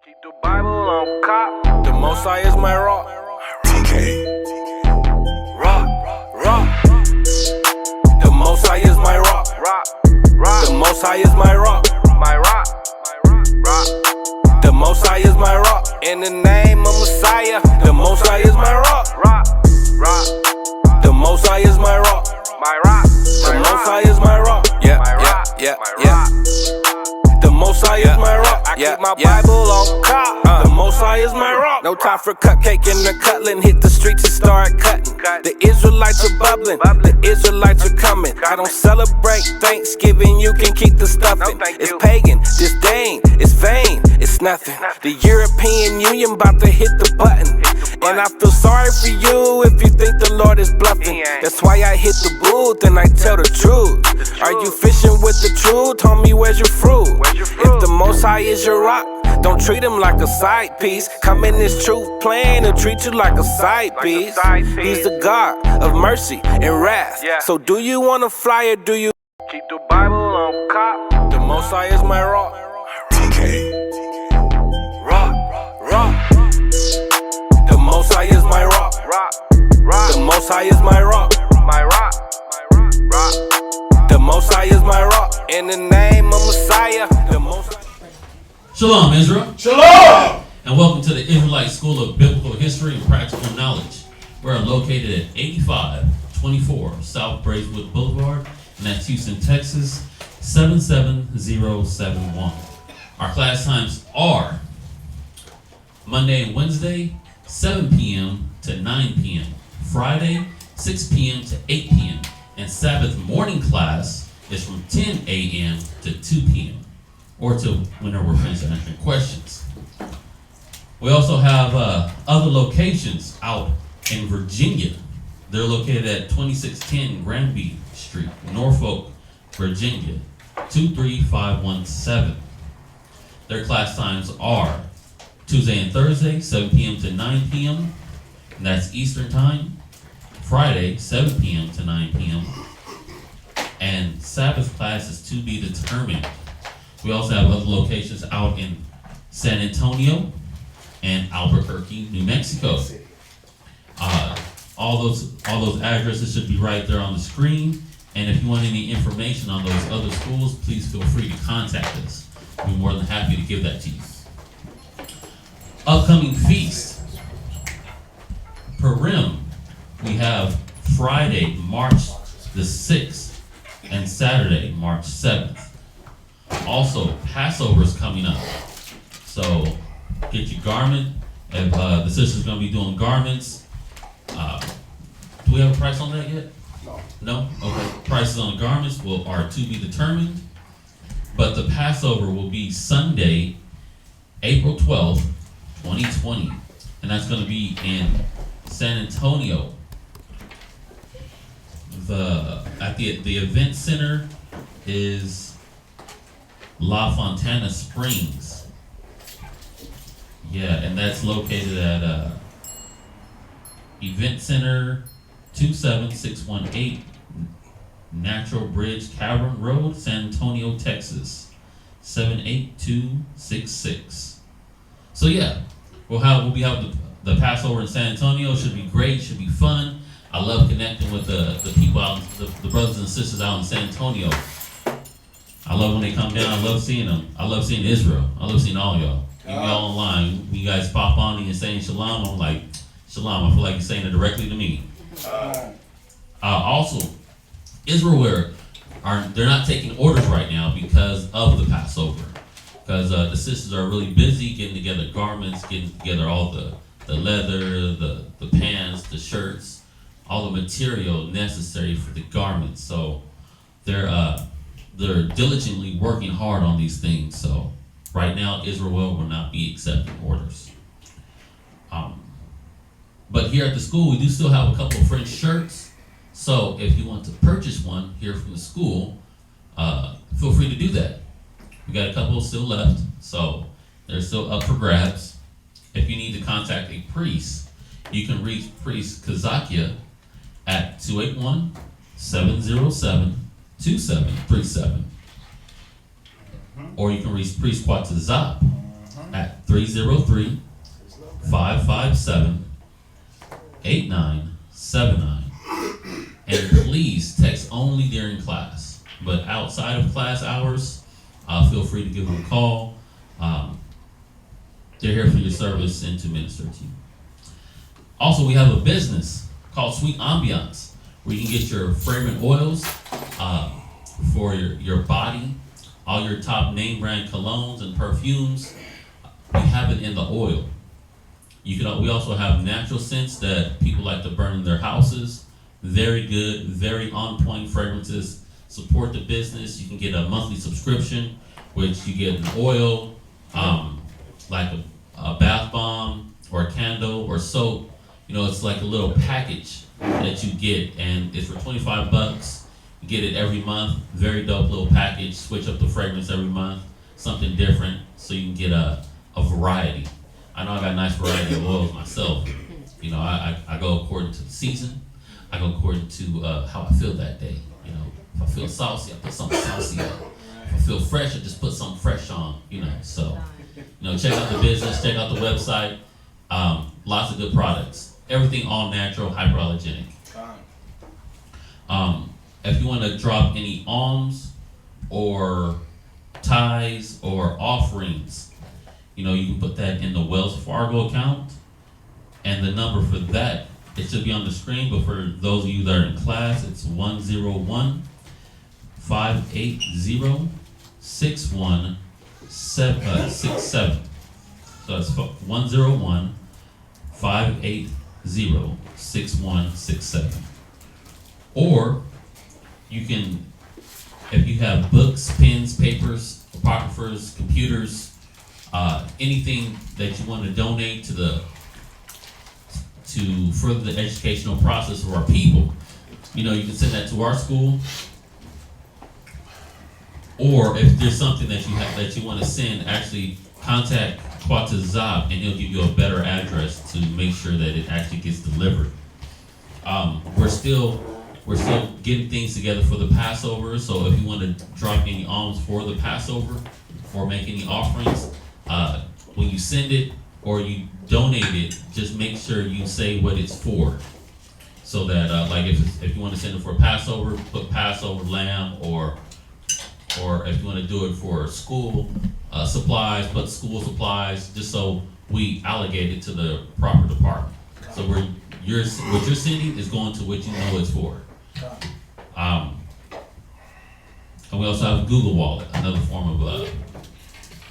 Keep the Bible on cop. The Most High is my rock. TK. Rock. The Most High is my rock. The Most High is my rock. My rock. The Most High is my rock. In the name of Messiah, the Most High is my rock. The Most High is my rock. My rock. The Most High is my rock. Yeah. The Most High is my rock. I keep my Bible on cop. The Most High is my rock. No time for cupcake and the cutlass. Hit the streets and start cutting. The Israelites are bubbling. The Israelites are coming. I don't celebrate Thanksgiving. You can keep the stuffing. It's pagan, disdain, it's vain, it's nothing. The European Union about to hit the button. And I feel sorry for you if you think the Lord is bluffing. That's why I hit the booth and I tell the truth. Are you fishing with the truth? Homie, where's your fruit? If the Most High is your rock, don't treat him like a side piece. Come in this truth plan and treat you like a side piece. He's the God of mercy and wrath. So do you want to fly or do you keep the Bible on cop? The Most High is my rock. TK. Rock. The Most High is my rock. The Most High is my rock. My rock. The Most High is my rock. In the name of Messiah, the Most High. Shalom, Israel. Shalom! And welcome to the Israelite School of Biblical History and Practical Knowledge. We're located at 8524 South Braeswood Boulevard, and that's Houston, Texas, 77071. Our class times are Monday and Wednesday, 7 p.m. to 9 p.m. Friday, 6 p.m. to 8 p.m. And Sabbath morning class is from 10 a.m. to 2 p.m. or to whenever we're finished answering questions. We also have other locations out in Virginia. They're located at 2610 Granby Street, Norfolk, Virginia, 23517. Their class times are Tuesday and Thursday, 7 p.m. to 9 p.m. And that's Eastern Time. Friday, 7 p.m. to 9 p.m. And Sabbath class is to be determined. We also have other locations out in San Antonio and Albuquerque, New Mexico. All those addresses should be right there on the screen. And if you want any information on those other schools, please feel free to contact us. We'll be more than happy to give that to you. Upcoming feast. Purim. We have Friday, March the 6th, and Saturday, March 7th. Also, Passover is coming up. So, get your garment. If the sister's going to be doing garments. Do we have a price on that yet? No? Okay. Prices on the garments are to be determined. But the Passover will be Sunday, April 12th, 2020. And that's going to be in San Antonio. At the event center is La Fontana Springs. Yeah, and that's located at Event Center 27618 Natural Bridge Cavern Road, San Antonio, Texas, 78266. So yeah, we'll be having the Passover in San Antonio. It should be great, should be fun. I love connecting with the people out, the brothers and sisters out in San Antonio. I love when they come down. I love seeing them. I love seeing Israel. I love seeing all y'all. Y'all online. When you guys pop on and you're saying shalom, I'm like, shalom. I feel like you're saying it directly to me. Also, Israel they're not taking orders right now because of the Passover. Because the sisters are really busy getting together garments, getting together all the leather, the pants, the shirts, all the material necessary for the garments. So they're diligently working hard on these things. So right now, Israel will not be accepting orders. But here at the school, we do still have a couple of French shirts. So if you want to purchase one here from the school, feel free to do that. We got a couple still left, so they're still up for grabs. If you need to contact a priest, you can reach Priest Kazakia at 281-707-2737. Or you can reach Priest Quatazap at 303-557-8979. And please text only during class. But outside of class hours, feel free to give them a call. They're here for your service and to minister to you. Also, we have a business called Sweet Ambiance, where you can get your fragrant oils for your body, all your top name brand colognes and perfumes. We have it in the oil. We also have natural scents that people like to burn in their houses. Very good, very on point fragrances. Support the business. You can get a monthly subscription, which you get an oil, like a bath bomb or a candle or soap. It's like a little package that you get, and it's for $25. You get it every month. Very dope little package. Switch up the fragrance every month, something different, so you can get a variety. I know I got a nice variety of oils myself. I go according to the season. I go according to how I feel that day. If I feel saucy, I put something saucy on. If I feel fresh, I just put something fresh on. So check out the business, check out the website. Lots of good products. Everything all natural, hyperallergenic. If you want to drop any alms or tithes or offerings, you can put that in the Wells Fargo account. And the number for that, it should be on the screen, but for those of you that are in class, it's 101-580-6167. So it's 101-580-6167. Or you can, if you have books, pens, papers, apocryphers, computers, anything that you want to donate to further the educational process of our people, you can send that to our school. Or if there's something that you want to send, actually contact Zab, and he'll give you a better address to make sure that it actually gets delivered. We're still getting things together for the Passover, so if you want to drop any alms for the Passover or make any offerings, when you send it or you donate it, just make sure you say what it's for. So that like if you want to send it for Passover, put Passover lamb, or if you want to do it for school supplies, put school supplies, just so we allocate it to the proper department. So what you're sending is going to what you know it's for. And we also have a Google Wallet, another form of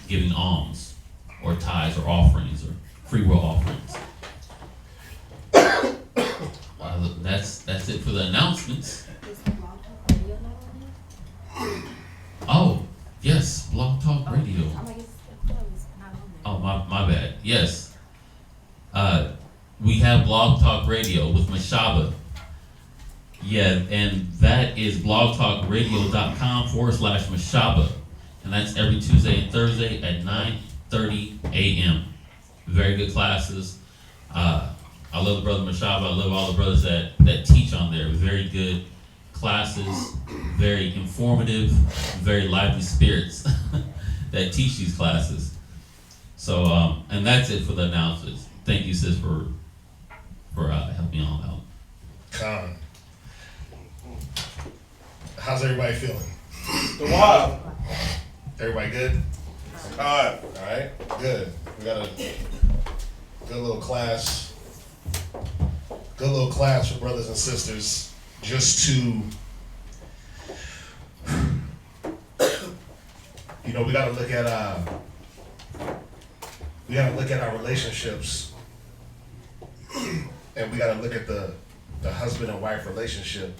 giving alms or tithes or offerings or free will offerings. That's it for the announcements. Oh, yes, Blog Talk Radio. Oh, my bad. Yes. We have Blog Talk Radio with Mashaba. Yeah, and that is blogtalkradio.com/Mashaba. And that's every Tuesday and Thursday at 9:30 a.m. Very good classes. I love the brother Mashaba. I love all the brothers that teach on there. Very good classes, very informative, very lively spirits that teach these classes. So, and that's it for the announcements. Thank you, sis, for helping me all out. Con. How's everybody feeling? The wild. Everybody good? Alright. All right, good. We got a good little class. Good little class for brothers and sisters, just to, we gotta look at our relationships, and we gotta look at the husband and wife relationship,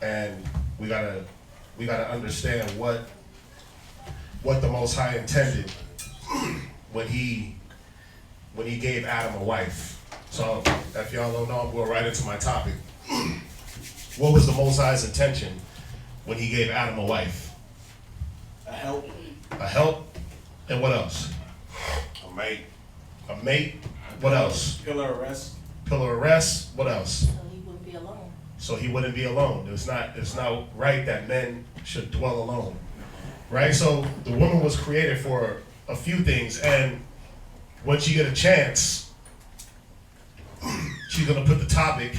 and we gotta understand what the Most High intended when he gave Adam a wife. So if y'all don't know, I'm going right into my topic. What was the Most High's intention when he gave Adam a wife? A help. A help, and what else? A mate. A mate. What else? Pillar of rest. Pillar of rest. What else? So he wouldn't be alone. So he wouldn't be alone. It's not right that men should dwell alone, right? So the woman was created for a few things, and once you get a chance, she's gonna put the topic.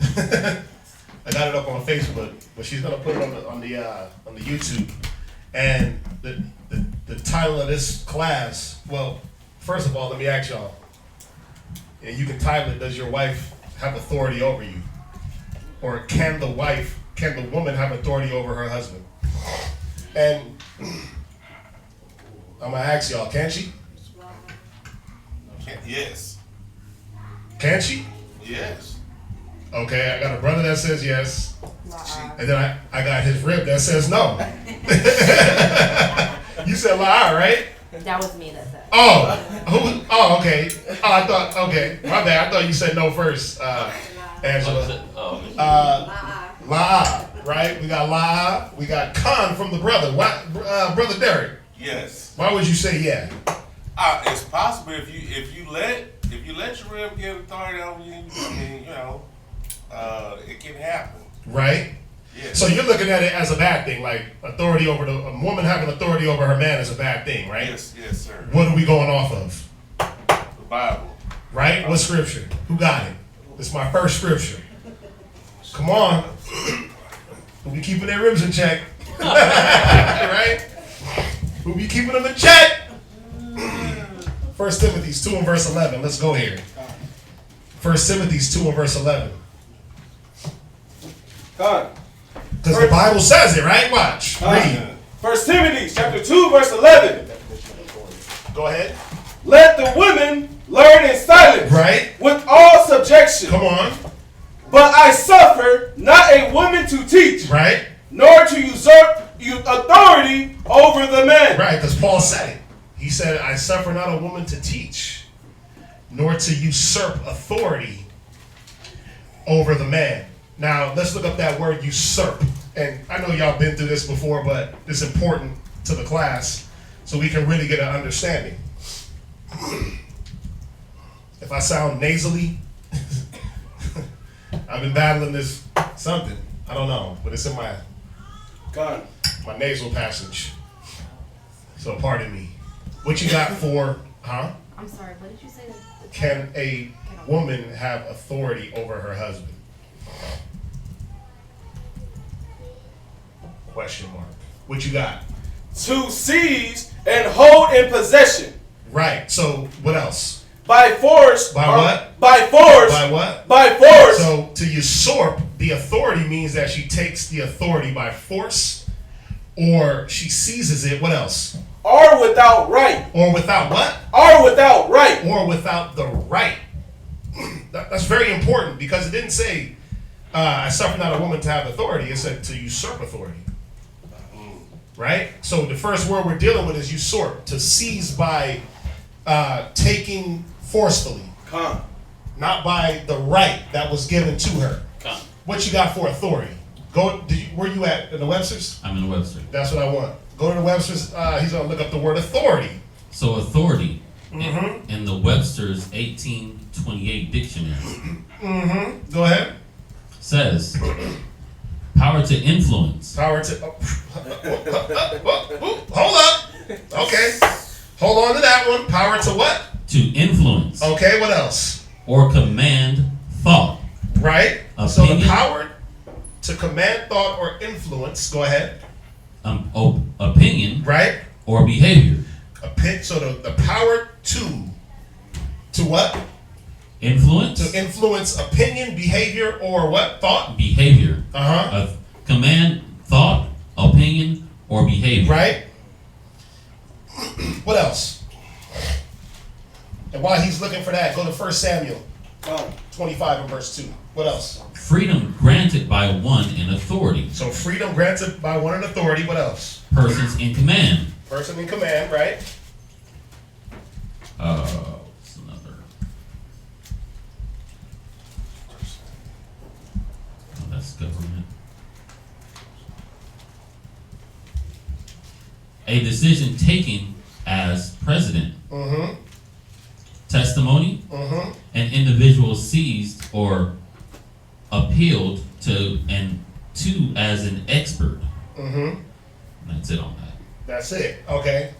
I got it up on Facebook, but she's gonna put it on the YouTube. And the title of this class. Well, first of all, let me ask y'all. And you can title it: does your wife have authority over you, or can the woman have authority over her husband? And I'm gonna ask y'all: can she? Yes. Can she? Yes. Okay, I got a brother that says yes, and then I got his rib that says no. You said lie, right? That was me that said. Oh, who? Oh, okay. Oh, I thought. Okay, my bad. I thought you said no first, Angela. La, right? We got La. We got Khan from the brother. Why, brother Derek? Yes. Why would you say yeah? It's possible if you let your rib get authority over you. I mean, it can happen. Right. Yes. So you're looking at it as a bad thing, like authority over a woman having authority over her man is a bad thing, right? Yes, sir. What are we going off of? The Bible. Right? What scripture? Who got it? This is my first scripture. Come on. Who be keeping their ribs in check? Right? Who be keeping them in check? 1 Timothy 2 and verse 11. Let's go here. 1 Timothy 2 and verse 11. Because the Bible says it, right? Watch. Read. 1 Timothy chapter 2, verse 11. Go ahead. Let the women learn in silence, Right? with all subjection. Come on. But I suffer not a woman to teach, Right? nor to usurp authority over the man. Right, because Paul said it. He said, I suffer not a woman to teach, nor to usurp authority over the man. Now, let's look up that word usurp. And I know y'all been through this before, but it's important to the class so we can really get an understanding. If I sound nasally, I've been battling this something. I don't know, but it's in my nasal passage. So pardon me. What you got for, I'm sorry, what did you say? Can a woman have authority over her husband? Question mark. What you got? To seize and hold in possession. Right. So what else? By force. By what? By force. By what? By force. So to usurp the authority means that she takes the authority by force, or she seizes it. What else? Or without right. Or without what? Or without right. Or without the right. That's very important because it didn't say, I suffer not a woman to have authority. It said to usurp authority. Right? So the first word we're dealing with is usurp, to seize by taking forcefully. Not by the right that was given to her. What you got for authority? Where you at in the Webster's? I'm in the Webster. That's what I want. Go to the Webster's. He's going to look up the word authority. So authority in the Webster's 1828 dictionary Go ahead. says power to influence. Power to... hold up. Okay. Hold on to that one. Power to what? To influence. Okay, what else? Or command thought. Right. So the Opinion. power to command thought or influence. Go ahead. Opinion. Right. Or behavior. So the power to what? Influence. To influence opinion, behavior, or what? Thought? Behavior. Uh-huh. Command thought, opinion, or behavior. Right. What else? And while he's looking for that, go to 1 Samuel 25 and verse 2. What else? Freedom granted by one in authority. So freedom granted by one in authority. What else? Persons in command. Person in command, right? What's another? Oh, that's government. A decision taken as president. Mm-hmm. Testimony. Mm-hmm. An individual seized or appealed to as an expert. Mm-hmm. That's it on that. That's it. Okay.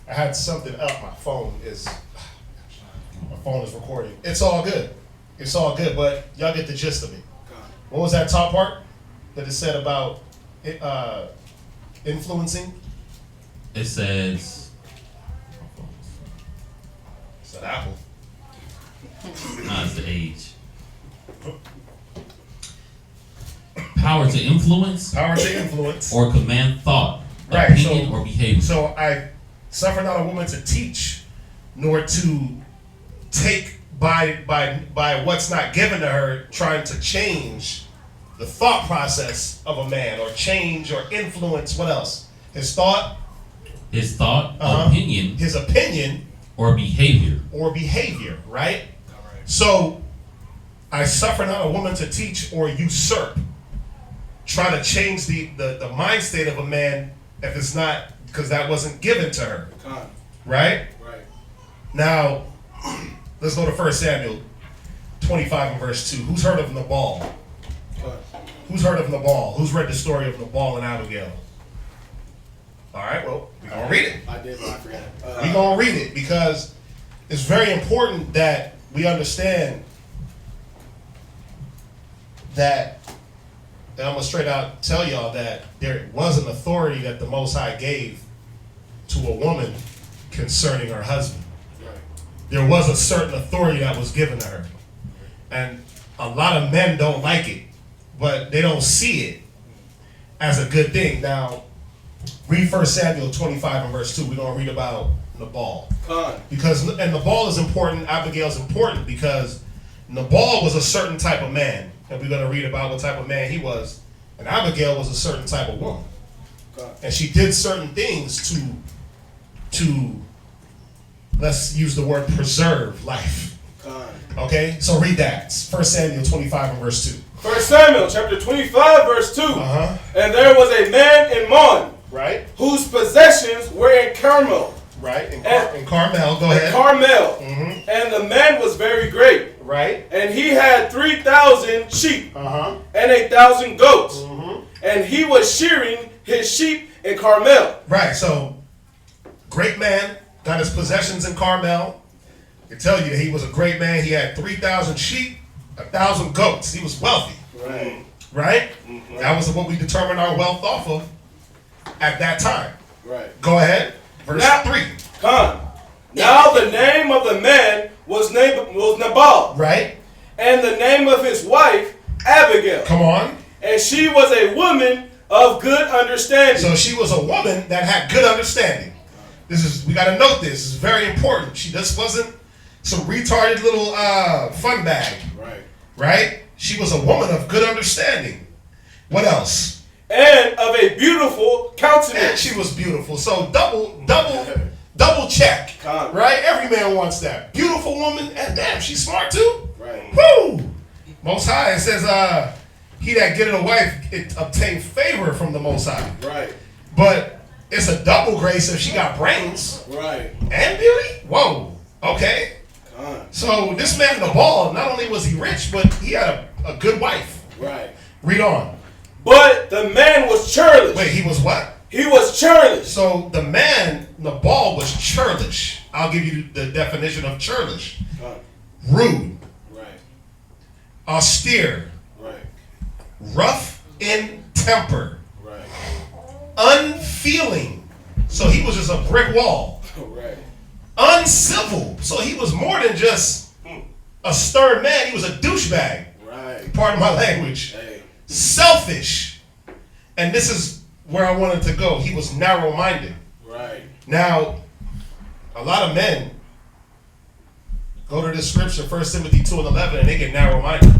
I had something up. My phone is phone is recording. It's all good. It's all good, but y'all get the gist of it. What was that top part that it said about influencing? It says, It's an apple. it's the age. Power to influence Power to influence. or command thought, Right, opinion, or behavior. So I suffer not a woman to teach, nor to take by what's not given to her, trying to change the thought process of a man, or change or influence what else? His thought, His thought, Uh-huh. opinion, his opinion, or behavior. or behavior, right? So I suffer not a woman to teach or usurp, try to change the mind state of a man if it's not, because that wasn't given to her, right? Right. Now, let's go to 1 Samuel 25 and verse 2. Who's heard of Nabal? Who's heard of Nabal? Who's read the story of Nabal and Abigail? All right, well, we're going to read it. I did, but I forgot. We're going to read it because it's very important that we understand that, and I'm going to straight out tell y'all that there was an authority that the Most High gave to a woman concerning her husband. There was a certain authority that was given to her. And a lot of men don't like it, but they don't see it as a good thing. Now, read 1 Samuel 25 and verse 2. We're going to read about Nabal. Because, and Nabal is important, Abigail is important, because Nabal was a certain type of man. And we're going to read about what type of man he was. And Abigail was a certain type of woman. And she did certain things to let's use the word preserve life. Okay? So read that. It's 1 Samuel 25 and verse 2. 1 Samuel chapter 25 verse 2. Uh-huh. And there was a man in Mon, Right? whose possessions were in Carmel. Right? In Carmel. Go ahead. Carmel. Mm-hmm. And the man was very great. Right? And he had 3,000 sheep Uh-huh. and 1,000 goats. Mm-hmm. And he was shearing his sheep in Carmel. Right. So, great man, got his possessions in Carmel. I can tell you that he was a great man. He had 3,000 sheep, 1,000 goats. He was wealthy. Right. Right? Mm-hmm. That was what we determined our wealth off of at that time. Right. Go ahead. Verse 3. Now the name of the man was Nabal. Right? And the name of his wife, Abigail. Come on. And she was a woman of good understanding. So she was a woman that had good understanding. We got to note this. This is very important. She just wasn't some retarded little fun bag. Right. Right? She was a woman of good understanding. What else? And of a beautiful countenance. And she was beautiful. So double check. Right? Every man wants that. Beautiful woman, and damn, she's smart too. Right. Woo! Most High, it says, he that getteth a wife, it obtain favor from the Most High. Right. But it's a double grace if she got brains. Right. And beauty? Whoa. Okay. So this man Nabal, not only was he rich, but he had a good wife. Right. Read on. But the man was churlish. Wait, he was what? He was churlish. So the man, Nabal, was churlish. I'll give you the definition of churlish. Rude. Right. Austere. Right. Rough in temper. Right. Unfeeling. So he was just a brick wall. Right. Uncivil. So he was more than just a stern man. He was a douchebag. Right. Pardon my language. Hey. Selfish. And this is where I wanted to go. He was narrow-minded. Right. Now, a lot of men go to this scripture, 1 Timothy 2 and 11, and they get narrow-minded.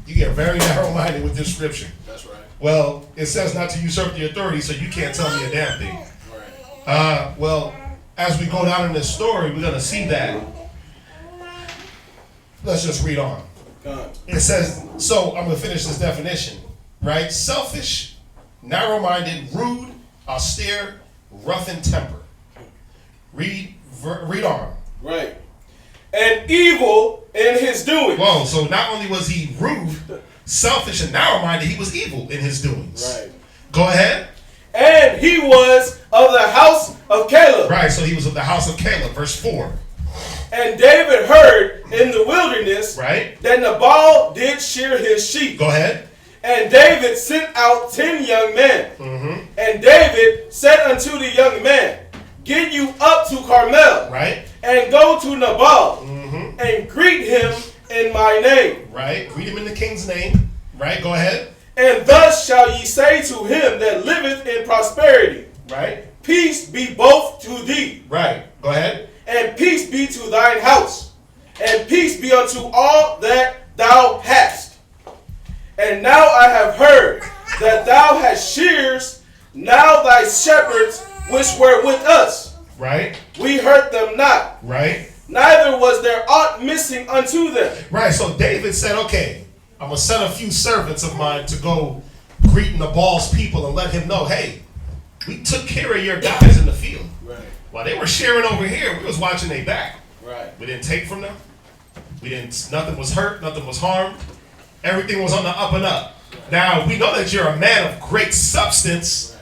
You get very narrow-minded with this scripture. That's right. Well, it says not to usurp the authority, so you can't tell me a damn thing. Right. Well, as we go down in this story, we're going to see that. Let's just read on. It says, so I'm going to finish this definition, right? Selfish, narrow-minded, rude, austere, rough in temper. Read on. Right. And evil in his doings. Whoa, so not only was he rude, selfish, and narrow-minded, he was evil in his doings. Right. Go ahead. And he was of the house of Caleb. Right, so he was of the house of Caleb, verse 4. And David heard in the wilderness Right. that Nabal did shear his sheep. Go ahead. And David sent out 10 young men. Mm-hmm. And David said unto the young men, Get you up to Carmel, Right. and go to Nabal, Mm-hmm. and greet him in my name. Right. Read him in the king's name. Right. Go ahead. And thus shall ye say to him that liveth in prosperity, Right. Peace be both to thee, Right. Go ahead. and peace be to thine house, and peace be unto all that thou hast. And now I have heard that thou hast shears, now thy shepherds which were with us. Right. We hurt them not, Right. neither was there aught missing unto them. Right. So David said, okay, I'm going to send a few servants of mine to go greet Nabal's people and let him know, hey, we took care of your guys in the field. Right, While they were sharing over here, we was watching their back. right, We didn't take from them. Nothing was hurt, nothing was harmed. Everything was on the up and up. Now, we know that you're a man of great substance.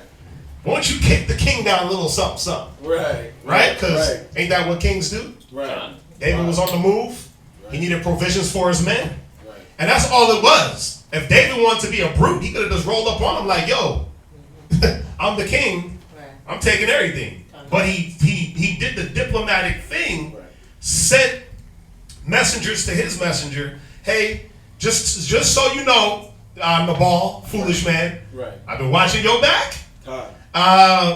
Why don't you kick the king down a little something, something? right, Right? Because right, ain't that what kings do? right, David was on the move. He needed provisions for his men. right. And that's all it was. If David wanted to be a brute, he could have just rolled up on him like, yo, I'm the king. I'm taking everything. But he did the diplomatic thing, sent messengers to his messenger. Hey, just so you know, Nabal, foolish man, Right. I've been watching your back. Time.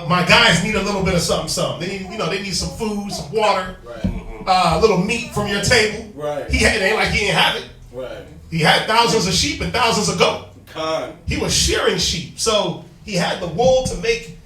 My guys need a little bit of something. They need some food, some water, Right. a little meat from your table. Right. It ain't like he didn't have it. Right. He had thousands of sheep and thousands of goat. Con. He was shearing sheep, so he had the wool to make,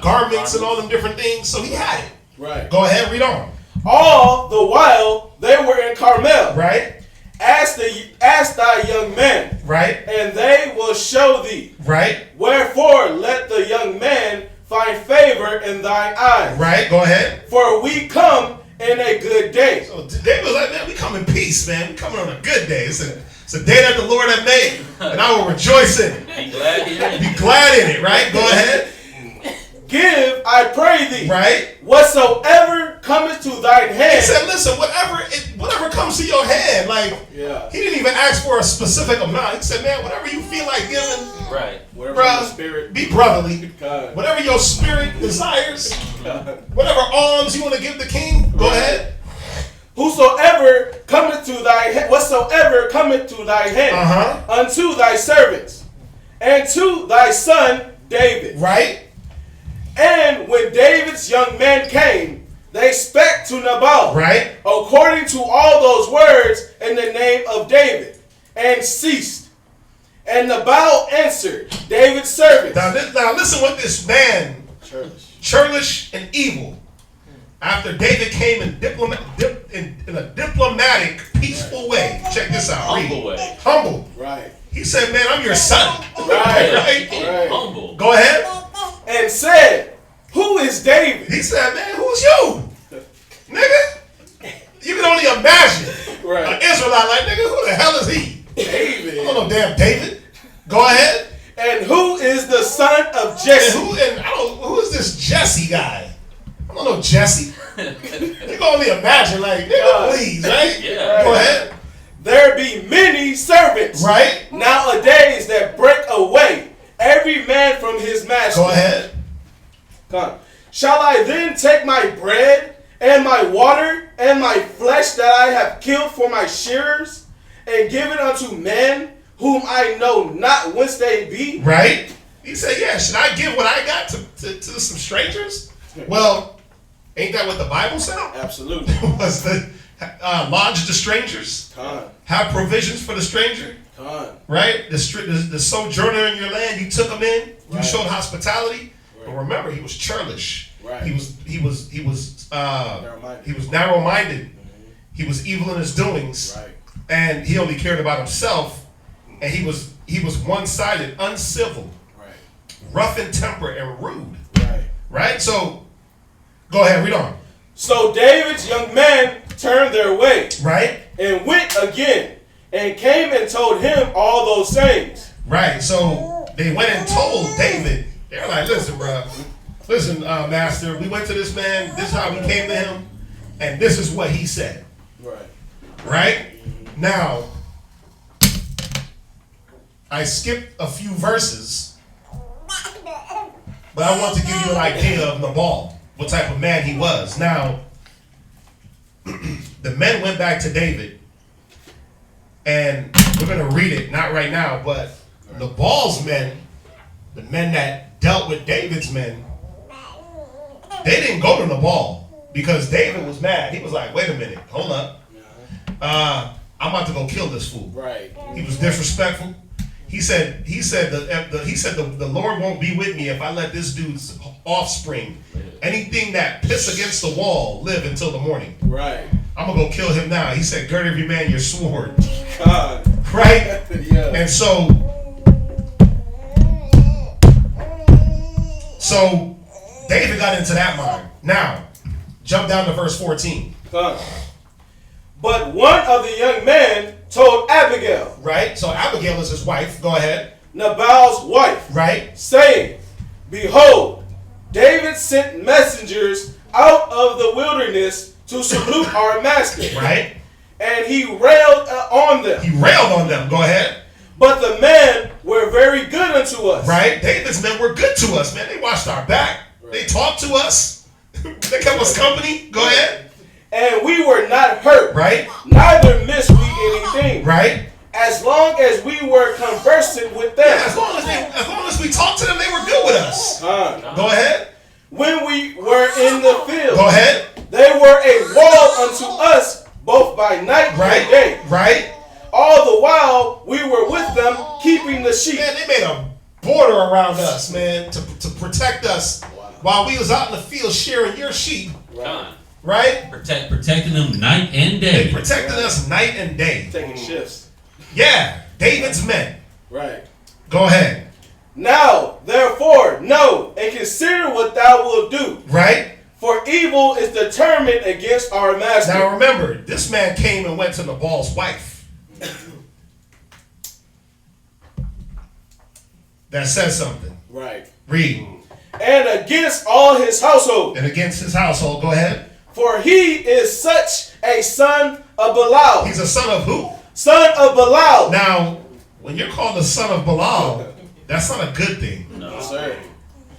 garments and all them different things. So he had it. Right. Go ahead, read on. All the while they were in Carmel. Right, Ask thy young men, right, and they will show thee. right, Wherefore let the young man find favor in thine eyes. right. Go ahead. For we come in a good day. So David was like, man, we come in peace, man. We coming on a good day. It's a day that the Lord hath made, and I will rejoice in it. Be glad in it. Be glad in it, right? Go ahead. Give, I pray thee, Right. whatsoever cometh to thine He hand. said, listen, whatever comes to your hand, like, Yeah. he didn't even ask for a specific amount. He said, man, whatever you feel like giving, Right. Whatever bruh, the spirit. be brotherly. God. Whatever your spirit desires, God. whatever alms you want to give the king, go ahead. Whosoever cometh to thy hand, whatsoever cometh to thy hand, Uh-huh. unto thy servants, and to thy son David. Right? And when David's young men came, they spake to Nabal, Right? according to all those words in the name of David, and ceased. And Nabal answered David's servants. Now listen what this man, churlish and evil, after David came in a diplomatic, peaceful way. Check this out. Read. Humble way. Humble. Right. He said, man, I'm your son. Right. Right? Humble. Go ahead. And said, Who is David? He said, man, who's you? Nigga? You can only imagine Right. an Israelite like, nigga, who the hell is he? David. I don't know damn David. Go ahead. And who is the son of And Jesse? who is this Jesse guy? I don't know Jesse. You can only imagine, like, nigga, please, right? Yeah. Go ahead. There be many servants Right? nowadays that break away every man from his master. Go ahead. Come. Shall I then take my bread and my water and my flesh that I have killed for my shearers and give it unto men whom I know not whence they be? Right? He said, yeah, should I give what I got to some strangers? Well, ain't that what the Bible said? Absolutely. Was the lodge the strangers? Come. Have provisions for the stranger? Come. Right? The sojourner in your land, you took him in. You Right. showed hospitality. Right. But remember, he was churlish. Right. He was Narrow-minded. narrow-minded. Mm-hmm. He was evil in his doings. Right. And he only cared about himself. And he was one-sided, uncivil, Right. rough in temper, and rude. Right. Right? So, go ahead, read on. So David's young men turned their way Right? and went again and came and told him all those things. Right. So they went and told David. They were like, listen, bro. Listen, master, we went to this man. This is how we came to him. And this is what he said. Right. Right? Now, I skipped a few verses, but I want to give you an idea of Nabal, what type of man he was. Now, the men went back to David, and we're going to read it, not right now, but Nabal's men, the men that dealt with David's men, they didn't go to Nabal because David was mad. He was like, wait a minute, hold up. I'm about to go kill this fool. Right. He was disrespectful. He said the Lord won't be with me if I let this dude's offspring, anything that piss against the wall, live until the morning. Right. I'm gonna go kill him now. He said, gird every man your sword. God. Right? Yeah. And so David got into that mind. Now, jump down to verse 14. God. But one of the young men told Abigail, Right? So Abigail is his wife. Go ahead. Nabal's wife, Right? saying, Behold, David sent messengers out of the wilderness to salute our master. Right? And he railed on them. He railed on them. Go ahead. But the men were very good unto us. Right? David's men were good to us, man. They watched our back. Right. They talked to us. They kept us company. Go ahead. And we were not hurt. Right? Neither missed we anything. Right? As long as we were conversing with them. Yeah, as long as we talked to them, they were good with us. Go ahead. When we were in the field, Go ahead. they were a wall unto us both by night Right? and day. Right? All the while we were with them, keeping the sheep. Man, they made a border around us, man, to protect us while we was out in the field shearing your sheep. God. Right? Protecting them night and They day. protected us night and day. Taking shifts. Yeah, David's men. Right. Go ahead. Now, therefore, know and consider what thou wilt do. Right? For evil is determined against our master. Now remember, this man came and went to Nabal's wife. That says something. Right. Read. And against all his household. And against his household, go ahead. For he is such a son of Belial. He's a son of who? Son of Belial. Now, when you're called the son of Belial, that's not a good thing. No, sir.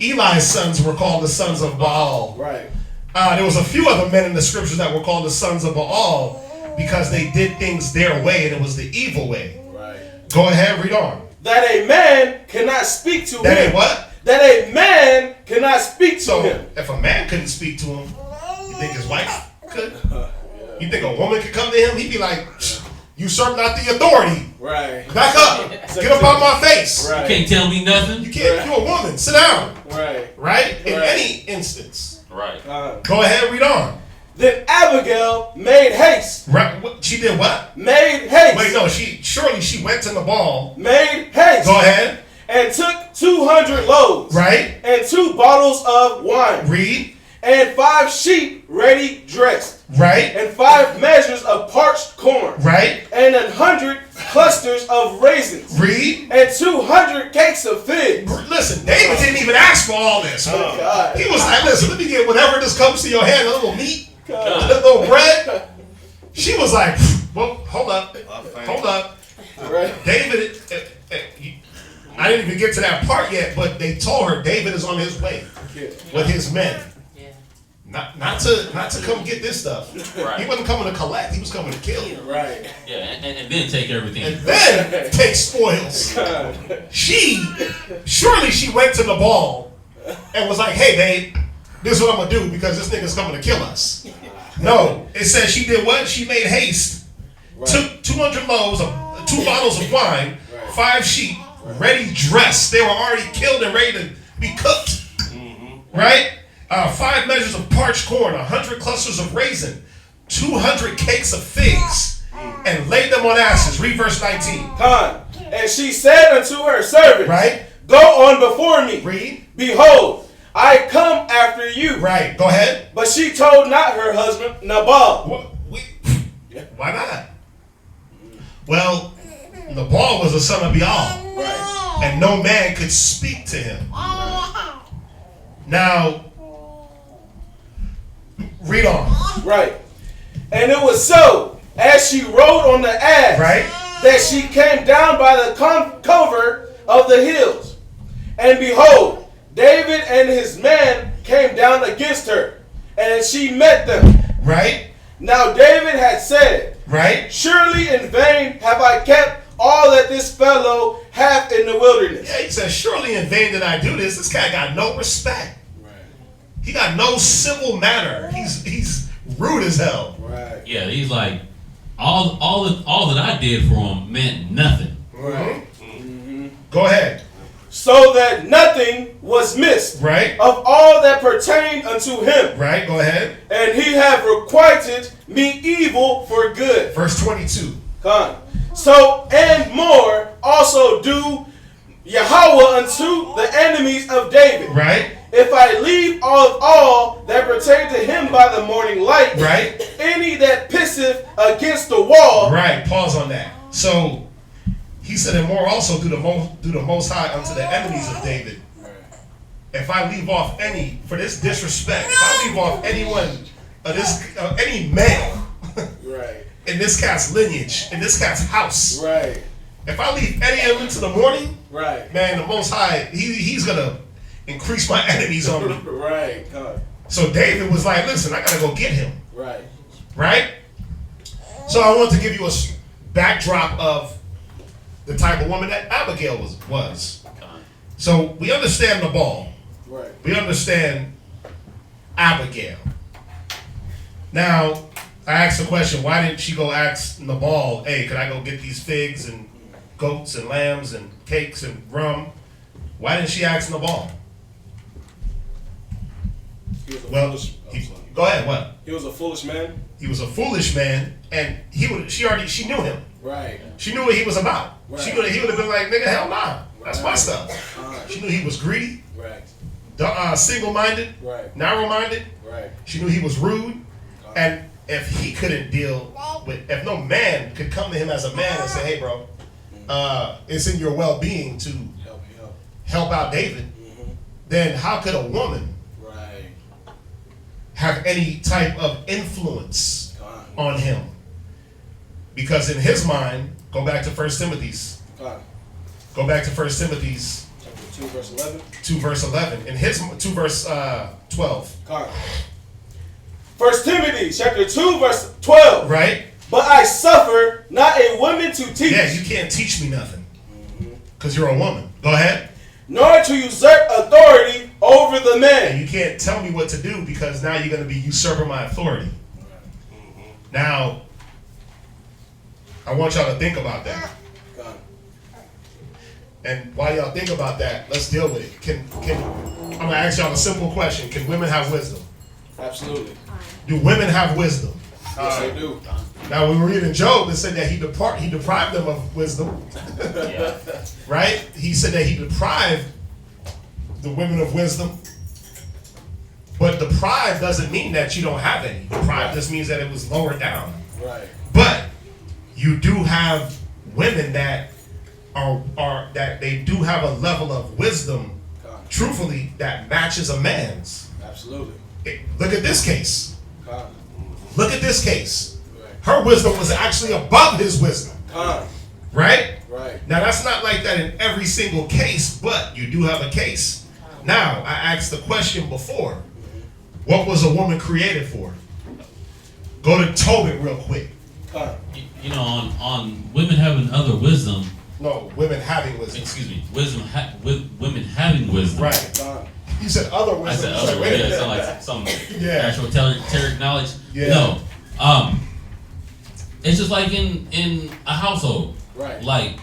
Eli's sons were called the sons of Baal. Right. There was a few other men in the scriptures that were called the sons of Baal because they did things their way and it was the evil way. Right. Go ahead, read on. That a man cannot speak to That him. a what? That a man cannot speak to So, him. if a man couldn't speak to him, you think his wife could? You think a woman could come to him? He'd be like, usurp not the authority. Right. Back up. Get up out my face. Right. You can't tell me nothing. You can't. You're a woman. Sit down. Right. Right? In Right. any instance. Right. Go ahead, read on. Then Abigail made haste. Right. She did what? Made haste. Wait, no. She went to Nabal. Made haste. Go ahead. And took 200 loaves. Right. And 2 bottles of wine. Read. And 5 sheep ready dressed. Right. And 5 measures of parched corn. Right. And 100 clusters of raisins. Read. And 200 cakes of figs. Listen, David didn't even ask for all this. Oh, God. He was like, listen, let me get whatever this comes to your hand, a little meat, God. a little bread. She was like, well, hold up. Hold up. Right. David, I didn't even get to that part yet, but they told her David is on his way with his men. Not to come get this stuff. Right. He wasn't coming to collect. He was coming to kill. Right. Yeah, and then take everything. And then take spoils. Surely she went to Nabal and was like, hey, babe, this is what I'm going to do because this nigga's coming to kill us. No, it says she did what? She made haste. Right. Took 200 loaves, 2 bottles of wine, 5 sheep, ready dressed. They were already killed and ready to be cooked. Right? 5 measures of parched corn, 100 clusters of raisin, 200 cakes of figs, and laid them on asses. Read verse 19. And she said unto her servants, Right? Go on before me. Read. Behold, I come after you. Right. Go ahead. But she told not her husband Nabal. Why not? Well, Nabal was the son of Baal, Right. and no man could speak to him. Now, read on. Right. And it was so, as she rode on the ass, Right. that she came down by the covert of the hills. And behold, David and his men came down against her, and she met them. Right. Now David had said, Right. surely in vain have I kept all that this fellow hath in the wilderness. Yeah, he said, surely in vain did I do this. This guy got no respect. Right. He got no civil manner. He's rude as hell. Right. Yeah, he's like, all that I did for him meant nothing. Right. Go ahead. So that nothing was missed Right. of all that pertained unto him. Right. Go ahead. And he hath requited me evil for good. Verse 22. Come. So and more also do Yahweh unto the enemies of David. Right. If I leave all that pertain to him by the morning light, Right. any that pisseth against the wall. Right. Pause on that. So he said, and more also do the Most High unto the enemies of David. If I leave off any for this disrespect, if I leave off anyone, any male Right. in this cat's lineage, in this cat's house, Right. if I leave any of them into the morning, Right. man, the Most High, he's gonna increase my enemies on me. Right. Come. So David was like, listen, I gotta go get him. Right. Right? So I want to give you a backdrop of the type of woman that Abigail was. So we understand Nabal. Right. We understand Abigail. Now, I asked the question, why didn't she go ask Nabal, hey, could I go get these figs and goats and lambs and cakes and rum? Why didn't she ask Nabal? He was a Well, foolish. go ahead, what? He was a foolish man. He was a foolish man, and she knew him. Right. She knew what he was about. Right. He would have been like, nigga, hell nah. That's my stuff. She knew he was greedy, Right. single-minded, Right. narrow-minded. Right. She knew he was rude. And if he couldn't deal with, if no man could come to him as a man and say, hey, bro, it's in your well-being to help out David, then how could a woman have any type of influence on him? Because in his mind, go back to 1 Timothy's. Go back to 1 Timothy's Chapter 2, verse 11. 2 verse 11. In his 2 verse 12. 1 Timothy chapter 2, verse 12. Right? But I suffer not a woman to teach. Yeah, you can't teach me nothing. Because you're a woman. Go ahead. Nor to usurp authority over the man. And you can't tell me what to do because now you're going to be usurping my authority. Now, I want y'all to think about that. And while y'all think about that, let's deal with it. I'm going to ask y'all a simple question. Can women have wisdom? Absolutely. Do women have wisdom? Yes, they do. Now, when we read in Job, it said that he deprived them of wisdom. Yeah. Right? He said that he deprived the women of wisdom. But deprived doesn't mean that you don't have any. Deprived just means that it was lowered down. Right. But you do have women that are that they do have a level of wisdom, truthfully, that matches a man's. Absolutely. Look at this case. Look at this case. Her wisdom was actually above his wisdom. Right? Right. Now, that's not like that in every single case, but you do have a case. Now, I asked the question before. What was a woman created for? Go to Tobit real quick. You know, on women having other wisdom. No, women having wisdom. Excuse me, women having wisdom. Right. You said other wisdom. I said other. Wait a Yeah, minute. it sound like some Yeah. actual esoteric knowledge. Yeah. No. It's just like in a household. Right. Like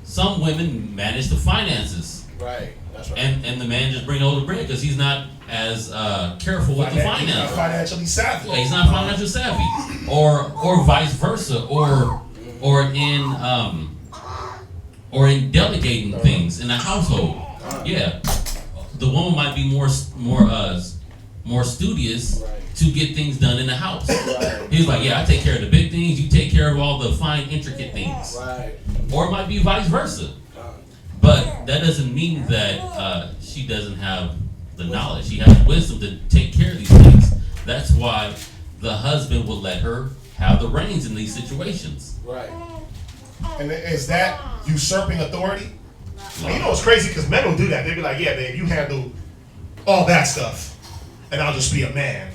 some women manage the finances. Right. That's right. And the man just bring all the bread because he's not as careful with the He's not finances. financially savvy. Yeah, he's not financially savvy, or vice versa, or in delegating things in the household. Yeah, the woman might be more studious to get things done in the house. He's like, yeah, I take care of the big things, you take care of all the fine, intricate things. Right. Or it might be vice versa. But that doesn't mean that she doesn't have the knowledge. She has wisdom to take care of these things. That's why the husband will let her have the reins in these situations. Right. And is that usurping authority? And you know what's crazy? Because men will do that. They'll be like, yeah, babe, you handle all that stuff, and I'll just be a man.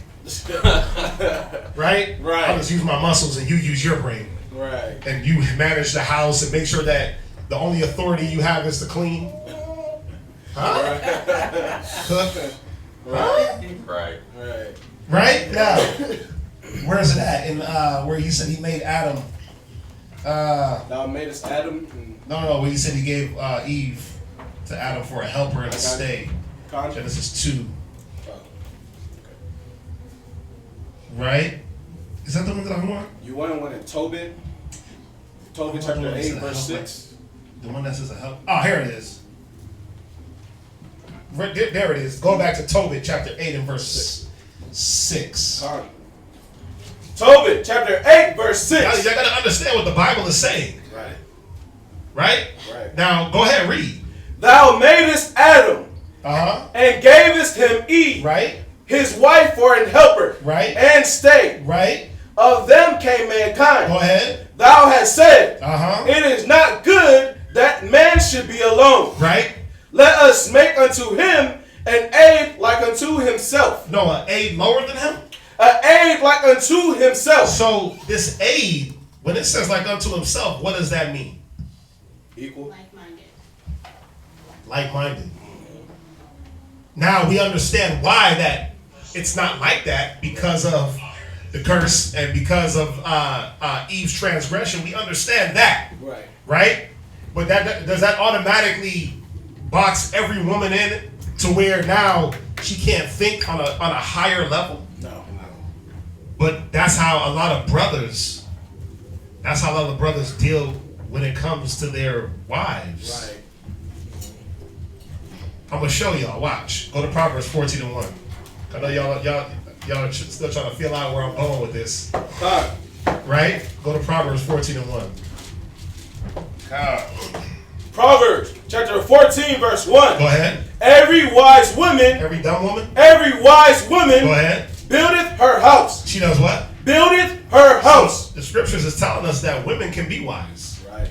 Right? Right. I'll just use my muscles and you use your brain. Right. And you manage the house and make sure that the only authority you have is to clean. Huh? Cook. Huh? Right. Right. Right? Now, where is it at? In where he said he made Adam. Thou madest Adam and No, where he said he gave Eve to Adam for a helper and a stay. conscience. Genesis 2. Oh. Right? Is that the one that I want? You want to win in Tobit? Tobit chapter 8, verse 6. The one that says a help. Oh, here it is. Right there it is. Go back to Tobit chapter 8 and verse 6. Tobit chapter 8, verse 6. Y'all gotta understand what the Bible is saying. Right. Right? Right. Now, go ahead, read. Thou madest Adam Uh-huh. and gavest him Eve, Right? his wife, for an helper, Right? and stay. Right? Of them came mankind. Go ahead. Thou hast said, Uh-huh. it is not good that man should be alone. Right? Let us make unto him an aid like unto himself. No, an aid lower than him? An aid like unto himself. So this aid, when it says like unto himself, what does that mean? Equal. Like-minded. Like-minded. Now we understand why that it's not like that because of the curse and because of Eve's transgression. We understand that, Right. right? But that does that automatically box every woman in to where now she can't think on a higher level? No. But that's how a lot of brothers deal when it comes to their wives. Right. I'm gonna show y'all. Watch. Go to Proverbs 14:1. I know y'all are still trying to feel out where I'm going with this, God. right? Go to Proverbs 14:1. Proverbs chapter 14, verse 1. Go ahead. Every wise woman, Every dumb woman. every wise Go woman ahead. buildeth her house. She does what? Buildeth her house. The scriptures is telling us that women can be wise. Right.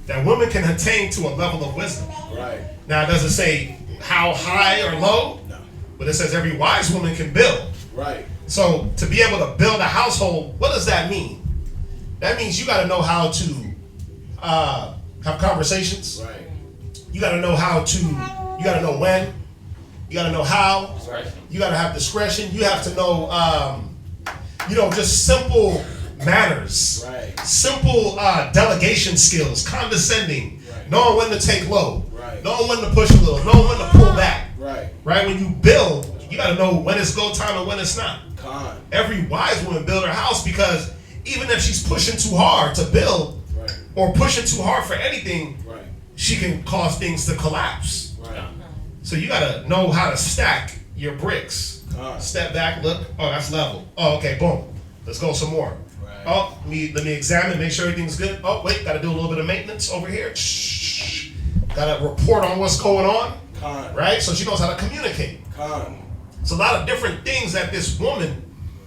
That women can attain to a level of wisdom. Right. Now it doesn't say how high or low, No. but it says every wise woman can build. Right. So to be able to build a household, what does that mean? That means you got to know how to have conversations. Right. You got to know how to. You got to know when. You got to know how. You got to have discretion. You have to know, just simple manners. Right. Simple delegation skills, condescending, Right. knowing when to take low, Right. knowing when to push a little, knowing when to pull back. Right. Right? When you build, you got to know when it's go time and when it's not. Con. Every wise woman build her house because even if she's pushing too hard to build Right. or pushing too hard for anything, Right. she can cause things to collapse. Right. So you got to know how to stack your bricks. Con. Step back, look. Oh, that's level. Oh, okay, boom. Let's go some more. Right. Oh, let me examine, make sure everything's good. Oh, wait, got to do a little bit of maintenance over here. Shh. Got to report on what's going on, Con. right? So she knows how to communicate. Con. It's a lot of different things that this woman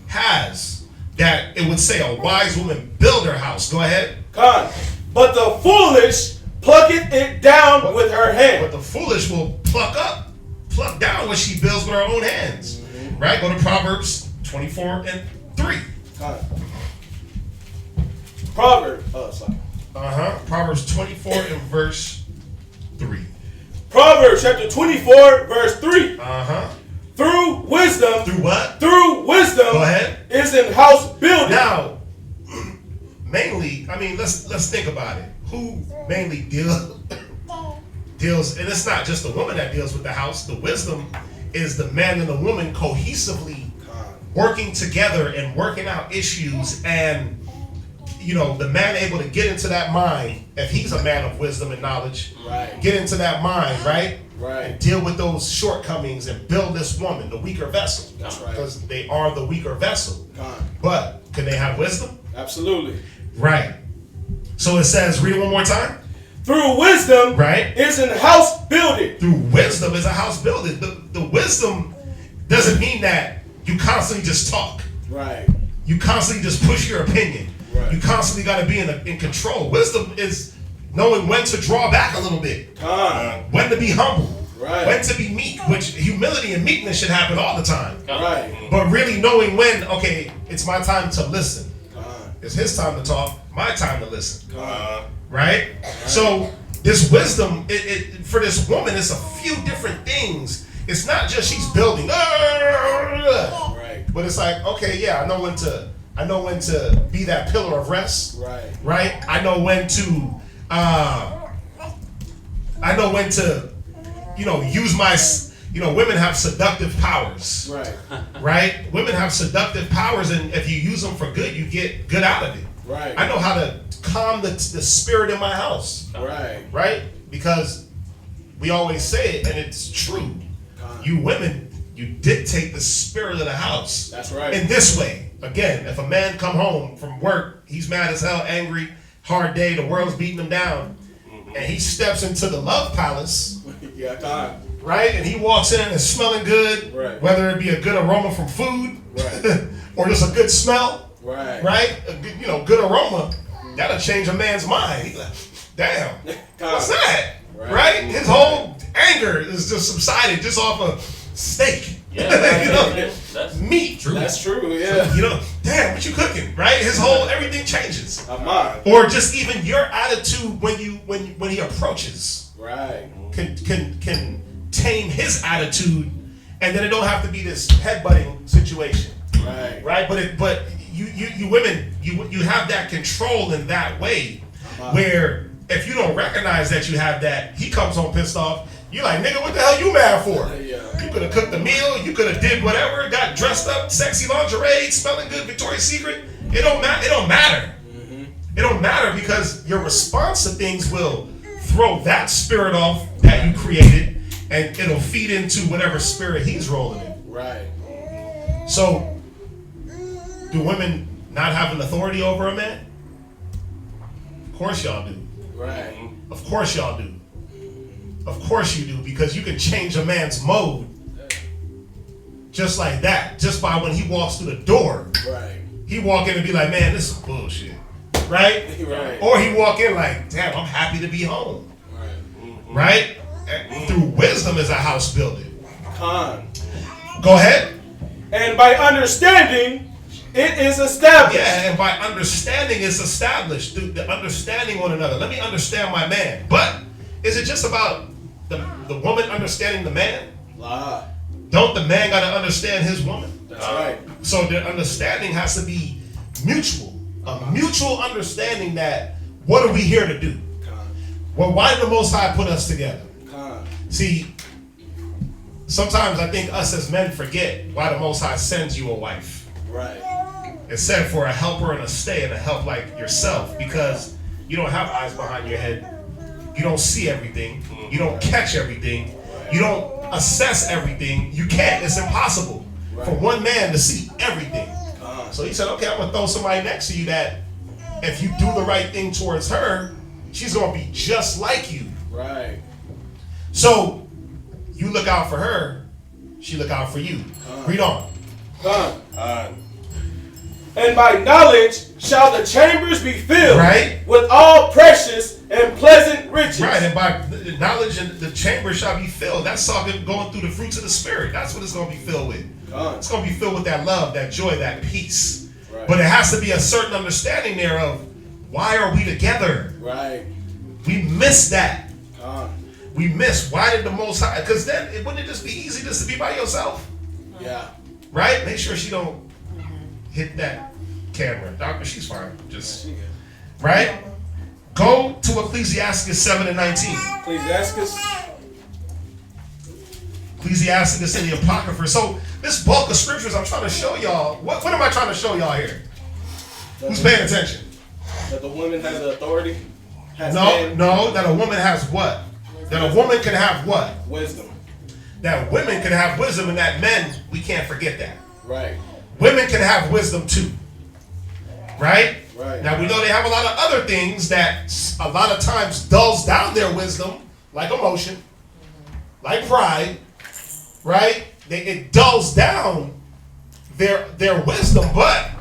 has that it would say a wise woman build her house. Go ahead. Con. But the foolish plucketh it down with her But hand. the foolish will pluck down what she builds with her own hands. Right? Go to Proverbs 24:3. Con. Proverbs. Oh, sorry. Proverbs 24 and verse 3. Proverbs chapter 24, verse 3. Through wisdom. Through what? Through wisdom. Go ahead. Is in house building. Now, mainly, I mean, let's think about it. Who mainly deals, and it's not just the woman that deals with the house. The wisdom is the man and the woman cohesively working together and working out issues, and the man able to get into that mind, if he's a man of wisdom and knowledge, Right. get into that mind, right? Right. And deal with those shortcomings and build this woman, the weaker vessel. That's right. Because they are the weaker vessel. Con. But can they have wisdom? Absolutely. Right. So it says, read it one more time. Through wisdom. Right. Is in house building. Through wisdom is a house building. The wisdom doesn't mean that you constantly just talk. Right. you constantly just push your opinion. Right. You constantly got to be in control. Wisdom is knowing when to draw back a little bit, when to be humble, when to be meek, which humility and meekness should happen all the time. Right. But really knowing when, okay, it's my time to listen. It's his time to talk, my time to listen. Right? So this wisdom, for this woman, it's a few different things. It's not just she's building, but it's like, okay, yeah, I know when to be that pillar of rest. Right? I know when to use my, women have seductive powers. Right? Women have seductive powers, and if you use them for good, you get good out of it. I know how to calm the spirit in my house. Right? Because we always say it, and it's true. You women, you dictate the spirit of the house. That's right. In this way. Again, if a man come home from work, he's mad as hell, angry, hard day, the world's beating him down, and he steps into the love palace, right? And he walks in and it's smelling good, whether it be a good aroma from food, or just a good smell, right? A good, good aroma, that'll change a man's mind. He's like, damn, what's that? Right? His whole anger is just subsided just off a steak. That's meat. True. That's true, yeah. Damn, what you cooking, right? His whole everything changes. Or just even your attitude when he approaches. Can tame his attitude, and then it don't have to be this headbutting situation. Right? But you women, you have that control in that way, where if you don't recognize that you have that, he comes home pissed off. You're like, nigga, what the hell you mad for? You could have cooked the meal, you could have did whatever, got dressed up, sexy lingerie, smelling good, Victoria's Secret. It don't matter. It don't matter because your response to things will throw that spirit off that you created, and it'll feed into whatever spirit he's rolling in. So, do women not have an authority over a man? Of course y'all do. Of course y'all do. Of course you do, because you can change a man's mode just like that, just by when he walks through the door. He walk in and be like, man, this is bullshit. Right? Or he walk in like, damn, I'm happy to be home. Right? Through wisdom is a house building. Go ahead. And by understanding, it is established. Yeah, and by understanding it's established. The understanding one another. Let me understand my man. But is it just about the woman understanding the man? Don't the man got to understand his woman? That's right. So the understanding has to be mutual. A mutual understanding that what are we here to do? Well, why did the Most High put us together? See, sometimes I think us as men forget why the Most High sends you a wife. It said for a helper and a stay and a help like yourself, because you don't have eyes behind your head. You don't see everything. You don't catch everything. You don't assess everything. You can't. It's impossible for one man to see everything. So he said, okay, I'm going to throw somebody next to you that if you do the right thing towards her, she's going to be just like you. So you look out for her, she look out for you. Read on. And by knowledge shall the chambers be filled Right. with all precious and pleasant riches. Right, and by knowledge and the chamber shall be filled. That's talking going through the fruits of the Spirit. That's what it's going to be filled with. It's going to be filled with that love, that joy, that peace. But it has to be a certain understanding there of why are we together? We miss that. We miss, why did the Most High, because then wouldn't it just be easy just to be by yourself? Right? Make sure she don't hit that camera. Doctor, she's fine. Just, right? Go to Ecclesiastes 7 and 19. Ecclesiastes in the Apocrypha. So this bulk of scriptures I'm trying to show y'all. What am I trying to show y'all here? Who's paying attention? That the woman has the authority? No, that a woman has what? That a woman can have what? Wisdom. That women can have wisdom, and that men, we can't forget that. Women can have wisdom too. Right? Now we know they have a lot of other things that a lot of times dulls down their wisdom, like emotion, like pride, right? It dulls down their wisdom, but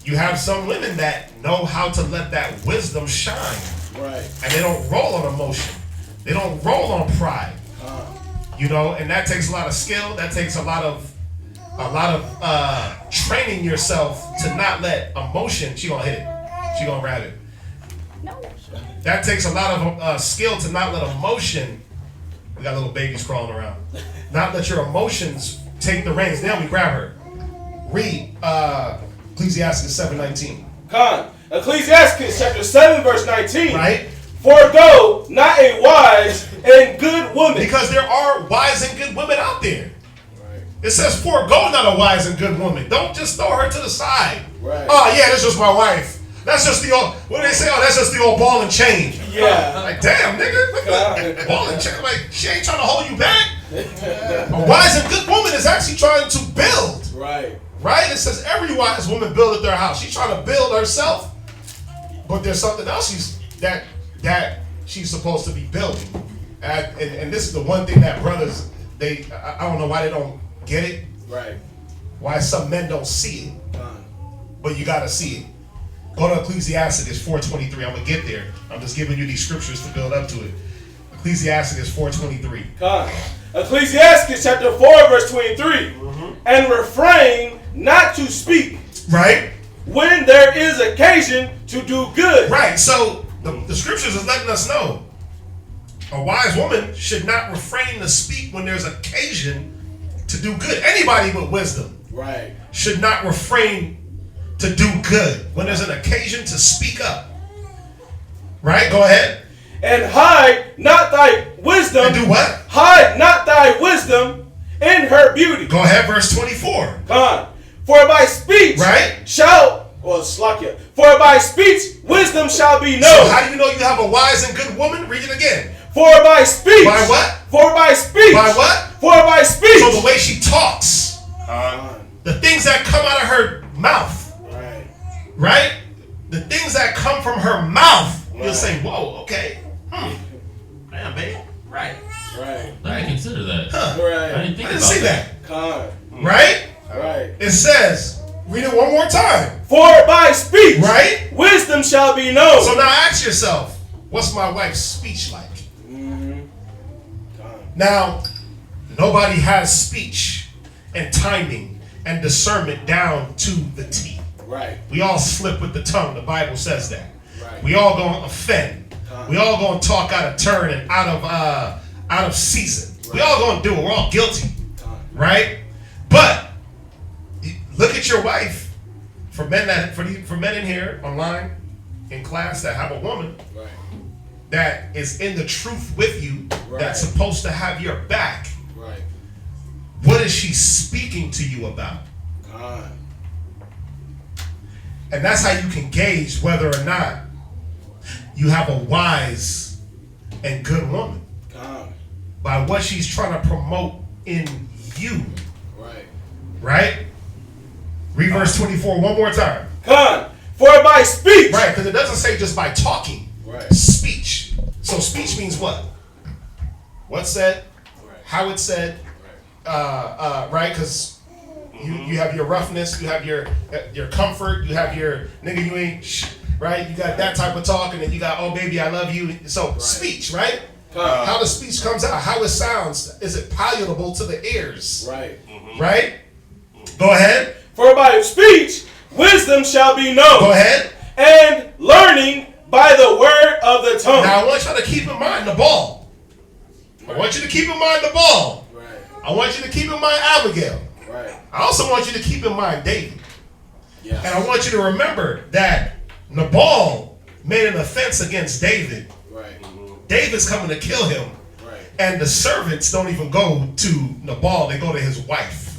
You have some women that know how to let that wisdom shine. Right. And they don't roll on emotion. They don't roll on pride. You know, and that takes a lot of skill. That takes a lot of training yourself to not let emotion. She gonna hit it. She gonna grab it. No. That takes a lot of skill to not let emotion. We got little babies crawling around. Not let your emotions take the reins. Now we grab her. Read Ecclesiastes 7:19. Ecclesiastes chapter 7 verse 19. Right? Forego not a wise and good woman. Because there are wise and good women out there. Right. It says forego not a wise and good woman. Don't just throw her to the side. Right. Oh yeah, that's just my wife. That's just the old, what do they say? Oh, that's just the old ball and chain. Yeah. Like, damn, nigga. Look at that. Ball and chain. Like, she ain't trying to hold you back. A wise and good woman is actually trying to build. Right. Right? It says every wise woman buildeth their house. She's trying to build herself. But there's something else that she's supposed to be building. And this is the one thing that brothers, I don't know why they don't get it. Right. Why some men don't see it. But you got to see it. Go to Ecclesiastes 4:23. I'm going to get there. I'm just giving you these scriptures to build up to it. Ecclesiastes 4:23. Ecclesiastes chapter 4 verse 23. And refrain not to speak. Right? When there is occasion to do good. Right. So the scriptures is letting us know a wise woman should not refrain to speak when there's occasion to do good. Anybody with wisdom Right. should not refrain to do good when there's an occasion to speak up. Right? Go ahead. And hide not thy wisdom. And do what? Hide not thy wisdom in her beauty. Go ahead, verse 24. For by speech For by speech wisdom shall be known. So how do you know you have a wise and good woman? Read it again. For by speech. By what? For by speech. By what? For by speech. So the way she talks, the things that come out of her mouth, right? The things that come from her mouth, you'll say, whoa, okay. Damn, babe. Right. I consider that. Right. I didn't think I didn't about see that. Right? Right. It says, read it one more time. For by speech, right? Wisdom shall be known. So now ask yourself, what's my wife's speech like? Now, nobody has speech and timing and discernment down to the T. Right. We all slip with the tongue. The Bible says that. Right. We all gonna offend. We all gonna talk out of turn and out of season. Right. We all gonna do it. We're all guilty, right? But look at your wife. For men in here online, in class that have a woman that is in the truth with you, that's supposed to have your back. Right. What is she speaking to you about? And that's how you can gauge whether or not you have a wise and good woman. By what she's trying to promote in you. Right? Read verse 24 one more time. For by speech. Right, because it doesn't say just by talking. Speech. So speech means what? What's said, how it's said, right? Because you have your roughness, you have your comfort, you have your nigga, you ain't right? You got that type of talk, and then you got, oh baby, I love you. So speech, right? How the speech comes out, how it sounds, is it palatable to the ears? Right? Go ahead. For by speech, wisdom shall be known. Go ahead. And learning by the word of the tongue. Now I want you to keep in mind the ball. I want you to keep in mind the ball. I want you to keep in mind Abigail. I also want you to keep in mind David. And I want you to remember that Nabal made an offense against David. David's coming to kill him. And the servants don't even go to Nabal, they go to his wife.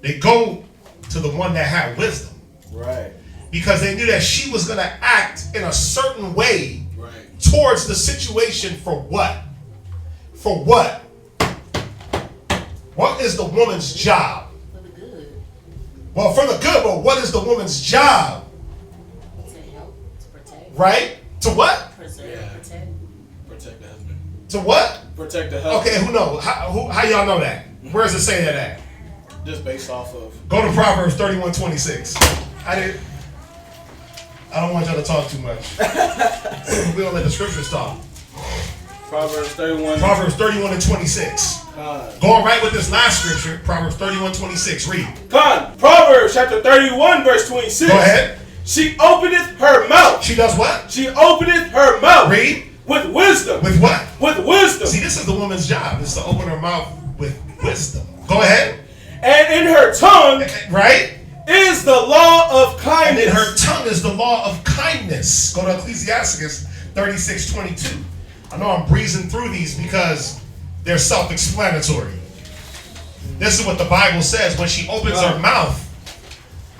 They go to the one that had wisdom. Because they knew that she was going to act in a certain way towards the situation for what? For what? What is the woman's job? For the good. Well, for the good, but what is the woman's job? To help, to protect. Right? To what? Preserve, protect. Protect the husband. To what? Protect the husband. Okay, who knows? How y'all know that? Where does it say that at? Just based off of. Go to Proverbs 31:26. I don't want y'all to talk too much. We don't let the scriptures talk. Proverbs 31. Proverbs 31 and 26. Going right with this last scripture, Proverbs 31:26. Read. Proverbs chapter 31, verse 26. Go ahead. She openeth her mouth. She does what? She openeth her mouth. Read. With wisdom. With what? With wisdom. See, this is the woman's job, is to open her mouth with wisdom. Go ahead. And in her tongue, right, is the law of kindness. And in her tongue is the law of kindness. Go to Ecclesiastes 36:22. I know I'm breezing through these because they're self-explanatory. This is what the Bible says. When she opens her mouth,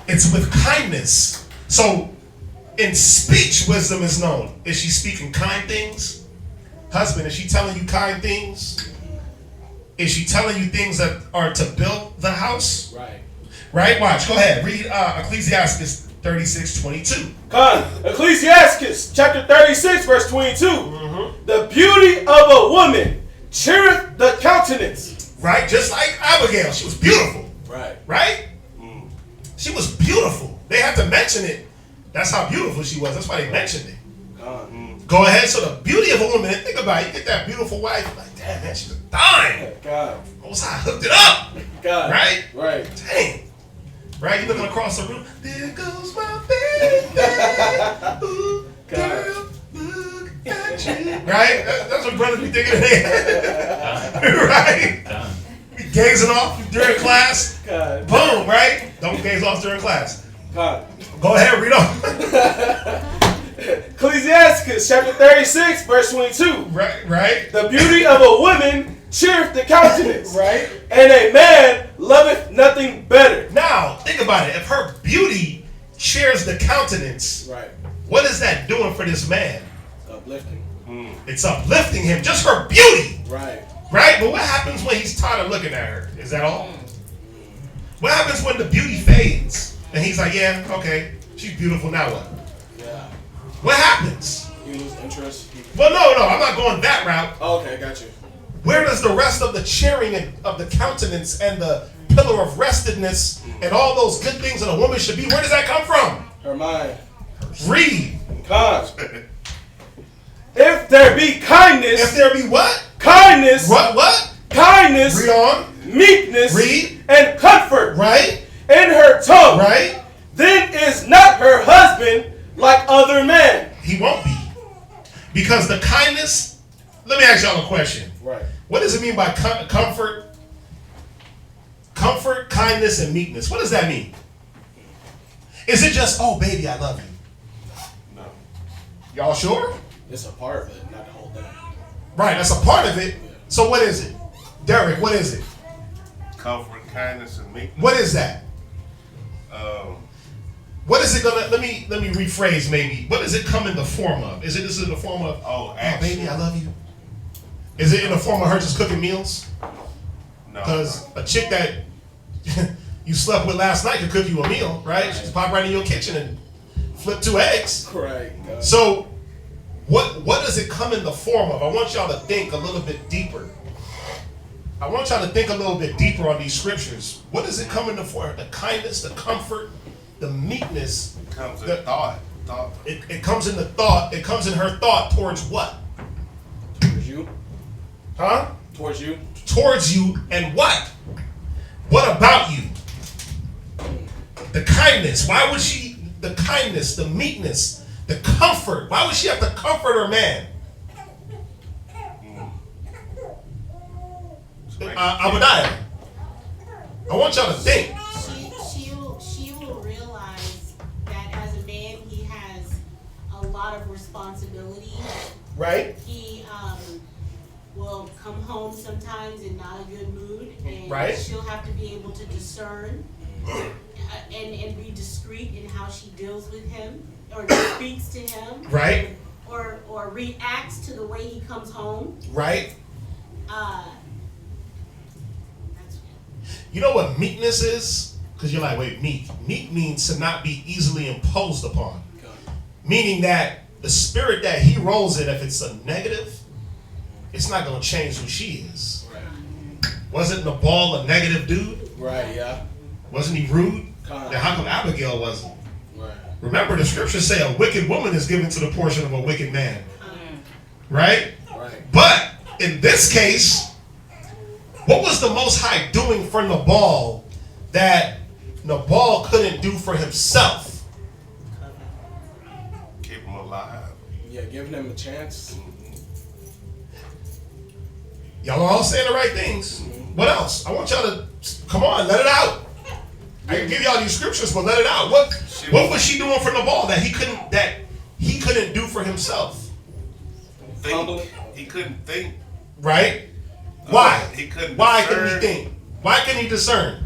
it's with kindness. So in speech, wisdom is known. Is she speaking kind things? Husband, is she telling you kind things? Is she telling you things that are to build the house? Right. Right? Watch. Go ahead. Read Ecclesiastes 36:22. Ecclesiastes chapter 36, verse 22. The beauty of a woman cheereth the countenance. Right? Just like Abigail. She was beautiful. Right. Right? She was beautiful. They had to mention it. That's how beautiful she was. That's why they mentioned it. Go ahead. So the beauty of a woman, think about it. You get that beautiful wife, like, damn, man, she's a dime. God. Most High hooked it up. God. Right? Right. Dang. Right? You're looking across the room. There goes my baby. Ooh, girl, look at you. Right? That's what brothers be thinking of their Right? Be gazing off during class. God. Boom, right? Don't gaze off during class. God. Go ahead, read on. Ecclesiastes chapter 36, verse 22. Right. The beauty of a woman cheereth the countenance. Right. And a man loveth nothing better. Now, think about it. If her beauty cheers the countenance, right, what is that doing for this man? Uplifting. It's uplifting him. Just her beauty. Right. Right? But what happens when he's tired of looking at her? Is that all? What happens when the beauty fades? And he's like, yeah, okay, she's beautiful, now what? Yeah. What happens? You lose interest. Well, no, I'm not going that route. Okay, got you. Where does the rest of the cheering of the countenance and the pillar of restedness and all those good things that a woman should be, where does that come from? Her mind. Read. If there be kindness. If there be what? Kindness. What? Kindness. Read on. Meekness. Read. And comfort. Right. In her tongue. Right. Then is not her husband like other men. He won't be. Because the kindness, let me ask y'all a question. Right. What does it mean by comfort? Comfort, kindness, and meekness. What does that mean? Is it just, oh, baby, I love you? No. Y'all sure? It's a part of it, not the whole thing. Right, that's a part of it. So what is it? Derek, what is it? Comfort, kindness, and meekness. What is that? What is it gonna, let me rephrase maybe. What does it come in the form of? Is it in the form of, oh baby, I love you? Is it in the form of her just cooking meals? No. Because a chick that you slept with last night could cook you a meal, right? She just pop right in your kitchen and flip 2 eggs. Right. So what does it come in the form of? I want y'all to think a little bit deeper. I want y'all to think a little bit deeper on these scriptures. What does it come in the form? The kindness, the comfort, the meekness. It comes in thought. It comes in the thought. It comes in her thought towards what? Towards you. Huh? Towards you. Towards you and what? What about you? The kindness. Why would she, the kindness, the meekness, the comfort. Why would she have to comfort her man? Abadiah. I want y'all to think. She will realize that as a man he has a lot of responsibility. Right? He will come home sometimes in not a good mood, and right. She'll have to be able to discern and be discreet in how she deals with him or speaks to him. Right. Or reacts to the way he comes home. Right. That's You know what meekness is? Because you're like, wait, meek. Meek means to not be easily imposed upon. Meaning that the spirit that he rolls in, if it's a negative, it's not going to change who she is. Right. Wasn't Nabal a negative dude? Right, yeah. Wasn't he rude? Kind of. Then how come Abigail wasn't? Right. Remember, the scriptures say a wicked woman is given to the portion of a wicked man. Right? Right. But in this case, what was the Most High doing for Nabal that Nabal couldn't do for himself? Keep him alive. Yeah, giving him a chance. Y'all are all saying the right things. What else? I want y'all to come on, let it out. I can give y'all these scriptures, but let it out. What was she doing for Nabal that he couldn't do for himself? He couldn't think. Right? Why? He couldn't. Why discern. couldn't he think? Why couldn't he discern?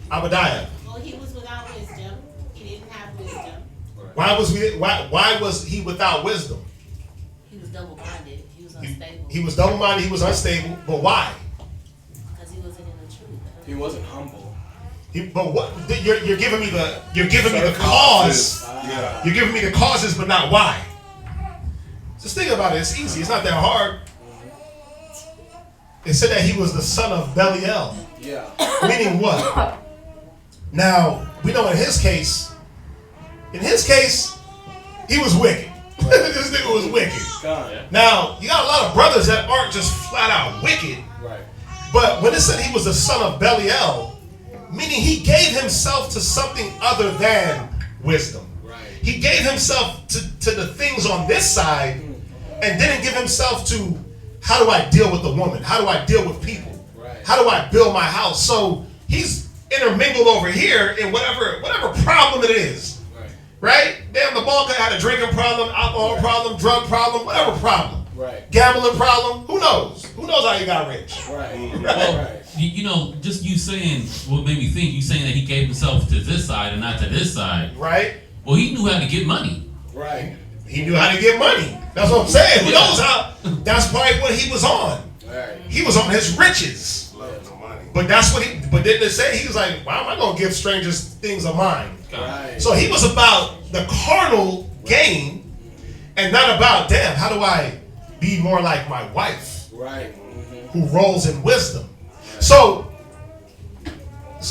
Abadiah. Well, he was without wisdom. He didn't have wisdom. Why was he without wisdom? He was double-minded. He was unstable. He was double-minded, he was unstable, but why? Because he wasn't in the truth. He wasn't humble. But what you're giving me the cause. Yeah. You're giving me the causes, but not why. Just think about it. It's easy. It's not that hard. It said that he was the son of Belial. Yeah. Meaning what? Now we know in his case, he was wicked. This nigga was wicked. God. Now you got a lot of brothers that aren't just flat out wicked. Right. But when it said he was the son of Belial, meaning he gave himself to something other than wisdom. Right. He gave himself to the things on this side and didn't give himself to how do I deal with the woman? How do I deal with people? Right. How do I build my house? So he's intermingled over here in whatever problem it is. Right. Right? Damn, the ball guy had a drinking problem, alcohol problem, drug problem, whatever problem. Right. Gambling problem. Who knows? Who knows how he got rich? Right. Well, Right. you know, just you saying what made me think. You saying that he gave himself to this side and not to this side. Right? Well, he knew how to get money. Right. He knew how to get money. That's what I'm saying. Who knows how? That's probably what he was on. Right. He was on his riches. Love the money. But that's what but didn't it say? He was like, why am I going to give strangers things of mine? Right. So he was about the carnal gain and not about, damn, how do I be more like my wife Right. who rolls in wisdom? So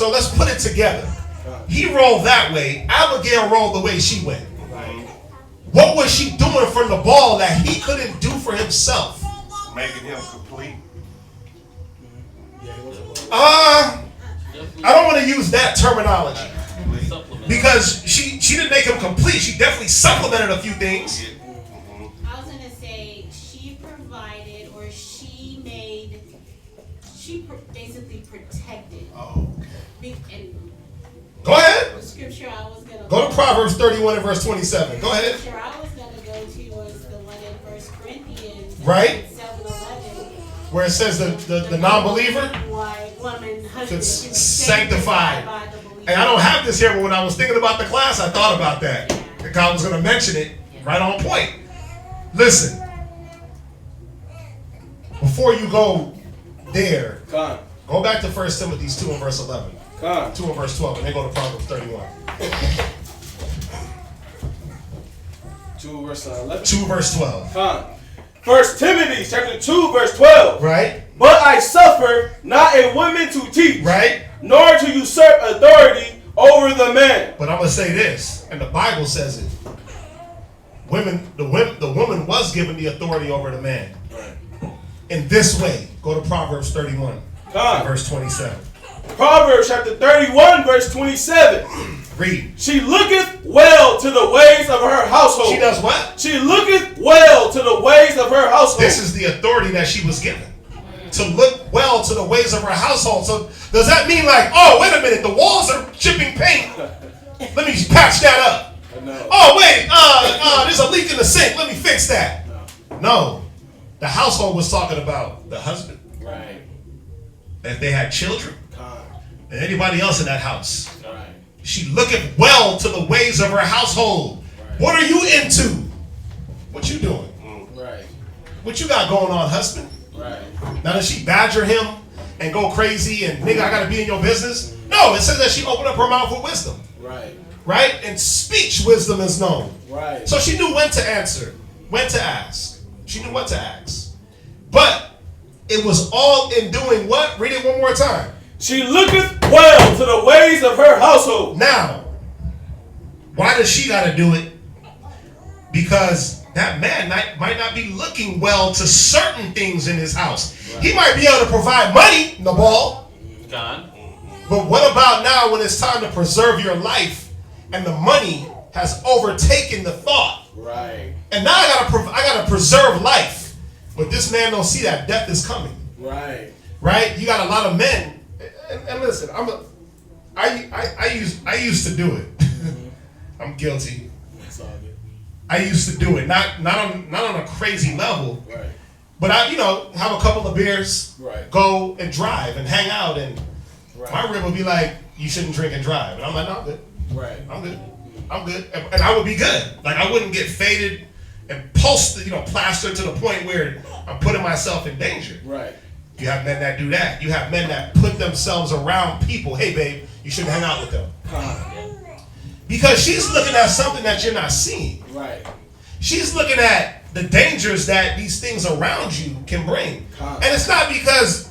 let's put it together. He rolled that way. Abigail rolled the way she went. What was she doing for Nabal that he couldn't do for himself? Making him complete. I don't want to use that terminology Supplement. because she didn't make him complete. She definitely supplemented a few things. I was gonna say she provided or basically protected. Oh, And Go ahead. the scripture I was gonna Go to Proverbs 31 and verse 27. Go The ahead. scripture I was gonna go to was the one in 1 Corinthians, Right. 7:11. Where it says the non-believer. Why woman husband Could is sanctified. by the believer. And I don't have this here, but when I was thinking about the class, I thought about that. And God was going to mention it right on point. Listen. Before you go there, Con. go back to 1 Timothy 2 and verse 11. Con. 2 and verse 12, and then go to Proverbs 31. 2 verse 11. 2 verse 12. Con. 1 Timothy chapter 2 verse 12. Right? But I suffer not a woman to teach, Right? nor to usurp authority over the man. But I'm going to say this, and the Bible says it. The woman was given the authority over the man. In this way, go to Proverbs 31, Con. verse 27. Proverbs chapter 31 verse 27. Read. She looketh well to the ways of her household. She does what? She looketh well to the ways of her household. This is the authority that she was given. To look well to the ways of her household. So does that mean like, oh, wait a minute, the walls are chipping paint. Let me patch that up. No. Oh, wait, there's a leak in the sink. Let me fix that. No. The household was talking about the husband. Right. If they had children. Con. And anybody else in that house. Right. She looketh well to the ways of her household. Right. What are you into? What you doing? Right. What you got going on, husband? Right. Now does she badger him and go crazy and nigga, I gotta be in your business? No, it says that she opened up her mouth with wisdom. Right. Right? And speech wisdom is known. Right. So she knew when to answer, when to ask. She knew what to ask. But it was all in doing what? Read it one more time. She looketh well to the ways of her household. Now, why does she got to do it? Because that man might not be looking well to certain things in his house. Right. He might be able to provide money, Nabal. God. But what about now when it's time to preserve your life and the money has overtaken the thought? Right. And now I gotta preserve life. But this man don't see that death is coming. Right. Right? You got a lot of men. And listen, I used to do it. I'm guilty. That's all good. I used to do it. Not on a crazy level. Right. But I, have a couple of beers, Right. go and drive and hang out, and Right. my rib would be like, you shouldn't drink and drive. And I'm like, no, I'm good. Right. I'm good. I'm good. And I would be good. Like, I wouldn't get faded and plastered to the point where I'm putting myself in danger. Right. You have men that do that. You have men that put themselves around people. Hey, babe, you shouldn't hang out with them. Because she's looking at something that you're not seeing. Right. She's looking at the dangers that these things around you can bring. And it's not because,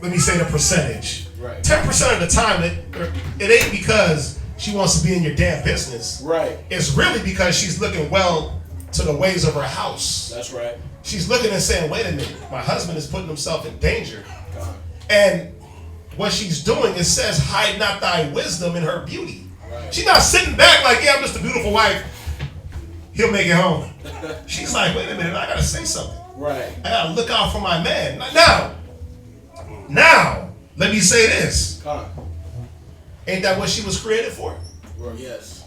let me say the percentage. Right. 10% of the time, it ain't because she wants to be in your damn business. Right. It's really because she's looking well to the ways of her house. That's right. She's looking and saying, wait a minute, my husband is putting himself in danger. And what she's doing, it says, hide not thy wisdom in her beauty. Right. She's not sitting back like, yeah, I'm just a beautiful wife. He'll make it home. She's like, wait a minute, I gotta say something. Right. I gotta look out for my man. Now, let me say this. Ain't that what she was created for? Well, yes.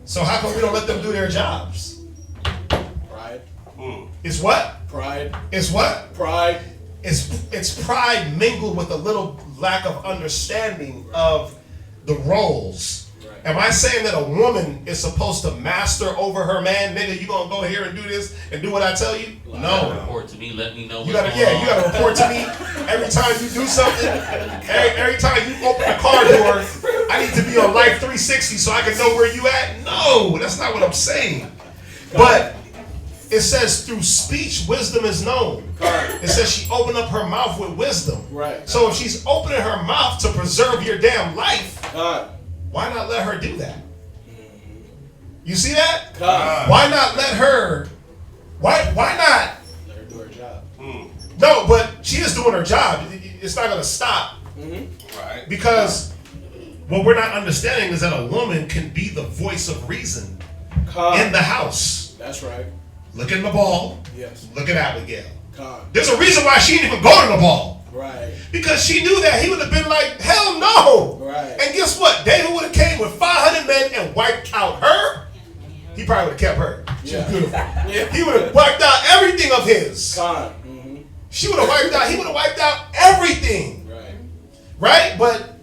So how come we don't let them do their jobs? Pride. It's what? Pride. It's what? Pride. It's pride mingled with a little lack of understanding of the roles. Right. Am I saying that a woman is supposed to master over her man? Nigga, you gonna go here and do this and do what I tell you? No. Report to me, let me know what's You gotta report to me every time you do something. Every time you open the car door, I need to be on Life 360 so I can know where you at. No, that's not what I'm saying. But it says through speech, wisdom is known. It says she opened up her mouth with wisdom. Right. So if she's opening her mouth to preserve your damn life, why not let her do that? You see that? Why not let her? Why not? Let her do her job. No, but she is doing her job. It's not going to stop. Right. Because what we're not understanding is that a woman can be the voice of reason in the house. That's right. Look at Nabal. Yes. Look at Abigail. There's a reason why she didn't even go to Nabal. Right. Because she knew that he would have been like, hell no. Right. And guess what? David would have came with 500 men and wiped out her. He probably would have kept her. She was beautiful. He would have wiped out everything of his. She would have wiped out. He would have wiped out everything. Right. Right? But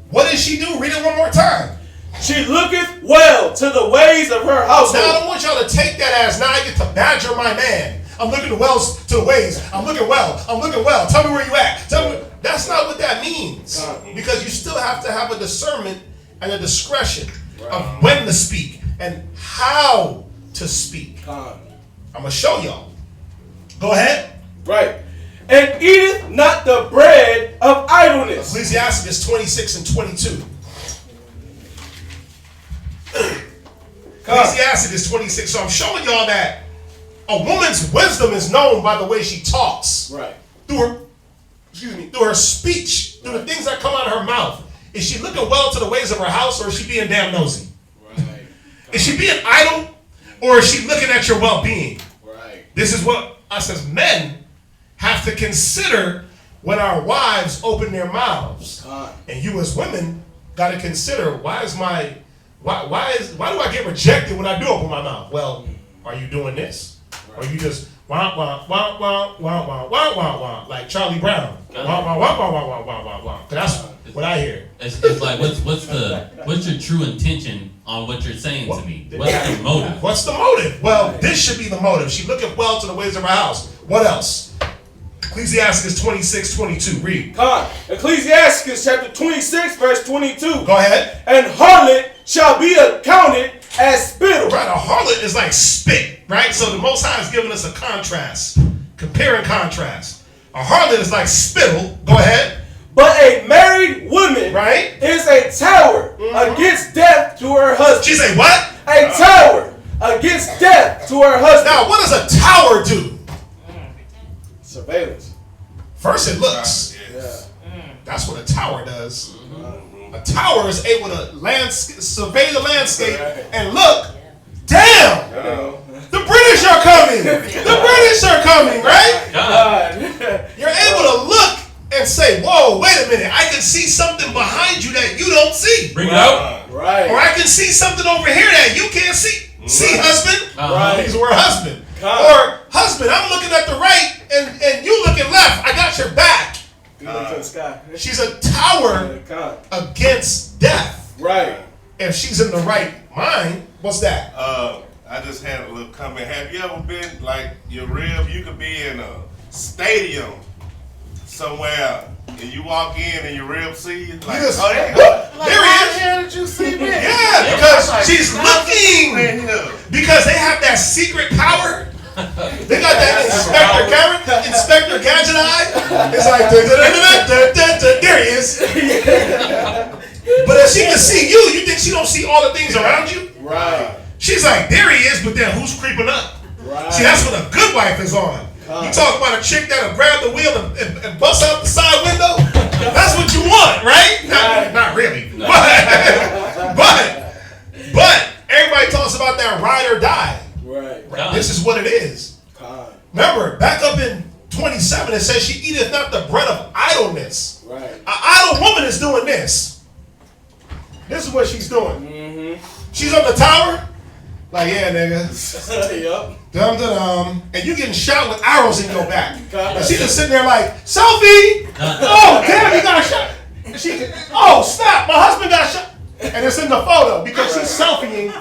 what did she do? Read it one more time. She looketh well to the ways of her household. Now I don't want y'all to take that as now I get to badger my man. I'm looking well to the ways. I'm looking well. I'm looking well. Tell me where you at. Tell me. That's not what that means. Because you still have to have a discernment and a discretion of when to speak and how to speak. I'm going to show y'all. Go ahead. Right. And eateth not the bread of idleness. Ecclesiastes 26 and 22. Ecclesiastes 26. So I'm showing y'all that a woman's wisdom is known by the way she talks. Right. Through her speech, through the things that come out of her mouth. Is she looking well to the ways of her house, or is she being damn nosy? Right. Is she being idle, or is she looking at your well-being? Right. This is what us as men have to consider when our wives open their mouths. And you as women got to consider, why do I get rejected when I do open my mouth? Well, are you doing this? Or you just wah wah wah wah wah wah wah wah wah like Charlie Brown? Wah wah wah wah wah wah wah wah wah. That's what I hear. It's like what's your true intention on what you're saying to me? What's the motive? What's the motive? Well, this should be the motive. She looking well to the ways of her house. What else? Ecclesiastes 26:22. Read. Ecclesiastes chapter 26, verse 22. Go ahead. And harlot shall be accounted as spittle. Right, a harlot is like spit, right? So the Most High is giving us a contrast. Compare and contrast. A harlot is like spittle. Go ahead. against death to her husband. She say what? A tower against death to her husband. Now, what does a tower do? Surveillance. First, it looks. Yes. That's what a tower does. A tower is able to survey the landscape and look. Damn! The British are coming. The British are coming, right? God. You're able to look and say, "Whoa, wait a minute! I can see something behind you that you don't see." Bring it out. Right. Or I can see something over here that you can't see. See, husband? Right. These were husband. God. Or husband, I'm looking at the right and you looking left. I got your back. You look to the sky. She's a tower God. against death. Right. If she's in the right mind, what's that? I just had a little comment. Have you ever been like your rib? You could be in a stadium somewhere and you walk in and your rib see you. Like, just- oh, yeah. Whoop, there he how is. the hell did you see me? Yeah, because she's looking. Man, Because they have that secret power. They got that Inspector Gadget eye. It's like, there he is. But if she can see you, you think she don't see all the things around you? Right. She's like, there he is, but then who's creeping up? Right. See, that's what a good wife is on. You talk about a chick that'll grab the wheel and bust out the side window. That's what you want, right? Not really. No. But everybody talks about that ride or die. Right. This is what it is. God. Remember, back up in 27, it says she eateth not the bread of idleness. Right. An idle woman is doing this. This is what she's doing. Mm-hmm. She's on the tower. Like, yeah, nigga. Yup. Dum dum dum. And you getting shot with arrows in your back. God. And she just sitting there like, selfie! Oh, damn, you got shot. And she, oh, snap, my husband got shot. And it's in the photo because she's selfieing.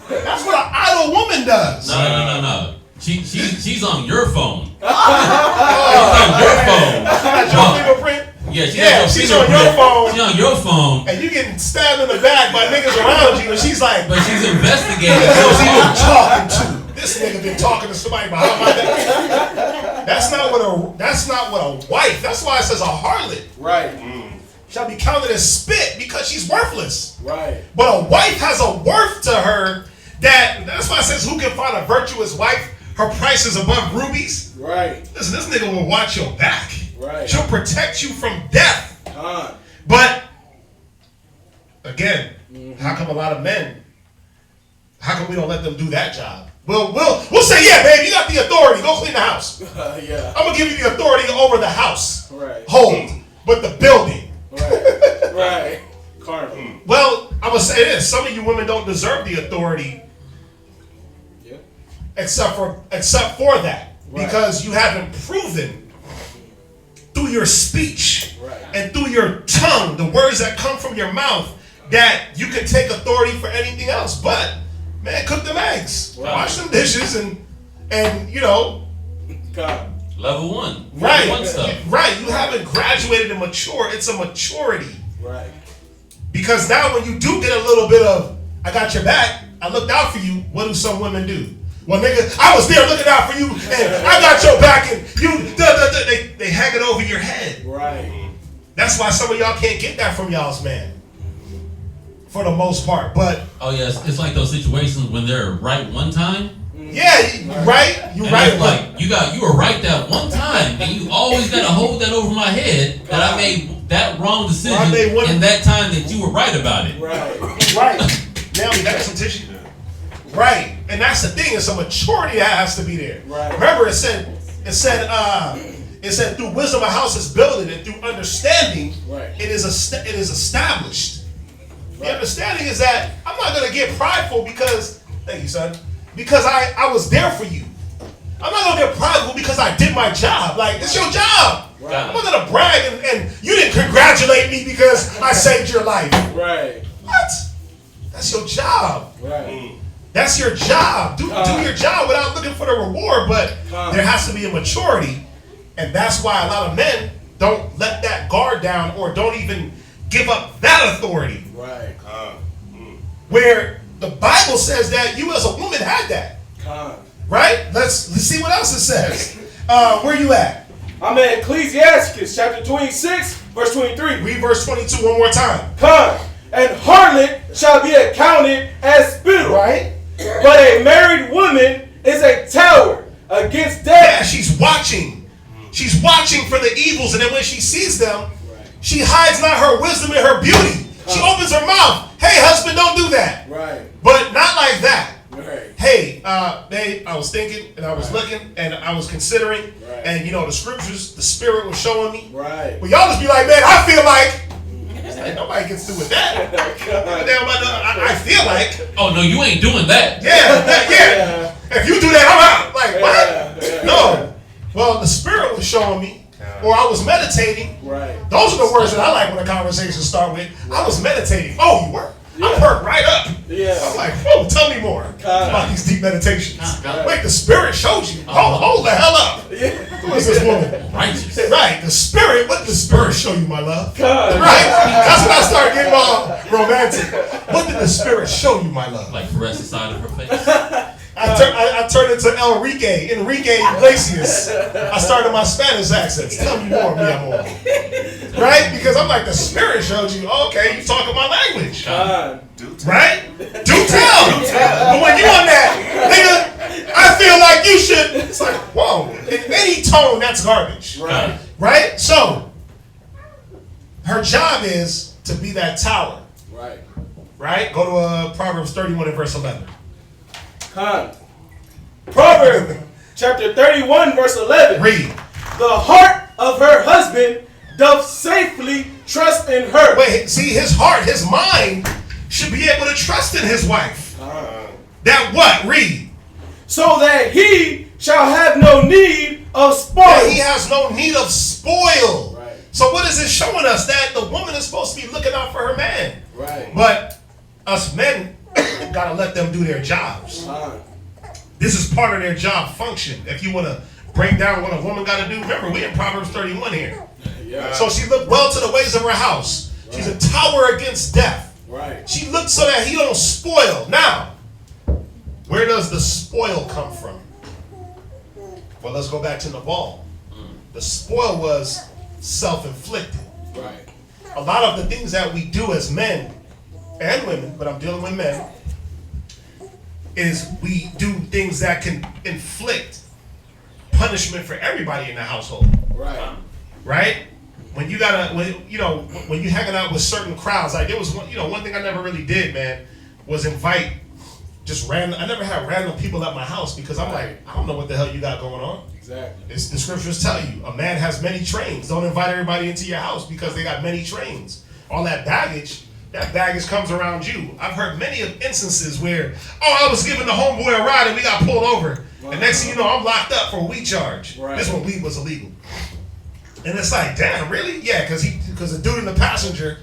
That's what an idle woman does. No. She's on your phone. Oh, She's on your phone. That's your fingerprint? Yeah, she's on your phone. She's on your phone. And you getting stabbed in the back by niggas around you, and she's like, But she's investigating. who's he been talking to? This nigga been talking to somebody behind my back. That's not what a wife. That's why it says a harlot. Right. Shall be counted as spit because she's worthless. Right. But a wife has a worth to her that's why it says who can find a virtuous wife? Her price is above rubies. Right. Listen, this nigga will watch your back. Right. She'll protect you from death. God. But again, how come a lot of men? How come we don't let them do that job? We'll say, yeah, babe, you got the authority. Go clean the house. Yeah. I'm gonna give you the authority over the house. Right. Hold, but the building. Right. Right. Carnal. Well, I'm gonna say this: some of you women don't deserve the authority, Yeah. except for that, Right. because you haven't proven through your speech Right. and through your tongue, the words that come from your mouth, that you can take authority for anything else. But man, cook them eggs, Right. wash them dishes, and you know, God. Level 1. right, Level 1 stuff. right. You haven't graduated and matured. It's a maturity. Right. Because now when you do get a little bit of, I got your back, I looked out for you, what do some women do? Well, nigga, I was there looking out for you, and I got your back, and you, they hang it over your head. Right. That's why some of y'all can't get that from y'all's man. For the most part, but. Oh, yes. It's like those situations when they're right one time. Yeah, you right. You And right. it's like you were right that one time, and you always gotta hold that over my head that I made that wrong decision in that time that you were right about it. Right. Right. Now we got some tissue. Right. And that's the thing, it's a maturity that has to be there. Right. Remember it said through wisdom a house is builded, and through understanding Right. it is established. Right. The understanding is that I'm not gonna get prideful because, thank you, son, because I was there for you. I'm not gonna get prideful because I did my job. Like, it's your job. Right. I'm not gonna brag and you didn't congratulate me because I saved your life. Right. What? That's your job. Right. That's your job. Do your job without looking for the reward, but there has to be a maturity, and that's why a lot of men don't let that guard down or don't even give up that authority. Right. Where the Bible says that you as a woman had that. Right? Let's see what else it says. Where you at? I'm at Ecclesiastes chapter 26, verse 23. Read verse 22 one more time. and harlot shall be accounted as spittle. Right? But a married woman is a tower against Yeah, death. she's watching. She's watching for the evils, and then when she sees them, she hides not her wisdom and her beauty. She opens her mouth. Hey, husband, don't do that. Right. But not like that. Right. Hey, babe, I was thinking, and I was looking, and I was considering, Right. and you know, the scriptures, the Spirit was showing me. Right. But y'all just be like, man, I feel like. It's like, nobody gets through with that. I feel like. Oh no, you ain't doing that. Yeah. If you do that, I'm out. Like, what? Yeah. No. Well, the Spirit was showing me, or I was meditating. Right. Those are the words that I like when the conversations start with. I was meditating. Oh, you were? I perked right up. Yeah. I'm like, whoa, tell me more about these deep meditations. Wait, the Spirit showed you. Hold the hell up. Who is this woman? Righteous. Right, the Spirit. What did the Spirit show you, my love? God. Right. That's when I start getting all romantic. What did the Spirit show you, my love? Like caress the side of her face. I turned into Enrique Iglesias. I started my Spanish accents. Tell me more, mi amor. Right? Because I'm like, the Spirit showed you, okay, you talking my language. God. Right? Do tell. But when you on that, nigga, I feel like you should. It's like, whoa. In any tone, that's garbage. Right. Right? So, her job is to be that tower. Right. Right? Go to Proverbs 31 and verse 11. Con. Proverbs chapter 31 verse 11. Read. The heart of her husband doth safely trust in her. Wait, see, his heart, his mind should be able to trust in his wife. That what? Read. So that he shall have no need of spoil. That he has no need of spoil. Right. So what is it showing us? That the woman is supposed to be looking out for her man. Right. But us men gotta let them do their jobs. This is part of their job function. If you want to break down what a woman got to do, remember, we in Proverbs 31 here. Yeah. So she looked well to the ways of her house. She's a tower against death. Right. She looked so that he don't spoil. Now, where does the spoil come from? Well, let's go back to Nabal. The spoil was self-inflicted. Right. A lot of the things that we do as men and women, but I'm dealing with men, is we do things that can inflict punishment for everybody in the household. Right. Right? When you gotta, when you hanging out with certain crowds, like there was one thing I never really did, man, was invite just random. I never had random people at my house because I'm like, I don't know what the hell you got going on. Exactly. The scriptures tell you a man has many trains. Don't invite everybody into your house because they got many trains. All that baggage comes around you. I've heard many of instances where, I was giving the homeboy a ride and we got pulled over. And next thing you know, I'm locked up for a weed charge. Right. This one, weed was illegal. And it's like, damn, really? Yeah, because the dude in the passenger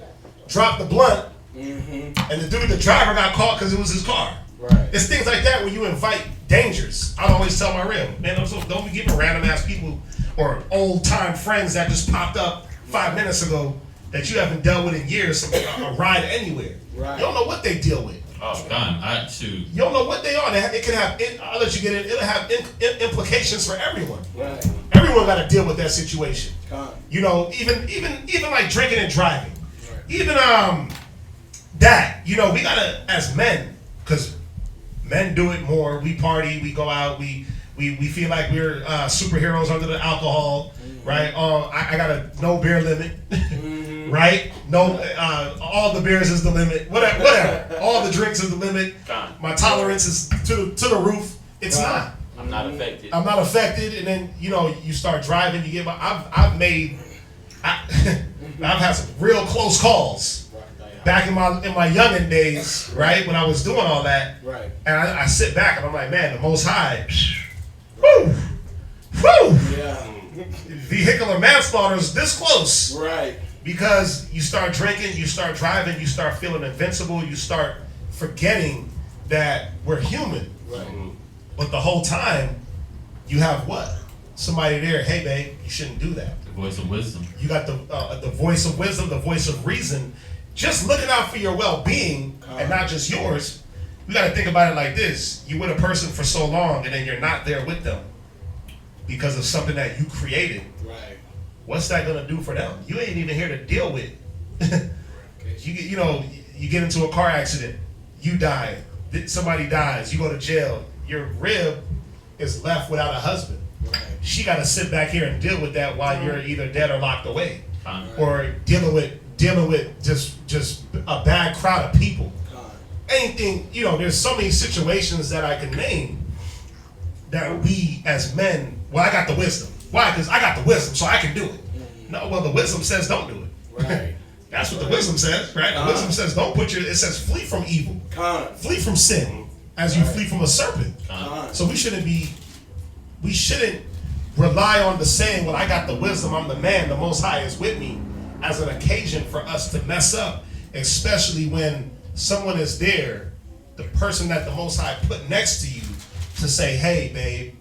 dropped the blunt, and the dude, the driver, got caught because it was his car. Right. It's things like that when you invite dangers. I always tell my real man, don't be giving random ass people or old time friends that just popped up 5 minutes ago that you haven't dealt with in years a ride anywhere. Right. You don't know what they deal with. Oh, God, shoot. You don't know what they are. It can have. I'll let you get it. It'll have implications for everyone. Right. Everyone got to deal with that situation. Con. You know, even like drinking and driving. Right. Even that. You know, we gotta, as men, because men do it more. We party. We go out. We feel like we're superheroes under the alcohol, right? I got a no beer limit, right? No, all the beers is the limit. Whatever. All the drinks is the limit. My tolerance is to the roof. It's not. I'm not affected. I'm not affected, and then you start driving. You get. I've had some real close calls back in my youngin' days, right? When I was doing all that, Right. and I sit back and I'm like, man, the Most High, whoo, whoo. Yeah. Vehicular manslaughter is this close. Right. Because you start drinking, you start driving, you start feeling invincible, you start forgetting that we're human. Right. But the whole time, you have what? Somebody there, hey babe, you shouldn't do that. The voice of wisdom. You got the voice of wisdom, the voice of reason, just looking out for your well-being and not just yours. We got to think about it like this. You with a person for so long and then you're not there with them because of something that you created. Right. What's that going to do for them? You ain't even here to deal with. you get into a car accident, you die, somebody dies, you go to jail, your rib is left without a husband. She got to sit back here and deal with that while you're either dead or locked away, or dealing with just a bad crowd of people. Anything, there's so many situations that I can name that we as men, I got the wisdom. Why? Because I got the wisdom, so I can do it. No, well, the wisdom says don't do it. Right. That's what the wisdom says, right? The wisdom says it says flee from evil. Flee from sin as you flee from a serpent. So we shouldn't rely on the saying, well, I got the wisdom, I'm the man, the Most High is with me, as an occasion for us to mess up, especially when someone is there, the person that the Most High put next to you, to say, hey, babe,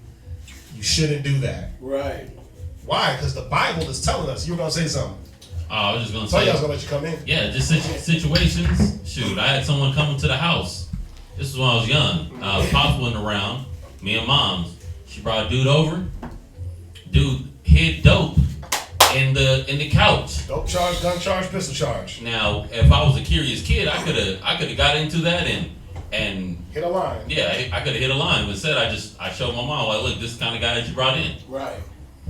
you shouldn't do that. Right. Why? Because the Bible is telling us. You were going to say something. I was just going to So say. I was going to let you come in. Yeah, just situations. Shoot, I had someone come into the house. This is when I was young. Pops wasn't around. Me and Mom's. She brought a dude over. Dude hid dope in the couch. Dope charge, gun charge, pistol charge. Now, if I was a curious kid, I could have got into that and hit a line. Yeah, I could have hit a line. But instead, I showed my mom, like, look, this is the kind of guy that you brought in. Right.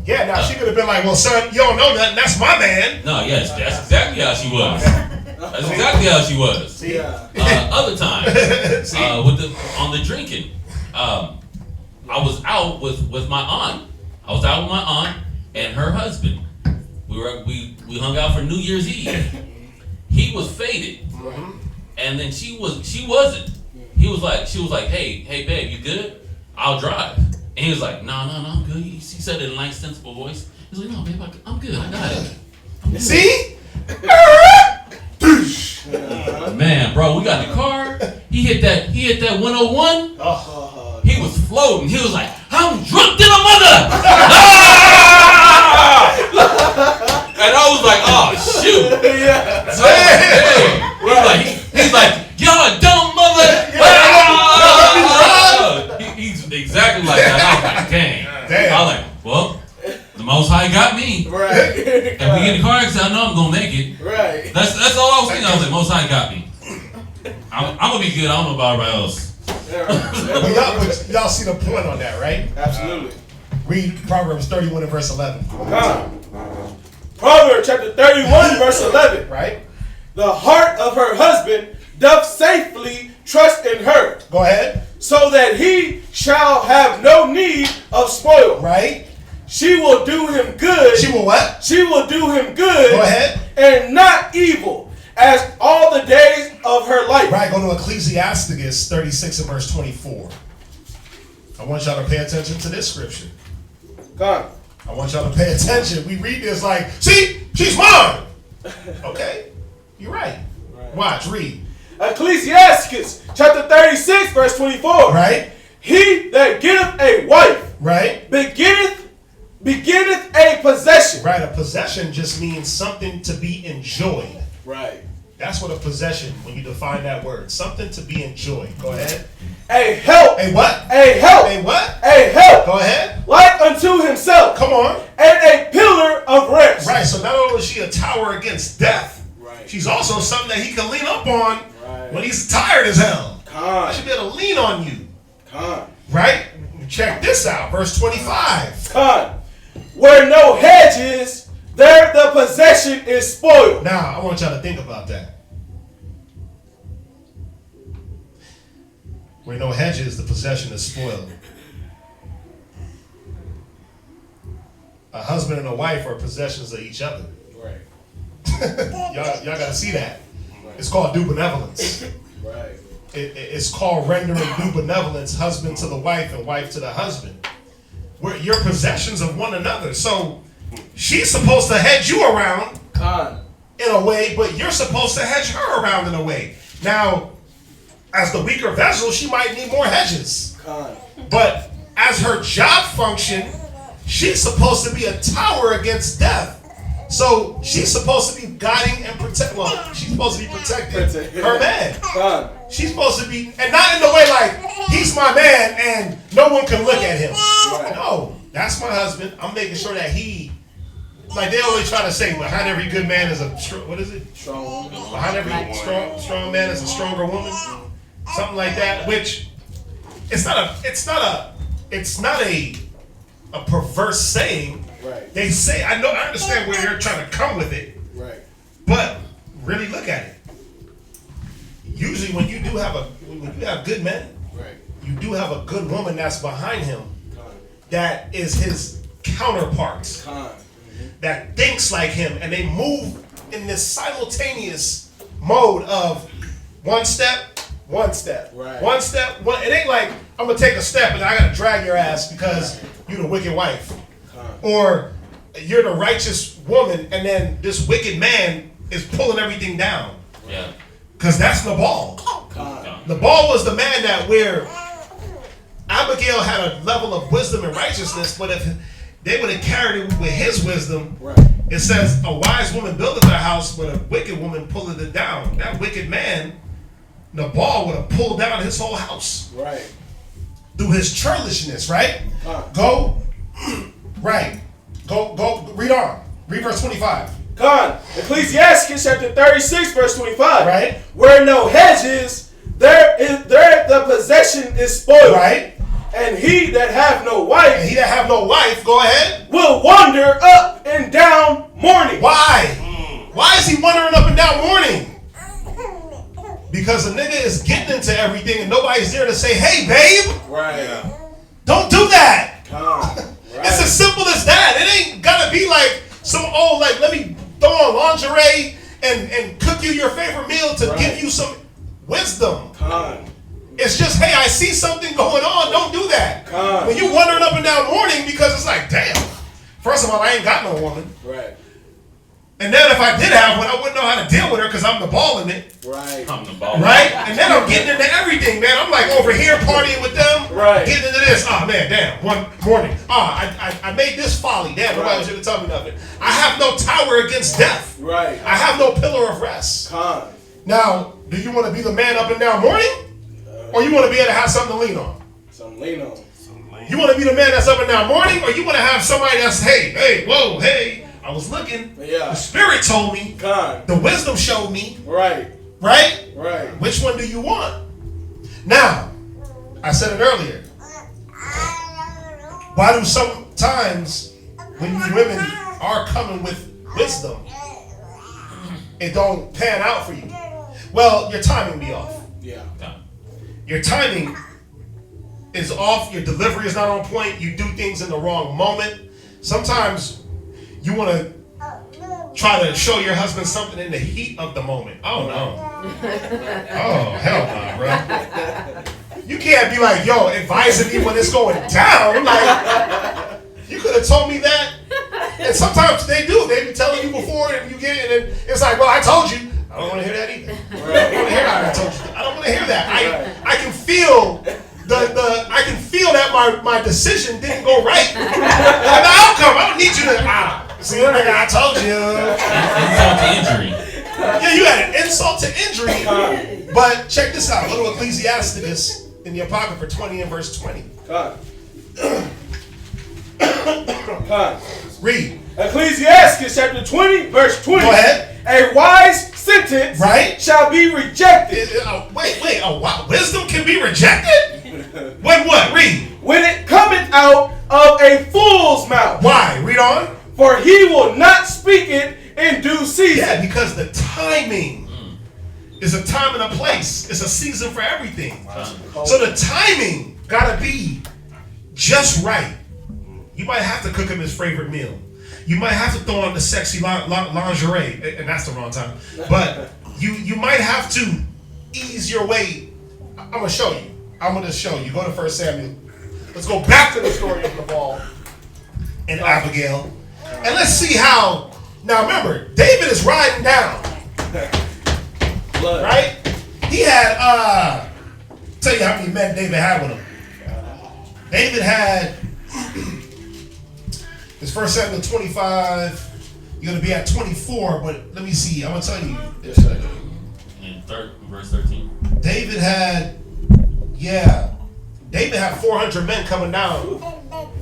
Yeah, now she could have been like, well, son, you don't know nothing. That's my man. No, yes, that's exactly how she was. That's exactly how she was. See? Other time, on the drinking, I was out with my aunt. I was out with my aunt and her husband. We hung out for New Year's Eve. He was faded, and then she wasn't. She was like, hey, babe, you good? I'll drive. And he was like, no, I'm good. He said it in a nice, sensible voice. He's like, no, babe, I'm good. I got it. See? Man, bro, we got the car. He hit that 101. He was floating. He was like, I'm drunk than a mother. And I was like, oh shoot. He's like, y'all dumb mother. He's exactly like that. I was like, dang. I was like, well, the Most High got me. Right. If we get in the car accident, I know I'm gonna make it. Right. That's all I was thinking. I was like, Most High got me. I'm gonna be good. I don't know about everybody else. But y'all see the point on that, right? Absolutely. Read Proverbs 31 and verse 11. Proverbs chapter 31 verse 11. Right? The heart of her husband doth safely trust in her. Go ahead. So that he shall have no need of spoil. Right? She will do him good. She will what? She will do him good. Go ahead. And not evil, as all the days of her life. Right, go to Ecclesiasticus 36 and verse 24. I want y'all to pay attention to this scripture. God. I want y'all to pay attention. We read this like, see, she's mine. Okay, you're right. Watch, read. Ecclesiasticus chapter 36 verse 24. Right. He that getteth a wife, right, beginneth a possession. Right, a possession just means something to be enjoyed. Right. That's what a possession, when you define that word. Something to be enjoyed. Go ahead. A help. A what? A help. A what? A help. Go ahead. Like unto himself. Come on. And a pillar of rest. Right, so not only is she a tower against death, right, she's also something that he can lean up on when he's tired as hell. I should be able to lean on you. Right? Check this out. Verse 25. Where no hedge is, there the possession is spoiled. Now, I want y'all to think about that. Where no hedge is, the possession is spoiled. A husband and a wife are possessions of each other. Right. y'all got to see that. It's called due benevolence. Right. It's called rendering due benevolence, husband to the wife and wife to the husband. You're possessions of one another. So she's supposed to hedge you around in a way, but you're supposed to hedge her around in a way. Now, as the weaker vessel, she might need more hedges. But as her job function, she's supposed to be a tower against death. So she's supposed to be guiding and protect. Well, she's supposed to be protecting her man. She's supposed to be, and not in the way like he's my man and no one can look at him. No, that's my husband. I'm making sure that he like they always try to say behind every good man is a what is it? Strong woman. Behind every strong man is a stronger woman. Something like that. Which it's not a perverse saying. Right. They say I understand where they're trying to come with it. Right. But really look at it. Usually when you have good men, Right. you do have a good woman that's behind him that is his counterparts. That thinks like him, and they move in this simultaneous mode of one step, Right. one step. It ain't like I'm gonna take a step and I gotta drag your ass because you're the wicked wife, or you're the righteous woman, and then this wicked man is pulling everything down. Yeah. Cause that's Nabal. Nabal was the man that where Abigail had a level of wisdom and righteousness, but if they would have carried it with his wisdom, Right. it says a wise woman buildeth a house, but a wicked woman pulleth it down. That wicked man, Nabal, would have pulled down his whole house. Right. Through his churlishness, right? Go, right. Go, read on. Read verse 25. Ecclesiastes chapter 36, verse 25. Right. Where no hedges, there the possession is spoiled. Right. And he that have no wife, go ahead, will wander up and down mourning. Why? Why is he wandering up and down mourning? Because a nigga is getting into everything and nobody's there to say, hey, babe. Right. Don't do that. Right. It's as simple as that. It ain't gotta be like some old, like, let me throw on lingerie and cook you your favorite meal to give you some wisdom. It's just, hey, I see something going on. Don't do that. When you wandering up and down mourning, because it's like, damn. First of all, I ain't got no woman. Right. And then if I did have one, I wouldn't know how to deal with her because I'm the ball in it. Right. I'm the ball. Right? And then I'm getting into everything, man. I'm like over here partying with them. Right. Getting into this. Oh, man, damn. One morning. I made this folly. Damn, nobody was going to tell me nothing. I have no tower against death. Right. I have no pillar of rest. Now, do you want to be the man up and down mourning? Or you want to be able to have something to lean on? Something to lean on. You want to be the man that's up and down mourning? Or you want to have somebody that's, hey, whoa, hey, I was looking. Yeah. The spirit told me. The wisdom showed me. Right. Right? Right. Which one do you want? Now, I said it earlier. Why do sometimes when you women are coming with wisdom, it don't pan out for you? Well, your timing be off. Yeah. Your timing is off. Your delivery is not on point. You do things in the wrong moment. Sometimes you want to try to show your husband something in the heat of the moment. Oh, no. Oh, hell no, bro. You can't be like, yo, advising me when it's going down. Like, you could have told me that. And sometimes they do. They be telling you before and you get it, and it's like, well, I told you. I don't want to hear that either. I don't want to hear that. I told you. I don't want to hear that. I can feel I can feel that my decision didn't go right. The outcome. I don't need you to see, I told you. Insult to injury. Yeah, you had an insult to injury. But check this out. Go to Ecclesiastes in the Apocrypha 20 and verse 20. Read. Ecclesiastes chapter 20, verse 20. Go ahead. A wise sentence shall be rejected. Wait. Wisdom can be rejected? When what? Read. When it cometh out of a fool's mouth. Why? Read on. For he will not speak it in due season. Yeah, because the timing is a time and a place. It's a season for everything. So the timing gotta be just right. You might have to cook him his favorite meal. You might have to throw on the sexy lingerie, and that's the wrong time. But you might have to ease your way. I'm gonna show you. Go to 1 Samuel. Let's go back to the story of Nabal and Abigail, and let's see how. Now remember, David is riding down, right? He had tell you how many men David had with him. David had. It's 1 Samuel 25. You're going to be at 24, but let me see. I'm going to tell you. In verse 13. David had 400 men coming down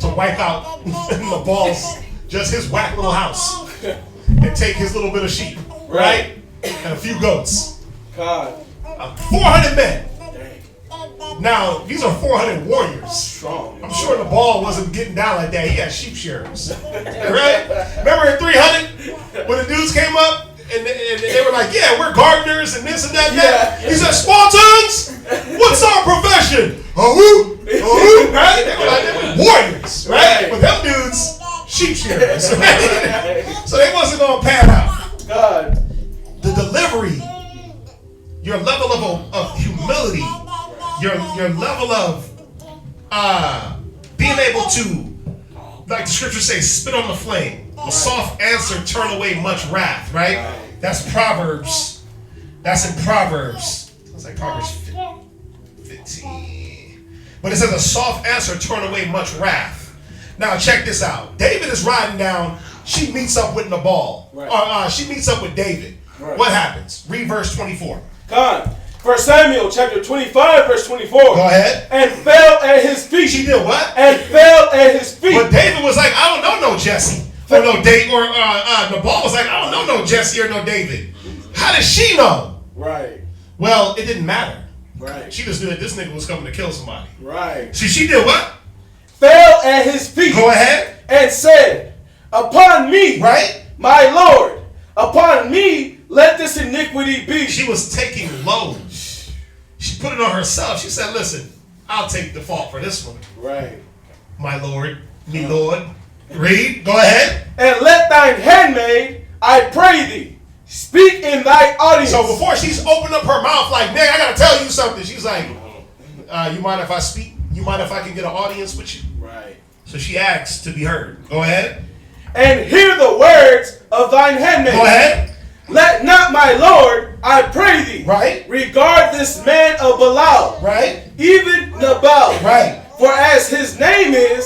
to wipe out Nabal's just his whack little house and take his little bit of sheep, right? And a few goats. God. 400 men. Dang. Now, these are 400 warriors. Strong. I'm sure the ball wasn't getting down like that. He had sheep shearers. Right? Remember in 300 when the dudes came up and they were like, yeah, we're gardeners and this and that. Yeah. He said, Spartans, what's our profession? Right? They were like, they were warriors, right? But them dudes, sheep shearers. Right? So they wasn't going to pan out. God. The delivery, your level of humility, your level of being able to, like the scriptures say, spit on the flame. A soft answer turn away much wrath, right? That's Proverbs. That's in Proverbs. It's like Proverbs 15. But it says a soft answer turn away much wrath. Now check this out. David is riding down. She meets up with Nabal. She meets up with David. What happens? Read verse 24. God. 1 Samuel chapter 25 verse 24. Go ahead. And fell at his feet. She did what? And fell at his feet. But David was like, I don't know no Jesse or no David. Or Nabal was like, I don't know no Jesse or no David. How does she know? Right. Well, it didn't matter. Right. She just knew that this nigga was coming to kill somebody. Right. See, she did what? Fell at his feet. Go ahead. And said, upon me, Right? my Lord, upon me let this iniquity be. She was taking load. She put it on herself. She said, listen, I'll take the fault for this one. Right. My Lord, me Lord. Read. Go ahead. And let thine handmaid, I pray thee, speak in thy audience. So before she's opened up her mouth like, man, I got to tell you something. She's like, you mind if I speak? You mind if I can get an audience with you? Right. So she asks to be heard. Go ahead. And hear the words of thine handmaid. Go ahead. Let not my Lord, I pray thee, Right. regard this man of Belial, Right. even Nabal. Right. For as his name is,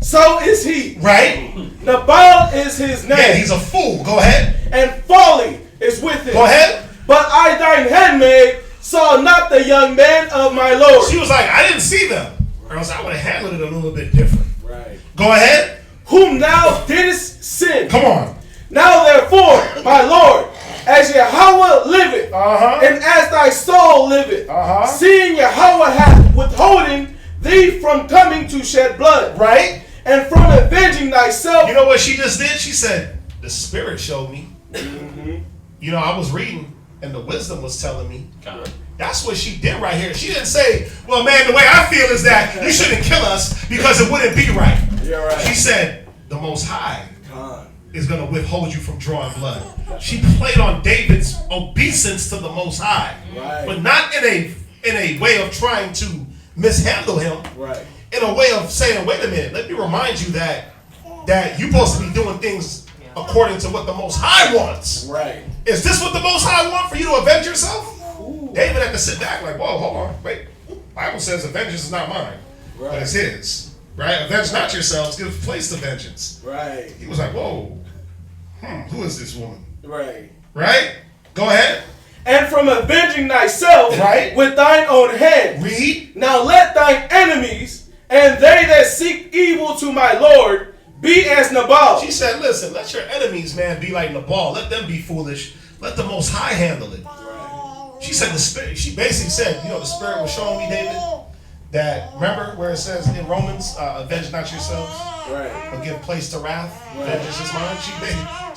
so is he. Right. Nabal is his name. Yeah, he's a fool. Go ahead. And folly is with him. Go ahead. But I, thine handmaid, saw not the young man of my Lord. She was like, I didn't see them. Or else I would have handled it a little bit different. Right. Go ahead. Whom thou didst sin. Come on. Now therefore, my Lord, as Yahweh liveth, and as thy soul liveth, seeing Yahweh hath withholden thee from coming to shed blood, Right? and from avenging thyself. You know what she just did? She said, the Spirit showed me. You know, I was reading, and the wisdom was telling me. That's what she did right here. She didn't say, well, man, the way I feel is that you shouldn't kill us because it wouldn't be right. You're right. She said, the Most High is going to withhold you from drawing blood. She played on David's obeisance to the Most High, but not in a way of trying to mishandle him. Right. In a way of saying, wait a minute, let me remind you that you're supposed to be doing things according to what the Most High wants. Right. Is this what the Most High want for you to avenge yourself? David had to sit back like, whoa, hold on, wait. Bible says vengeance is not mine, but it's his. Right? Avenge not yourselves, give place to vengeance. Right. He was like, whoa, who is this woman? Right. Right? Go ahead. And from avenging thyself with thine own hand. Read. Now let thine enemies and they that seek evil to my Lord be as Nabal. She said, listen, let your enemies, man, be like Nabal. Let them be foolish. Let the Most High handle it. She said the Spirit, she basically said, you know, the Spirit was showing me, David, that, remember where it says in Romans, avenge not yourselves, but give place to wrath, vengeance is mine.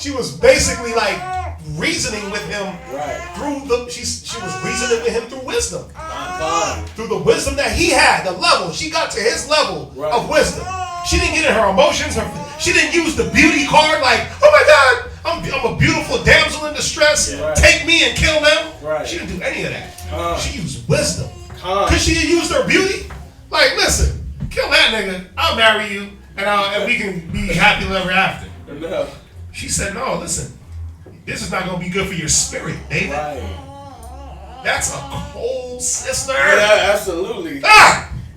She was basically like reasoning with him through she was reasoning with him through wisdom. Through the wisdom that he had, the level. She got to his level of wisdom. She didn't get in her emotions. She didn't use the beauty card like, oh my God, I'm a beautiful damsel in distress. Take me and kill them. She didn't do any of that. She used wisdom. Could she have used her beauty? Like, listen, kill that nigga. I'll marry you, and we can be happy ever after. She said, no, listen, this is not going to be good for your spirit, David. That's a cold sister. Yeah, absolutely.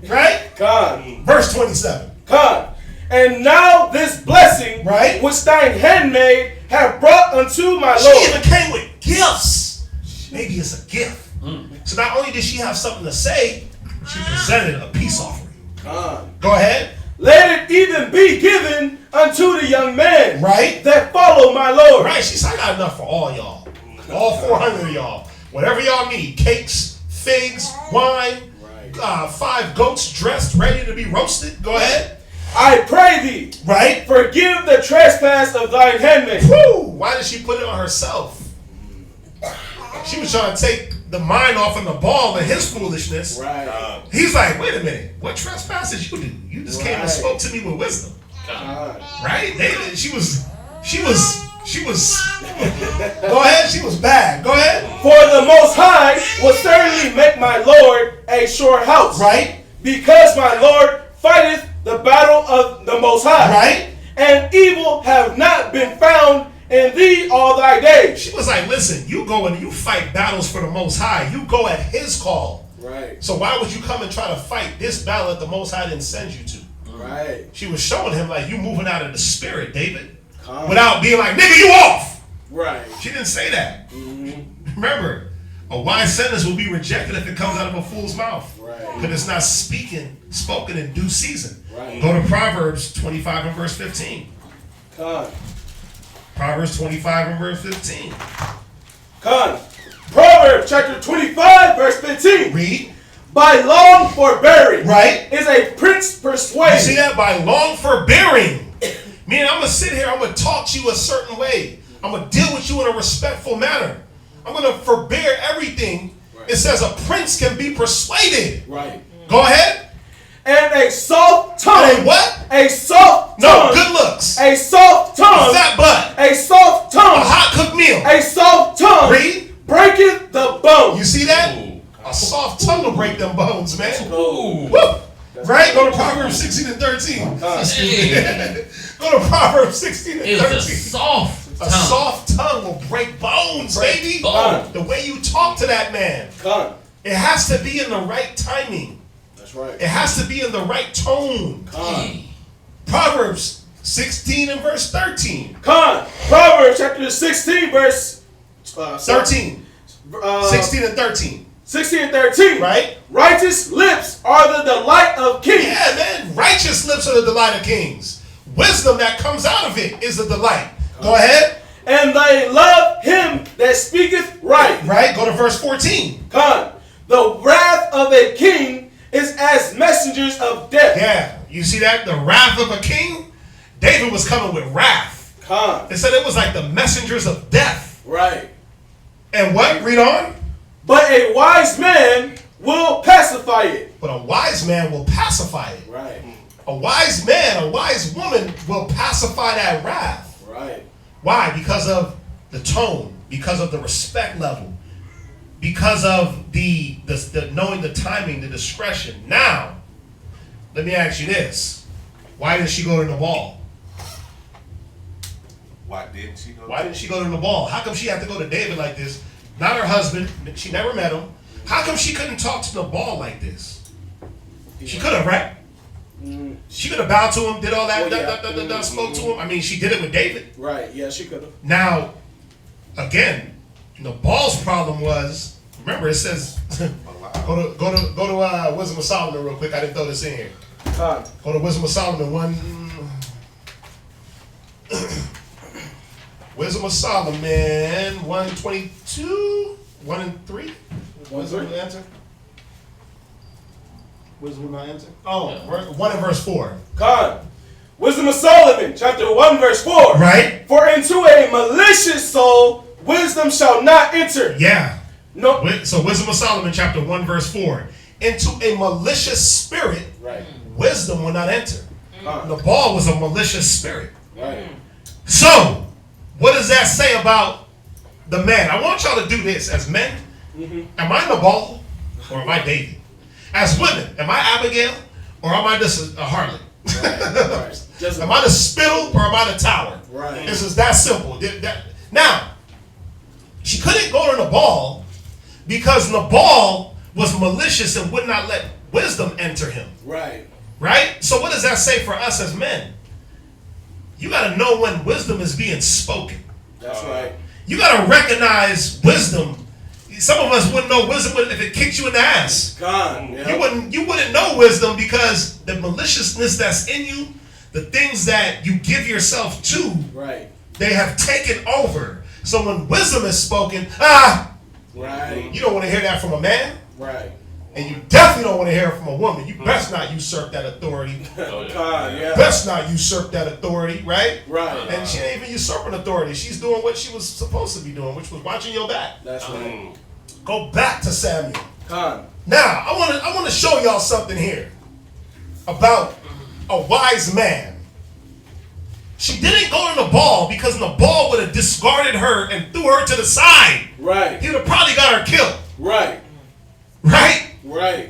Right? God. Verse 27. God. And now this blessing, which thine handmaid have brought unto my Lord. She even came with gifts. Maybe it's a gift. So not only did she have something to say, she presented a peace offering. Go ahead. let it even be given unto the young men Right? that follow my Lord. Right, she said, I got enough for all y'all. All 400 of y'all. Whatever y'all need. Cakes, figs, wine, 5 goats dressed, ready to be roasted. Go ahead. I pray thee, Right? forgive the trespass of thine handmaid. Woo! Why did she put it on herself? She was trying to take the mind off of Nabal and his foolishness. Right. He's like, wait a mined, what trespass did you do? You just came and Right. spoke to me with wisdom. God. Right? She was go ahead, she was bad. Go ahead. For the Most High will certainly make my Lord a sure house. Right? Because my Lord fighteth the battle of the Most High. Right? And evil have not been found in thee all thy days. She was like, listen, you go and you fight battles for the Most High. You go at his call. Right. So why would you come and try to fight this battle that the Most High didn't send you to? Right. She was showing him like, you moving out of the spirit, David. Calm. Without being like, nigga, you off. Right. She didn't say that. Remember, a wise sentence will be rejected if it comes out of a fool's mouth. Right. Because it's not spoken in due season. Right. Go to Proverbs 25 and verse 15. Con. Proverbs 25 and verse 15. Con. Proverbs chapter 25 verse 15. Read. By long forbearing, Right. is a prince persuaded. You see that? By long forbearing. Meaning I'm going to sit here, I'm going to talk to you a certain way. I'm going to deal with you in a respectful manner. I'm going to forbear everything. Right. It says a prince can be persuaded. Right. Go ahead. And a soft tongue. And a what? A soft tongue. No, good looks. A soft tongue. A fat butt. A soft tongue. A hot cooked meal. A soft tongue. Read. Breaketh the bone. You see that? A soft tongue will break them bones, man. Ooh. Woo. Right? Go to Proverbs 16 and 13. Hey, Go to Proverbs 16 and it's 13. a soft A tongue. soft tongue will break bones, baby. bone. The way you talk to that man. Con. It has to be in the right timing. That's right. It has to be in the right tone. Con. Proverbs 16 and verse 13. Con. Proverbs chapter 16 verse 13. 16 and 13. 16 and 13. Right? Righteous lips are the delight of kings. Yeah, man. Righteous lips are the delight of kings. Wisdom that comes out of it is the delight. Go ahead. And they love him that speaketh right. Right? Go to verse 14. Con. The wrath of a king is as messengers of death. Yeah. You see that? The wrath of a king? David was coming with wrath. Con. It said it was like the messengers of death. Right. And what? Read on. But a wise man will pacify it. But a wise man will pacify it. Right. A wise man, a wise woman will pacify that wrath. Right. Why? Because of the tone, because of the respect level, because of the knowing the timing, the discretion. Now, let me ask you this. Why didn't she go to Nabal? Why didn't she go? Why didn't she go to Nabal? How come she had to go to David like this? Not her husband. She never met him. How come she couldn't talk to Nabal like this? She could have, right? She could have bowed to him, did all that, spoke to him. I mean, she did it with David. Right. Yeah, she could have. Now, again, Nabal's problem was, remember it says, go to Wisdom of Solomon real quick. I didn't throw this in here. Con. Go to Wisdom of Solomon 1. Wisdom of Solomon 122, 1 and 3. Wisdom of the answer. Wisdom of the answer. Oh, 1 and verse 4. Con. Wisdom of Solomon, chapter 1, verse 4. Right? For into a malicious soul wisdom shall not enter. Yeah. No. So Wisdom of Solomon chapter 1 verse 4. Into a malicious spirit, Right. wisdom will not enter. Nabal was a malicious spirit. Right. So, what does that say about the man? I want y'all to do this as men. Am I Nabal or am I David? As women, am I Abigail or am I just a harlot? Right. Am I the spittle or am I the tower? Right. This is that simple. Now, she couldn't go to Nabal because Nabal was malicious and would not let wisdom enter him. Right. Right? So what does that say for us as men? You got to know when wisdom is being spoken. That's right. You got to recognize wisdom Some of us wouldn't know wisdom if it kicked you in the ass. God, yeah. You wouldn't know wisdom because the maliciousness that's in you, the things that you give yourself to, Right. they have taken over. So when wisdom is spoken, Right. you don't want to hear that from a man. Right. And you definitely don't want to hear it from a woman. You best not usurp that authority. God, yeah. Best not usurp that authority, right? Right. And she ain't even usurping authority. She's doing what she was supposed to be doing, which was watching your back. That's right. Go back to Samuel. God. Now, I want to show y'all something here about a wise man. She didn't go to Nabal because Nabal would have discarded her and threw her to the side. Right. He would have probably got her killed. Right. Right? Right.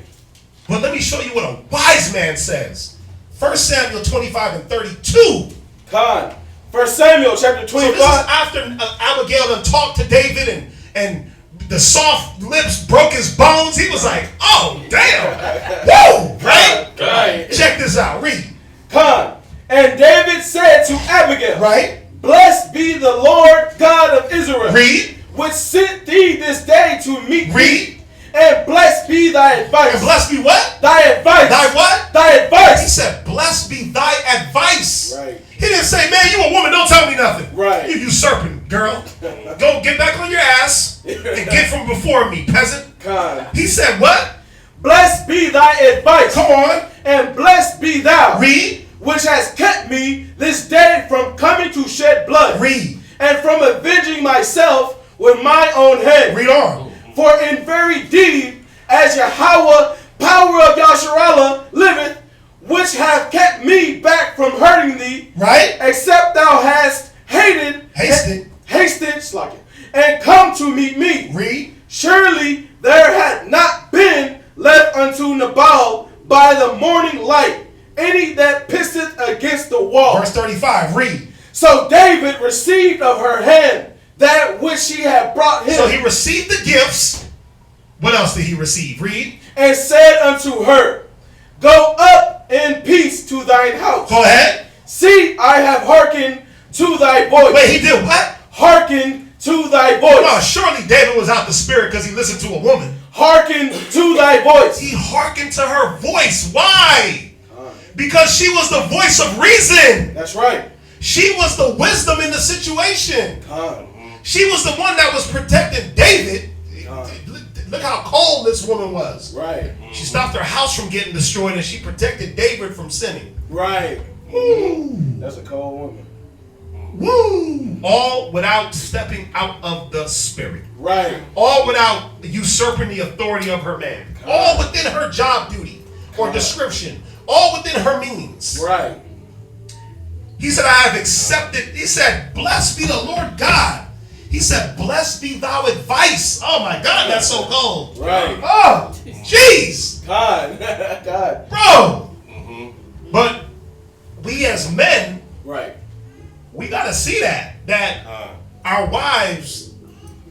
But let me show you what a wise man says. 1 Samuel 25 and 32. God. 1 Samuel chapter 25. So this is after Abigail done talked to David and the soft lips broke his bones. He was like, oh, damn. Whoa, right? Right. Check this out. Read. God. And David said to Abigail, Right? Blessed be the Lord God of Israel, Read. which sent thee this day to meet Read. me. And blessed be thy advice. And blessed be what? Thy advice. Thy what? Thy He advice. said, blessed be thy advice. Right. He didn't say, man, you a woman, don't tell me nothing. Right. You usurping, girl. Go get back on your ass and get from before me, peasant. God. He said what? Blessed be thy advice. Come on. And blessed be thou. Read. Which has kept me this day from coming to shed blood. Read. And from avenging myself with my own hand. Read on. For in very deed, as Yahweh, power of Yasharallah, liveth, which have kept me back from hurting thee, Right? except thou hast Hasted, and come to meet me. Read. Surely there had not been left unto Nabal by the morning light any that pisseth against the wall. Verse 35. Read. So David received of her hand that which she had brought him. So he received the gifts. What else did he receive? Read. And said unto her, Go up in peace to thine house. Go ahead. See, I have hearkened to thy voice. Wait, he did what? Hearken to thy voice. No, surely David was out the spirit because he listened to a woman. Hearken to thy voice. He hearkened to her voice. Why? Because she was the voice of reason. That's right. She was the wisdom in the situation. She was the one that was protecting David. Look how cold this woman was. Right. She stopped her house from getting destroyed and she protected David from sinning. Right. Woo. That's a cold woman. Woo. All without stepping out of the spirit. Right. All without usurping the authority of her man. All within her job duty or description. All within her means. Right. He said, I have accepted. He said, blessed be the Lord God. He said, blessed be thou advice. Oh my God, that's so cold. Right. Oh, jeez. God. God. Bro. But we as men, Right. we got to see that our wives,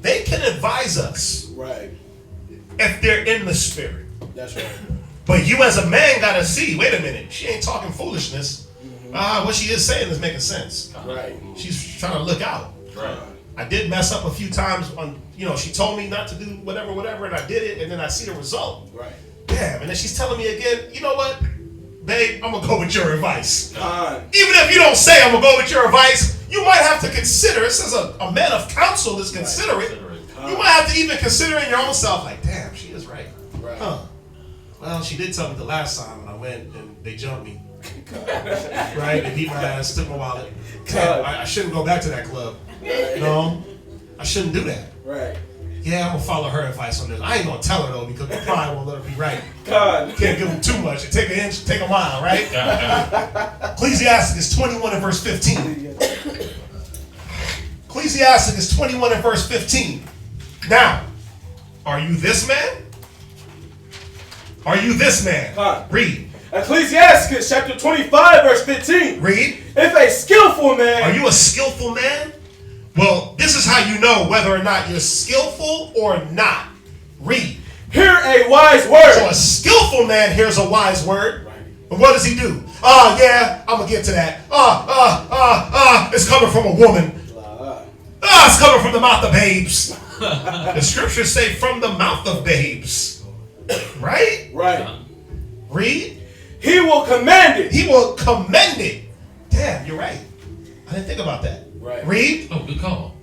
they can advise us Right. if they're in the spirit. That's right. But you as a man got to see, wait a minute, she ain't talking foolishness. What she is saying is making sense. Right. She's trying to look out. Right. I did mess up a few times on, she told me not to do whatever, and I did it, and then I see the result. Right. Damn, and then she's telling me again, you know what, babe, I'm going to go with your advice. God. Even if you don't say I'm going to go with your advice, you might have to consider, it says a man of counsel is considerate. You might have to even consider in your own self, like, damn, she is right. Right. Huh. Well, she did tell me the last time when I went and they jumped me. Right? They beat my ass, took my wallet. Damn, I shouldn't go back to that club. No, I shouldn't do that. Right. Yeah, I'm gonna follow her advice on this. I ain't gonna tell her though because the pride won't let her be right. God. You can't give them too much. Take an inch, take a mile, right? Ecclesiastes 21 and verse 15. Ecclesiastes 21 and verse 15. Now, are you this man? Are you this man? Read. Ecclesiastes chapter 25 verse 15. Read. If a skillful man. Are you a skillful man? Well, this is how you know whether or not you're skillful or not. Read. Hear a wise word. So a skillful man hears a wise word. Right. And what does he do? Yeah, I'm going to get to that. It's coming from a woman. It's coming from the mouth of babes. The scriptures say from the mouth of babes. Right? Right. Read. He will command it. He will commend it. Damn, you're right. I didn't think about that. Right. Read. Oh, good call.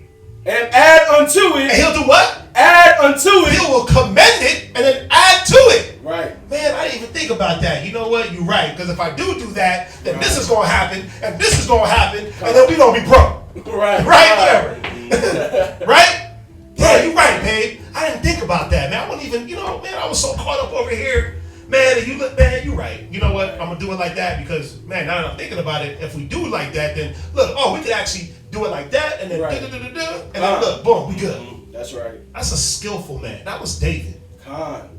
And add unto And it. he'll do what? Add unto He it. will commend it and then add to it. Right. Man, I didn't even think about that. You know what? You're right. Because if I do that, then this is going to happen, and this is going to happen, and then we going to be broke. Right. Right? Whatever. Right? Yeah, you're right, babe. I didn't think about that, man. I wasn't even, man, I was so caught up over here. Man, and you look, man, you're right. You know what? I'm going to do it like that because, man, now that I'm thinking about it, if we do it like that, then look, we could actually do it like that, and then Right. and then look, boom, we good. That's right. That's a skillful man. That was David. Con.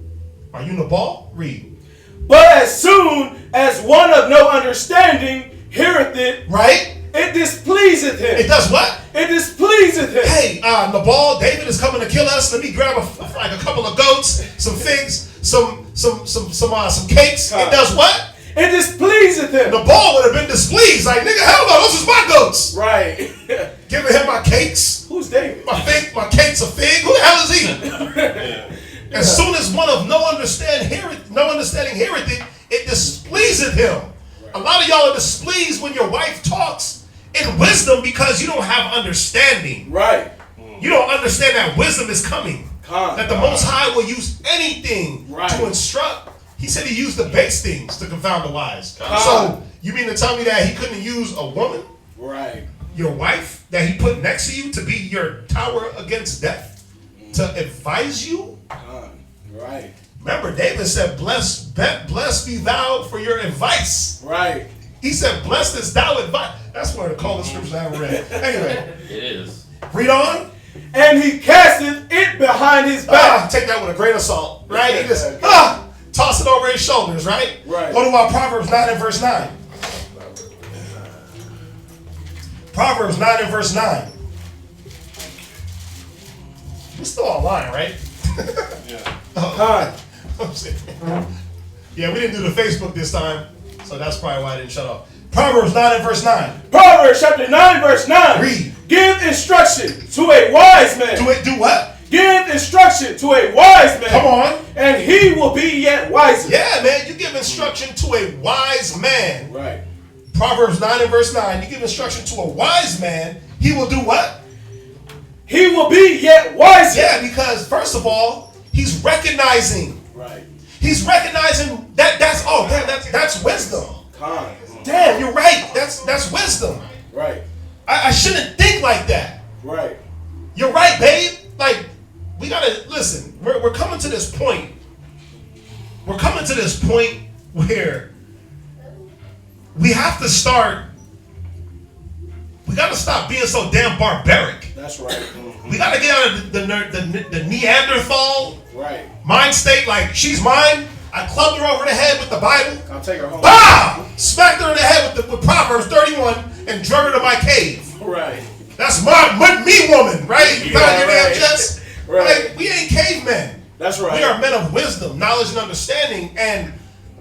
Are you Nabal? Read. But as soon as one of no understanding heareth it, Right? it displeaseth him. It does what? It displeaseth him. Hey, Nabal, David is coming to kill us. Let me grab a couple of goats, some figs, some cakes. It does what? It displeaseth him. Nabal would have been displeased. Like, nigga, hell no, those is my goats. Right. Giving him my cakes. Who's David? My cake's a fig. Who the hell is he? As soon as one of no understanding heareth it, it displeaseth him. A lot of y'all are displeased when your wife talks in wisdom because you don't have understanding. Right. You don't understand that wisdom is coming. Con. That the Most High will use anything Right. to instruct. He said he used the base things to confound the wise. Con. So you mean to tell me that he couldn't use a woman, Right. your wife, that he put next to you to be your tower against death, to advise you? Con. Right. Remember, David said, blessed be thou for your advice. Right. He said, blessed is thou advice. That's one of the coldest scriptures I ever read. Anyway, It is. read on. And he casteth it behind his back. Take that with a grain of salt, right? He just Okay. toss it over his shoulders, right? Right. Go to Proverbs 9 and verse 9. Proverbs 9 and verse 9. We're still online, right? Con. Yeah, we didn't do the Facebook this time, so that's probably why I didn't shut off. Proverbs 9 and verse 9. Proverbs chapter 9 verse 9. Read. Give instruction to a wise man. Do what? Give instruction to a wise man. Come on. And he will be yet wiser. Yeah, man, you give instruction to a wise man. Right. Proverbs 9 and verse 9. You give instruction to a wise man, he will do what? He will be yet wiser. Yeah, because first of all, he's recognizing. Right. He's recognizing that's wisdom. Con. Damn, you're right. That's wisdom. Right. I shouldn't think like that. Right. You're right, babe. Like, we gotta listen. We're coming to this point. We're coming to this point where we have to start. We gotta stop being so damn barbaric. That's right. We gotta get out of the Neanderthal Right. mind state. Like, she's mine. I clubbed her over the head with the Bible. I'll take her home. Bah! Smacked her in the head with Proverbs 31 and drug her to my cave. Right. That's me woman, right? You found your damn chest? Right. Like, we ain't cavemen. That's right. We are men of wisdom, knowledge, and understanding, and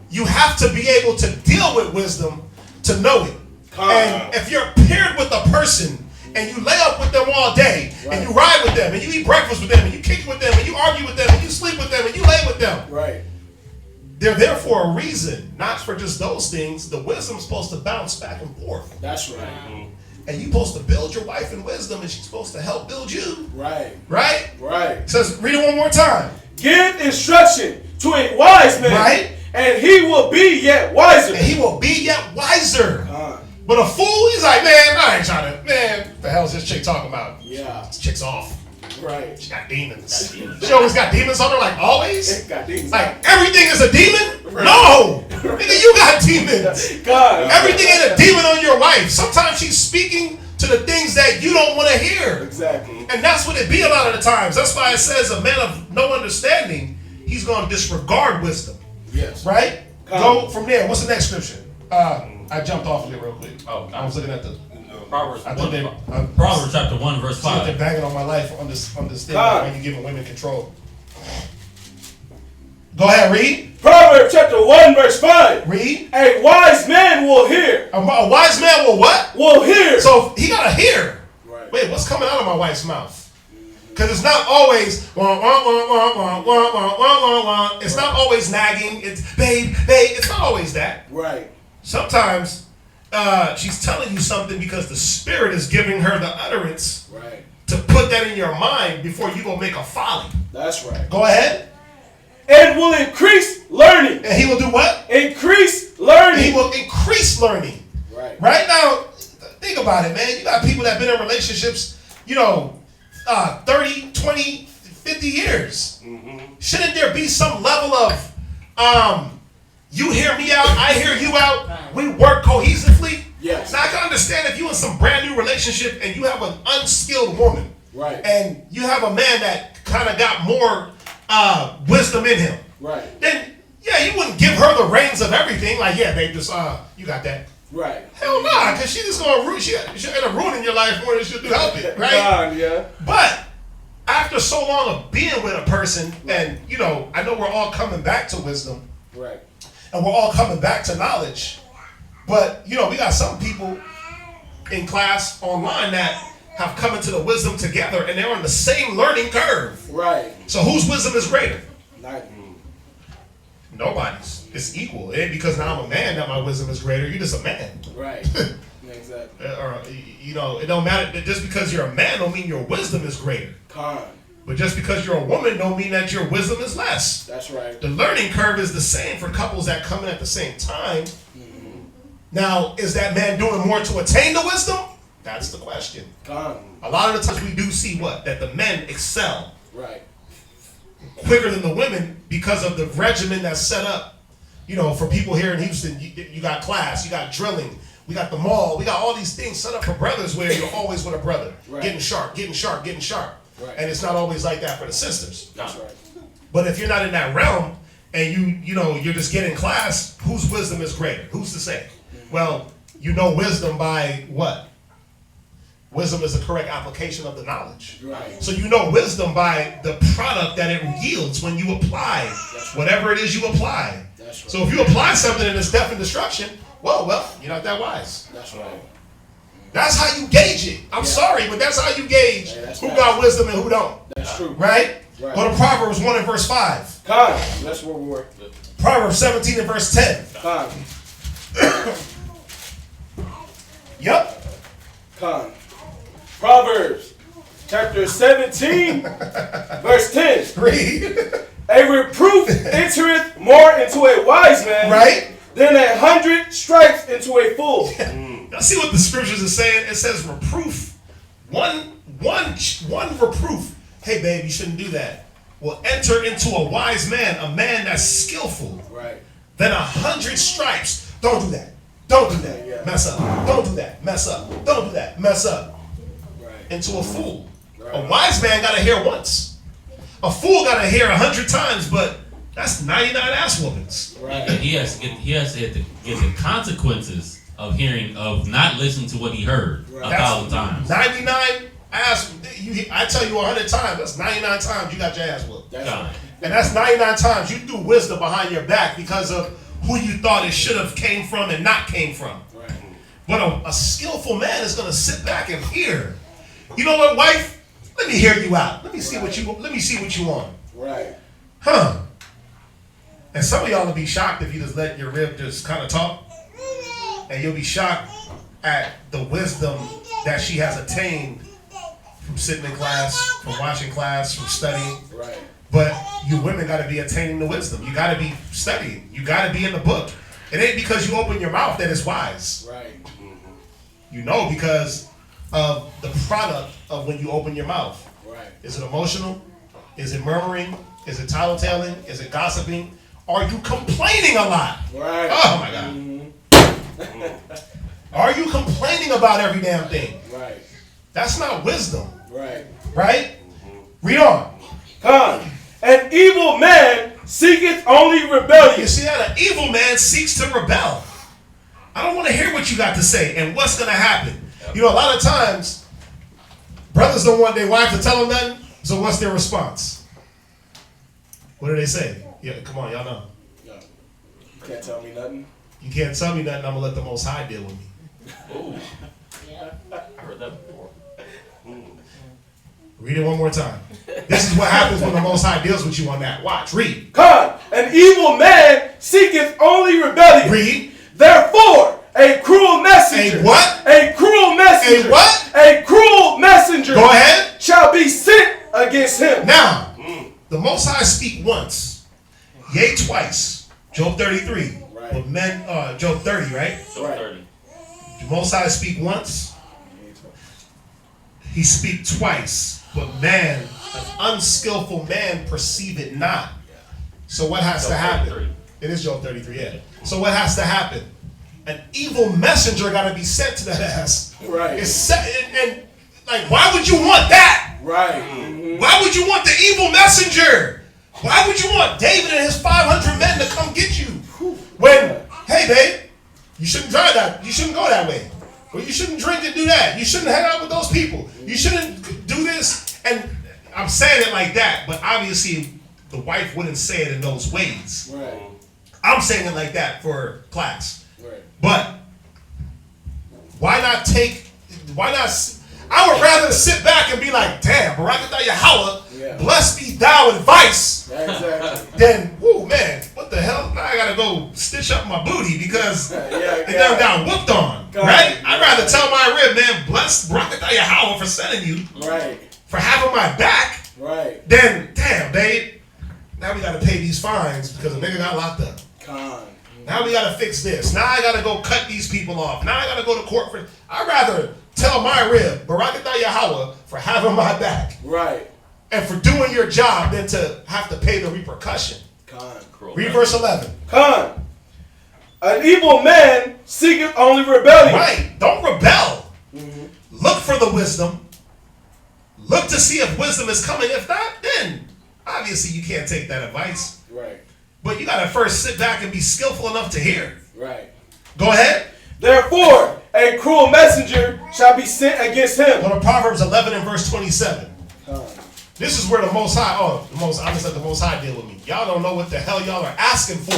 you have to be able to deal with wisdom to know it. And if you're paired with a person and you lay up with them all day, and you ride with them, and you eat breakfast with them, and you kick with them, and you argue with them, and you sleep with them, and you lay with them. Right. They're there for a reason, not for just those things. The wisdom's supposed to bounce back and forth. That's right. And you're supposed to build your wife in wisdom, and she's supposed to help build you. Right. Right? Right. It says, read it one more time. Give instruction to a wise man. Right? And he will be yet wiser. And he will be yet wiser. Con. But a fool, he's like, man, I ain't trying to, man, what the hell is this chick talking about? Yeah. This chick's off. Right. She got demons. She always got demons on her, like always? Got demons. Like, everything is a demon? No! Nigga, you got demons. God. Everything ain't a demon on your wife. Sometimes she's speaking to the things that you don't want to hear. Exactly. And that's what it be a lot of the times. That's why it says a man of no understanding, he's going to disregard wisdom. Yes. Right? Go from there. What's the next scripture? I jumped off of it real quick. Oh, I was looking at the... Proverbs, I think Proverbs chapter 1, verse See if they're 5. banging on my life on this thing God. when you're giving women control. Go ahead, read. Proverbs chapter 1 verse 5. Read. A wise man will hear. A wise man will what? Will hear. So he gotta hear. Right. Wait, what's coming out of my wife's mouth? Because it's not always wah, wah, wah, wah, wah, wah, wah, wah, wah, wah. It's not always nagging. It's babe. It's not always that. Right. Sometimes she's telling you something because the Spirit is giving her the utterance to put that in your mind before you go make a folly. That's right. Go ahead. And will increase learning. And he will do what? Increase learning. He will increase learning. Right. Right now, think about it, man. You got people that have been in relationships, 30, 20, 50 years. Shouldn't there be some level of you hear me out, I hear you out, we work cohesively? Yes. Now I can understand if you're in some brand new relationship and you have an unskilled woman, right, and you have a man that kind of got more wisdom in him, right, then yeah, you wouldn't give her the reins of everything. Like, yeah, babe, just you got that. Right. Hell nah, because she just gonna ruin. She'll end up ruining your life more than she'll do help it, right? Yeah. But after so long of being with a person, and I know we're all coming back to wisdom, right, and we're all coming back to knowledge. But we got some people in class online that have come into the wisdom together, and they're on the same learning curve. Right. So whose wisdom is greater? Neither. Nobody's. It's equal. It ain't because now I'm a man that my wisdom is greater. You're just a man. Right. Exactly. Or it don't matter. Just because you're a man don't mean your wisdom is greater. But just because you're a woman don't mean that your wisdom is less. That's right. The learning curve is the same for couples that come in at the same time. Now, is that man doing more to attain the wisdom? That's the question. A lot of the times we do see that the men excel. Right. Quicker than the women because of the regimen that's set up. For people here in Houston, you got class, you got drilling, we got the mall, we got all these things set up for brothers where you're always with a brother. Right. Getting sharp, getting sharp, getting sharp. Right. And it's not always like that for the sisters. That's right. But if you're not in that realm and you're just getting class, whose wisdom is greater? Who's to say? Well, wisdom by what? Wisdom is the correct application of the knowledge. Right. So wisdom by the product that it yields when you apply whatever it is you apply. That's right. So if you apply something and it's death and destruction, well, you're not that wise. That's right. That's how you gauge it. I'm sorry, but that's how you gauge who got wisdom and who don't. That's true. Right? Go to Proverbs 1 and verse 5. That's where we were. Proverbs 17 and verse 10. Yep. Proverbs chapter 17 verse 10. Read. A reproof entereth more into a wise man, right, than 100 stripes into a fool. Y'all see what the scriptures are saying? It says reproof. One reproof. Hey, babe, you shouldn't do that. Will enter into a wise man, a man that's skillful. Right. Than 100 stripes. Don't do that. Don't do that. Yeah. Mess up. Don't do that. Mess up. Don't do that. Mess up. Right. Into a fool. Right. A wise man got to hear once. A fool got to hear 100 times, but that's 99 ass whoopings. Right. And he has to get the consequences of not listening to what he heard 1,000 times. 99 ass. I tell you 100 times. That's 99 times you got your ass whooped. That's right. And that's 99 times you threw wisdom behind your back because of who you thought it should have came from and not came from. Right. But a skillful man is going to sit back and hear. You know what, wife? Let me hear you out. Let me see what you want. Right. Huh. And some of y'all will be shocked if you just let your rib just kind of talk. And you'll be shocked at the wisdom that she has attained from sitting in class, from watching class, from studying. Right. But you women got to be attaining the wisdom. You got to be studying. You got to be in the book. It ain't because you open your mouth that it's wise. Right. Because of the product of when you open your mouth. Right. Is it emotional? Is it murmuring? Is it tattletaling? Is it gossiping? Are you complaining a lot? Right. Oh my God. Are you complaining about every damn thing? Right. That's not wisdom. Right. Right? Read on. An evil man seeketh only rebellion. You see that? An evil man seeks to rebel. I don't want to hear what you got to say and what's going to happen. A lot of times, brothers don't want their wife to tell them nothing, so what's their response? What do they say? Yeah, come on, y'all know. No. You can't tell me nothing. You can't tell me nothing, I'm going to let the Most High deal with me. Oh, I heard that before. Read it one more time. This is what happens when the Most High deals with you on that. Watch. Read. Con, an evil man seeketh only rebellion. Read. Therefore, a cruel messenger. A what? A cruel messenger. A what? A cruel messenger. Go ahead. Shall be sent against him. Now, the Most High speak once, yea twice. Job 33. Right. But men, Job 30, right? Right. 30. The Most High speak once. He speak twice. But man, an unskillful man perceive it not. So what has to happen? 33. It is Job 33, yeah. So what has to happen? An evil messenger got to be sent to that ass. Right. It's set, and like, why would you want that? Right. Mm-hmm. Why would you want the evil messenger? Why would you want David and his 500 men to come get you? When, hey babe, you shouldn't drive that. You shouldn't go that way. Or you shouldn't drink and do that. You shouldn't hang out with those people. You shouldn't do this. And I'm saying it like that, but obviously the wife wouldn't say it in those ways. Right. I'm saying it like that for class. Right. But why not, I would rather sit back and be like, damn, Barakatah Yahweh, blessed be thou in vice. Yeah, exactly. Then, whoo, man, what the hell? Now I gotta go stitch up my booty because it done got whooped on, right? I'd rather tell my rib, man, bless Barakatah Yahweh for sending you, Right. for having my back, Right. then, damn, babe, now we gotta pay these fines because a nigga got locked up. Con. Now we gotta fix this. Now I gotta go cut these people off. Now I gotta go to court for. I'd rather tell my rib, Barakatah Yahweh, for having my back Right. and for doing your job than to have to pay the repercussion. Con. Read verse 11. Con. An evil man seeketh only rebellion. Right. Don't rebel. Mm-hmm. Look for the wisdom. Look to see if wisdom is coming. If not, then obviously you can't take that advice. Right. But you gotta first sit back and be skillful enough to hear. Right. Go ahead. Therefore, a cruel messenger shall be sent against him. Go to Proverbs 11 and verse 27. Con. This is where the Most High, I just let the Most High deal with me. Y'all don't know what the hell y'all are asking for.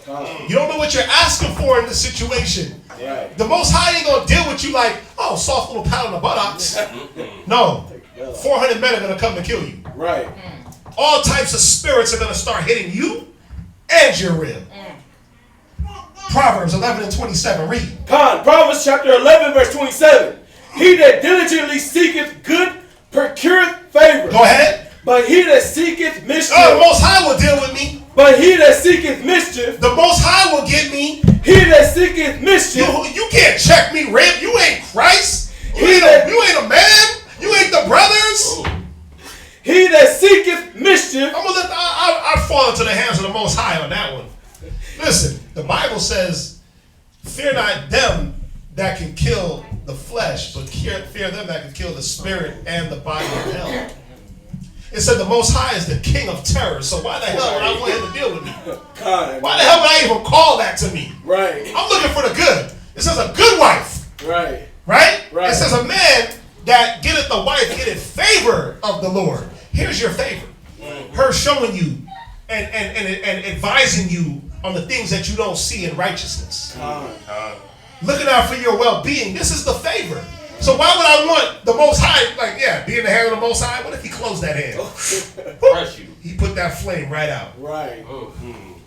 Con. You don't know what you're asking for in this situation. Right. The Most High ain't gonna deal with you like, oh, soft little pat on the buttocks. No. 400 men are gonna come to kill you. Right. All types of spirits are gonna start hitting you and your rib. Proverbs 11 and 27, read. Con. Proverbs chapter 11 verse 27. He that diligently seeketh good procureth favor. Go ahead. But he that seeketh mischief. Oh, the Most High will deal with me. But he that seeketh mischief. The Most High will get me. He that seeketh mischief. You can't check me, rib. You ain't Christ. You ain't a man. You ain't the brothers. He that seeketh mischief. I'm gonna let I fall into the hands of the Most High on that one. Listen, the Bible says, fear not them that can kill the flesh, but fear them that can kill the spirit and the body in hell. It said the Most High is the king of terror, so why the hell would I want him to deal with me? Why the hell would I even call that to me? Right. I'm looking for the good. It says a good wife. Right. Right? Right. It says a man that getteth the wife getteth favor of the Lord. Here's your favor. Her showing you and advising you on the things that you don't see in righteousness. Looking out for your well-being. This is the favor. So why would I want the Most High, be in the hand of the Most High? What if he closed that hand? Crush you. He put that flame right out. Right.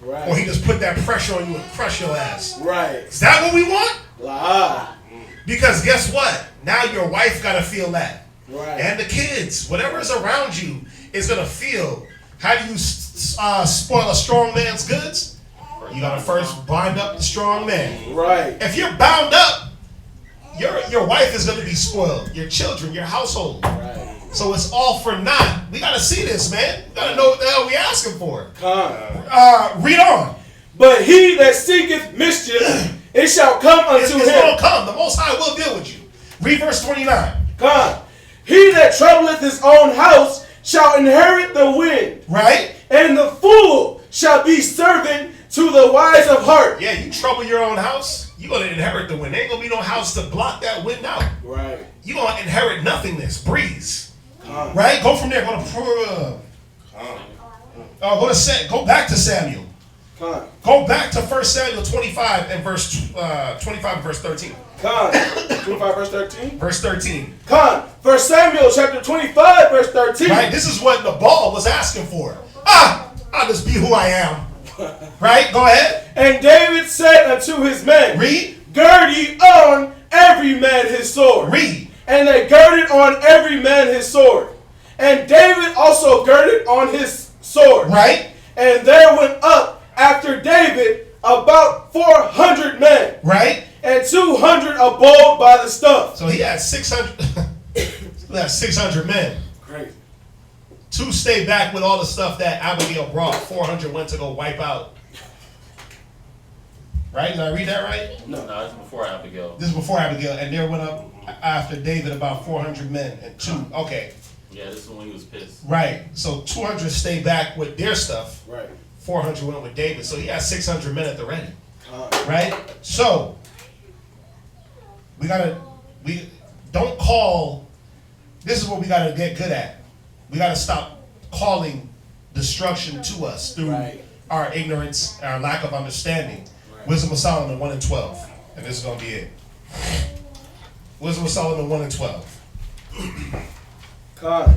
Right. Or he just put that pressure on you and crush your ass. Right. Is that what we want? La. Because guess what? Now your wife got to feel that. Right. And the kids, whatever is around you, is going to feel. How do you spoil a strong man's goods? You got to first bind up the strong man. Right. If you're bound up, your wife is going to be spoiled. Your children, your household. Right. So it's all for naught. We got to see this, man. We got to know what the hell we asking for. Read on. But he that seeketh mischief, it shall come unto him. It's going to come. The Most High will deal with you. Read verse 29. Come. He that troubleth his own house shall inherit the wind. Right? And the fool shall be servant to the wise of heart. Yeah, you trouble your own house, you're going to inherit the wind. There ain't going to be no house to block that wind out. Right. You're going to inherit nothingness, breeze. Right? Go from there. Go back to Samuel. Go back to 1 Samuel 25 and verse 13. Con. 25 verse 13. Verse 13. Con. 1 Samuel chapter 25 verse 13. Right? This is what Nabal was asking for. I'll just be who I am. Right? Go ahead. And David said unto his men, Read. Gird ye on every man his sword. Read. And they girded on every man his sword. And David also girded on his sword. Right? And there went up after David about 400 men. Right? And 200 abode by the stuff. So he had 600. That's 600 men. Crazy. 2 stayed back with all the stuff that Abigail brought. 400 went to go wipe out. Right? Did I read that right? No, this is before Abigail. This is before Abigail, and there went up after David about 400 men and 2. Okay. Yeah, this is when he was pissed. Right. So 200 stayed back with their stuff. Right. 400 went with David. So he had 600 men at the ready. Right? So we don't call. This is what we gotta get good at. We gotta stop calling destruction to us through our ignorance, our lack of understanding. Wisdom of Solomon 1 and 12. And this is gonna be it. Wisdom of Solomon 1 and 12. God.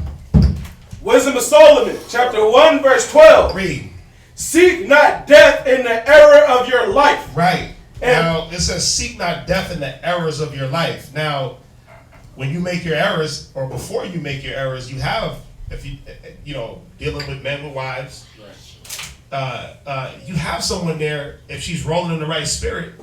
Wisdom of Solomon, chapter 1, verse 12. Read. Seek not death in the error of your life. Right. And now it says, seek not death in the errors of your life. Now, when you make your errors, or before you make your errors, you have, if you dealing with men with wives, you have someone there, if she's rolling in the right spirit,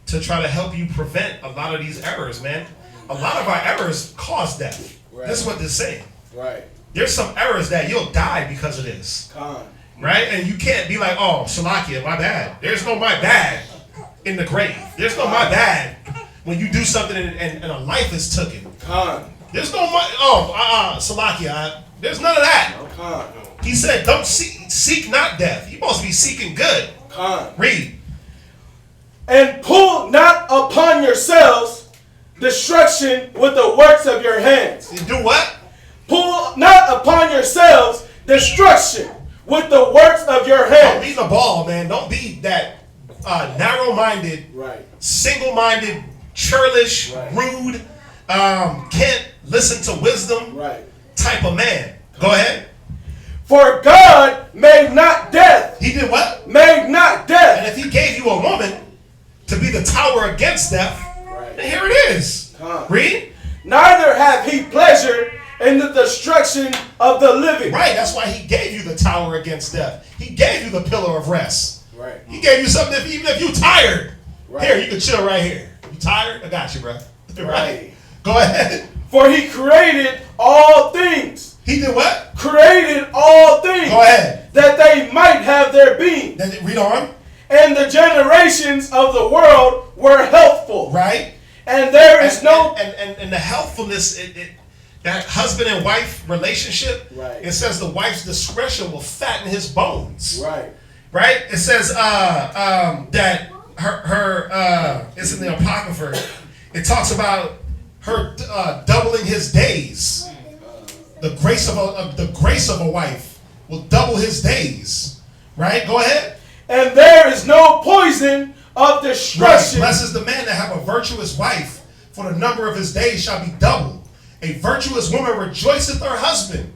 to try to help you prevent a lot of these errors, man. A lot of our errors cause death. Right. This is what they're saying. Right. There's some errors that you'll die because of this. Con. Right? And you can't be like, oh, Shalakia, my bad. There's no my bad in the grave. There's no my bad when you do something and a life is taken. Con. There's no my, Shalakia. There's none of that. Con. He said, don't seek not death. You supposed to be seeking good. Con. Read. And pull not upon yourselves destruction with the works of your hands. You do what? Pull not upon yourselves destruction with the works of your Don't hands. be the ball, man. Don't be that narrow-minded, Right. single-minded, churlish, Right. rude, can't listen to wisdom Right. type of man. Go ahead. For God made not death. He did what? Made not And death. if he gave you a woman to be the tower against death, Right. then here it is. Read. Neither have he pleasure in the destruction of the living. Right, that's why he gave you the tower against death. He gave you the pillar of rest. Right. He gave you something even if you're tired. Right. Here, you can chill right here. You tired? I got you, bro. Right. Go ahead. For he created all things. He did what? Created all things. Go ahead. That they might have their being. Then read on. And the generations of the world were healthful. Right. And there is no... And the healthfulness, that husband and wife relationship, Right. it says the wife's discretion will fatten his bones. Right. Right? It says that her it's in the Apocrypha. It talks about her doubling his days. The grace of a wife will double his days. Right? Go ahead. And there is no poison of Right. destruction. Blessed is the man that have a virtuous wife, for the number of his days shall be doubled. A virtuous woman rejoiceth her husband,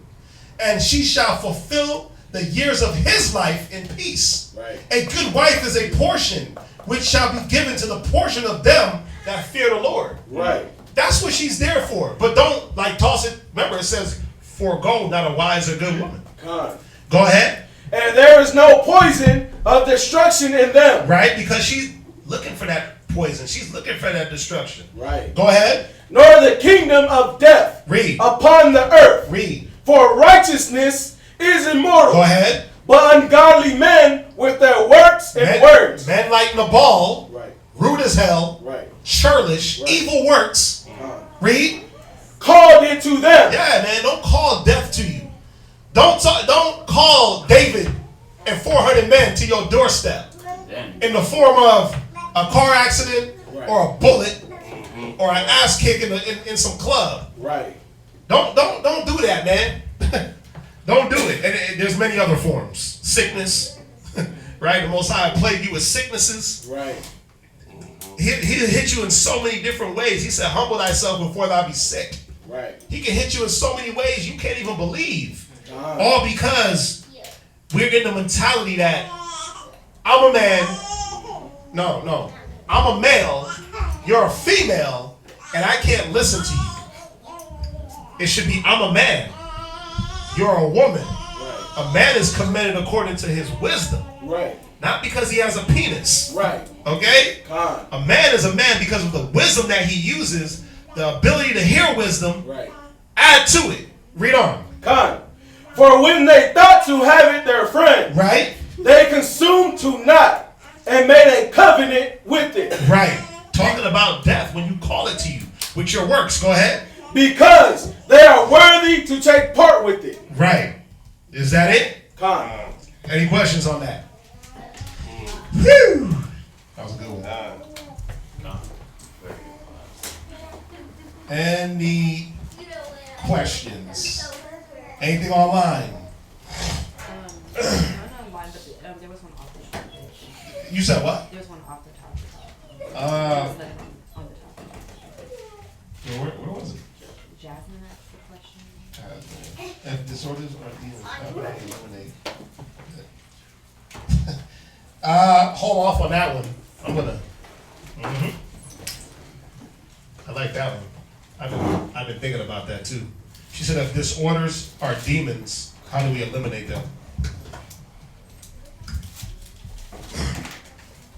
and she shall fulfill the years of his life in peace. Right. A good wife is a portion which shall be given to the portion of them that fear the Lord. Right. That's what she's there for. But don't toss it. Remember, it says, forego not a wise or good woman. God. Go ahead. And there is no poison of destruction in them. Right? Because she's looking for that poison. She's looking for that destruction. Right. Go ahead. Nor the kingdom of death. Read. Upon the earth. Read. For righteousness is immortal. Go ahead. But ungodly men with their works and words. Men like Nabal, Right. rude as hell, Right. churlish, Right. evil works. Read. Called into them. Yeah, man. Don't call death to you. Don't call David and 400 men to your doorstep in the form of a car accident or a bullet or an ass kick in some club. Right. Don't do that, man. Don't do it. And there's many other forms. Sickness, right? The Most High plagued you with sicknesses. Right. He'll hit you in so many different ways. He said, humble thyself before thou be sick. Right. He can hit you in so many ways you can't even believe. All because we're in the mentality that I'm a man. No. I'm a male. You're a female. And I can't listen to you. It should be, I'm a man. You're a woman. Right. A man is commended according to his wisdom. Right. Not because he has a penis. Right. Okay? Con. A man is a man because of the wisdom that he uses, the ability to hear wisdom, Right. add to it. Read on. Con. For when they thought to have it their friend, Right? they consumed to naught and made a covenant with it. Right. Talking about death when you call it to you with your works. Go ahead. Because they are worthy to take part with it. Right. Is that it? Con. Any questions on that? Whew. That was a good one. Any questions? Anything online? Not online, but there was one off the topic. You said what? There was one off the topic. Uh, On the topic. where was it? Jasmine asked the question. If disorders are being eliminated. Hold off on that one. I'm gonna. I like that one. I've been thinking about that too. She said, if disorders are demons, how do we eliminate them?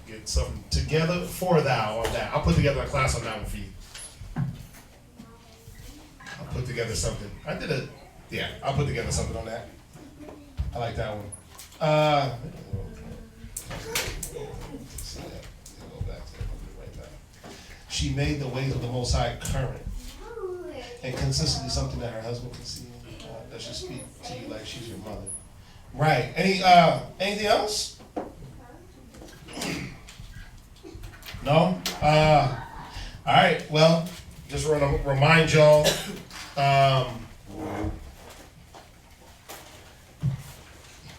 Get something together for thou on that. I'll put together a class on that one for you. I'll put together something. I'll put together something on that. I like that one. She made the ways of the Most High current and consistently something that her husband can see. That should speak to you like she's your mother. Right. Anything else? No? All right. Well, just want to remind y'all.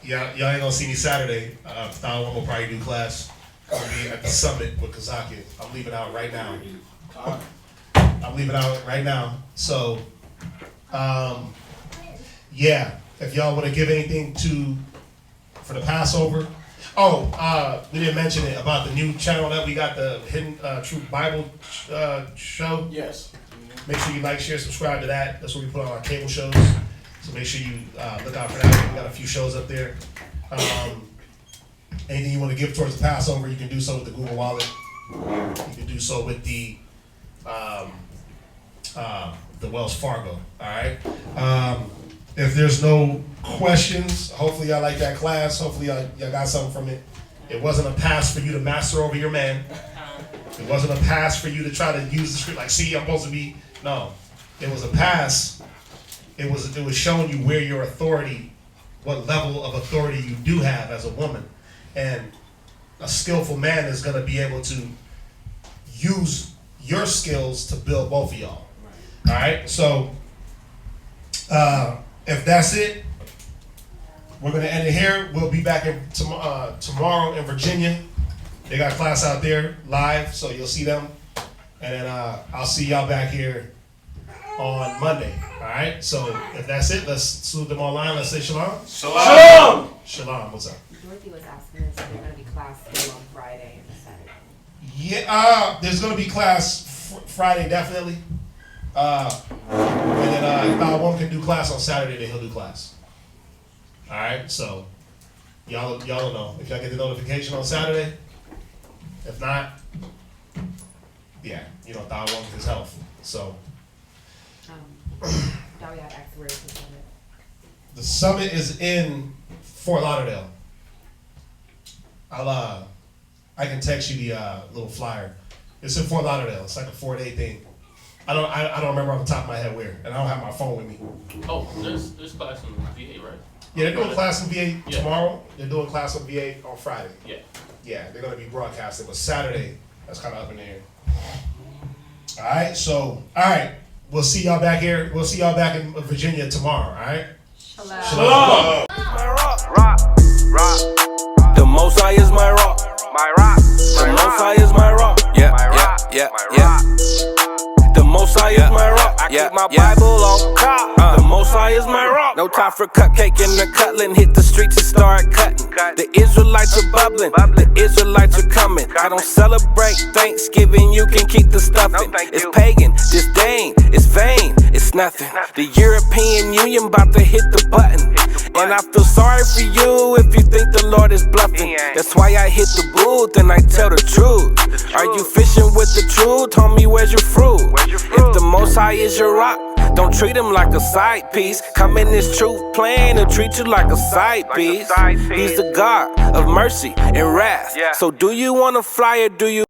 Y'all ain't gonna see me Saturday. One will probably do class. I'll be at the summit with Kazaki. I'm leaving out right now. So, if y'all want to give anything for the Passover. We didn't mention it about the new channel that we got, the Hidden Truth Bible show. Yes. Make sure you like, share, subscribe to that. That's where we put on our cable shows. So make sure you look out for that. We got a few shows up there. Anything you want to give towards the Passover, you can do so with the Google Wallet. You can do so with the Wells Fargo. All right. If there's no questions, hopefully y'all like that class. Hopefully y'all got something from it. It wasn't a pass for you to master over your man. It wasn't a pass for you to try to use the script like, see, I'm supposed to be. No, it was a pass. It was showing you where your authority, what level of authority you do have as a woman. And a skillful man is going to be able to use your skills to build both of y'all. All right? So, if that's it, we're going to end it here. We'll be back tomorrow in Virginia. They got class out there live, so you'll see them. And then I'll see y'all back here on Monday. All right? So, if that's it, let's salute them online. Let's say shalom. Shalom. Shalom. What's up? Dorothy was asking if there's going to be class still on Friday and Saturday. Yeah, there's gonna be class Friday definitely. And then if our one can do class on Saturday, then he'll do class. All right, so y'all don't know if y'all get the notification on Saturday. If not, yeah, Thou won't his health. So Now we have asked where to summit. the summit is in Fort Lauderdale. I can text you the little flyer. It's in Fort Lauderdale. It's like a 4-day thing. I don't remember off the top of my head where, and I don't have my phone with me. Oh, there's class in VA, right? Yeah, they're doing class in VA Yeah. tomorrow. They're doing class in VA on Friday. Yeah. Yeah, they're gonna be broadcasting, but Saturday, that's kind of up in the air. All right, we'll see y'all back here. We'll see y'all back in Virginia tomorrow. All right. Shalom. Shalom. The Most High is my rock. My rock. The Most High is my rock. Yeah. keep my Bible on top. The Most High is my rock. No time for cupcake and the cutling. Hit the streets and start cutting. The Israelites are bubbling. The Israelites are coming. I don't celebrate Thanksgiving. You can keep the stuffing. It's pagan, disdain, it's vain, it's nothing. The European Union about to hit the button. And I feel sorry for you if you think the Lord is bluffing. That's why I hit the booth and I tell the truth. Are you fishing with the truth? Homie, where's your fruit? If the Most High is your rock, don't treat him like a side piece. Come in this truth plan and treat you like a side piece. He's the God of mercy and wrath. So do you want to fly or do you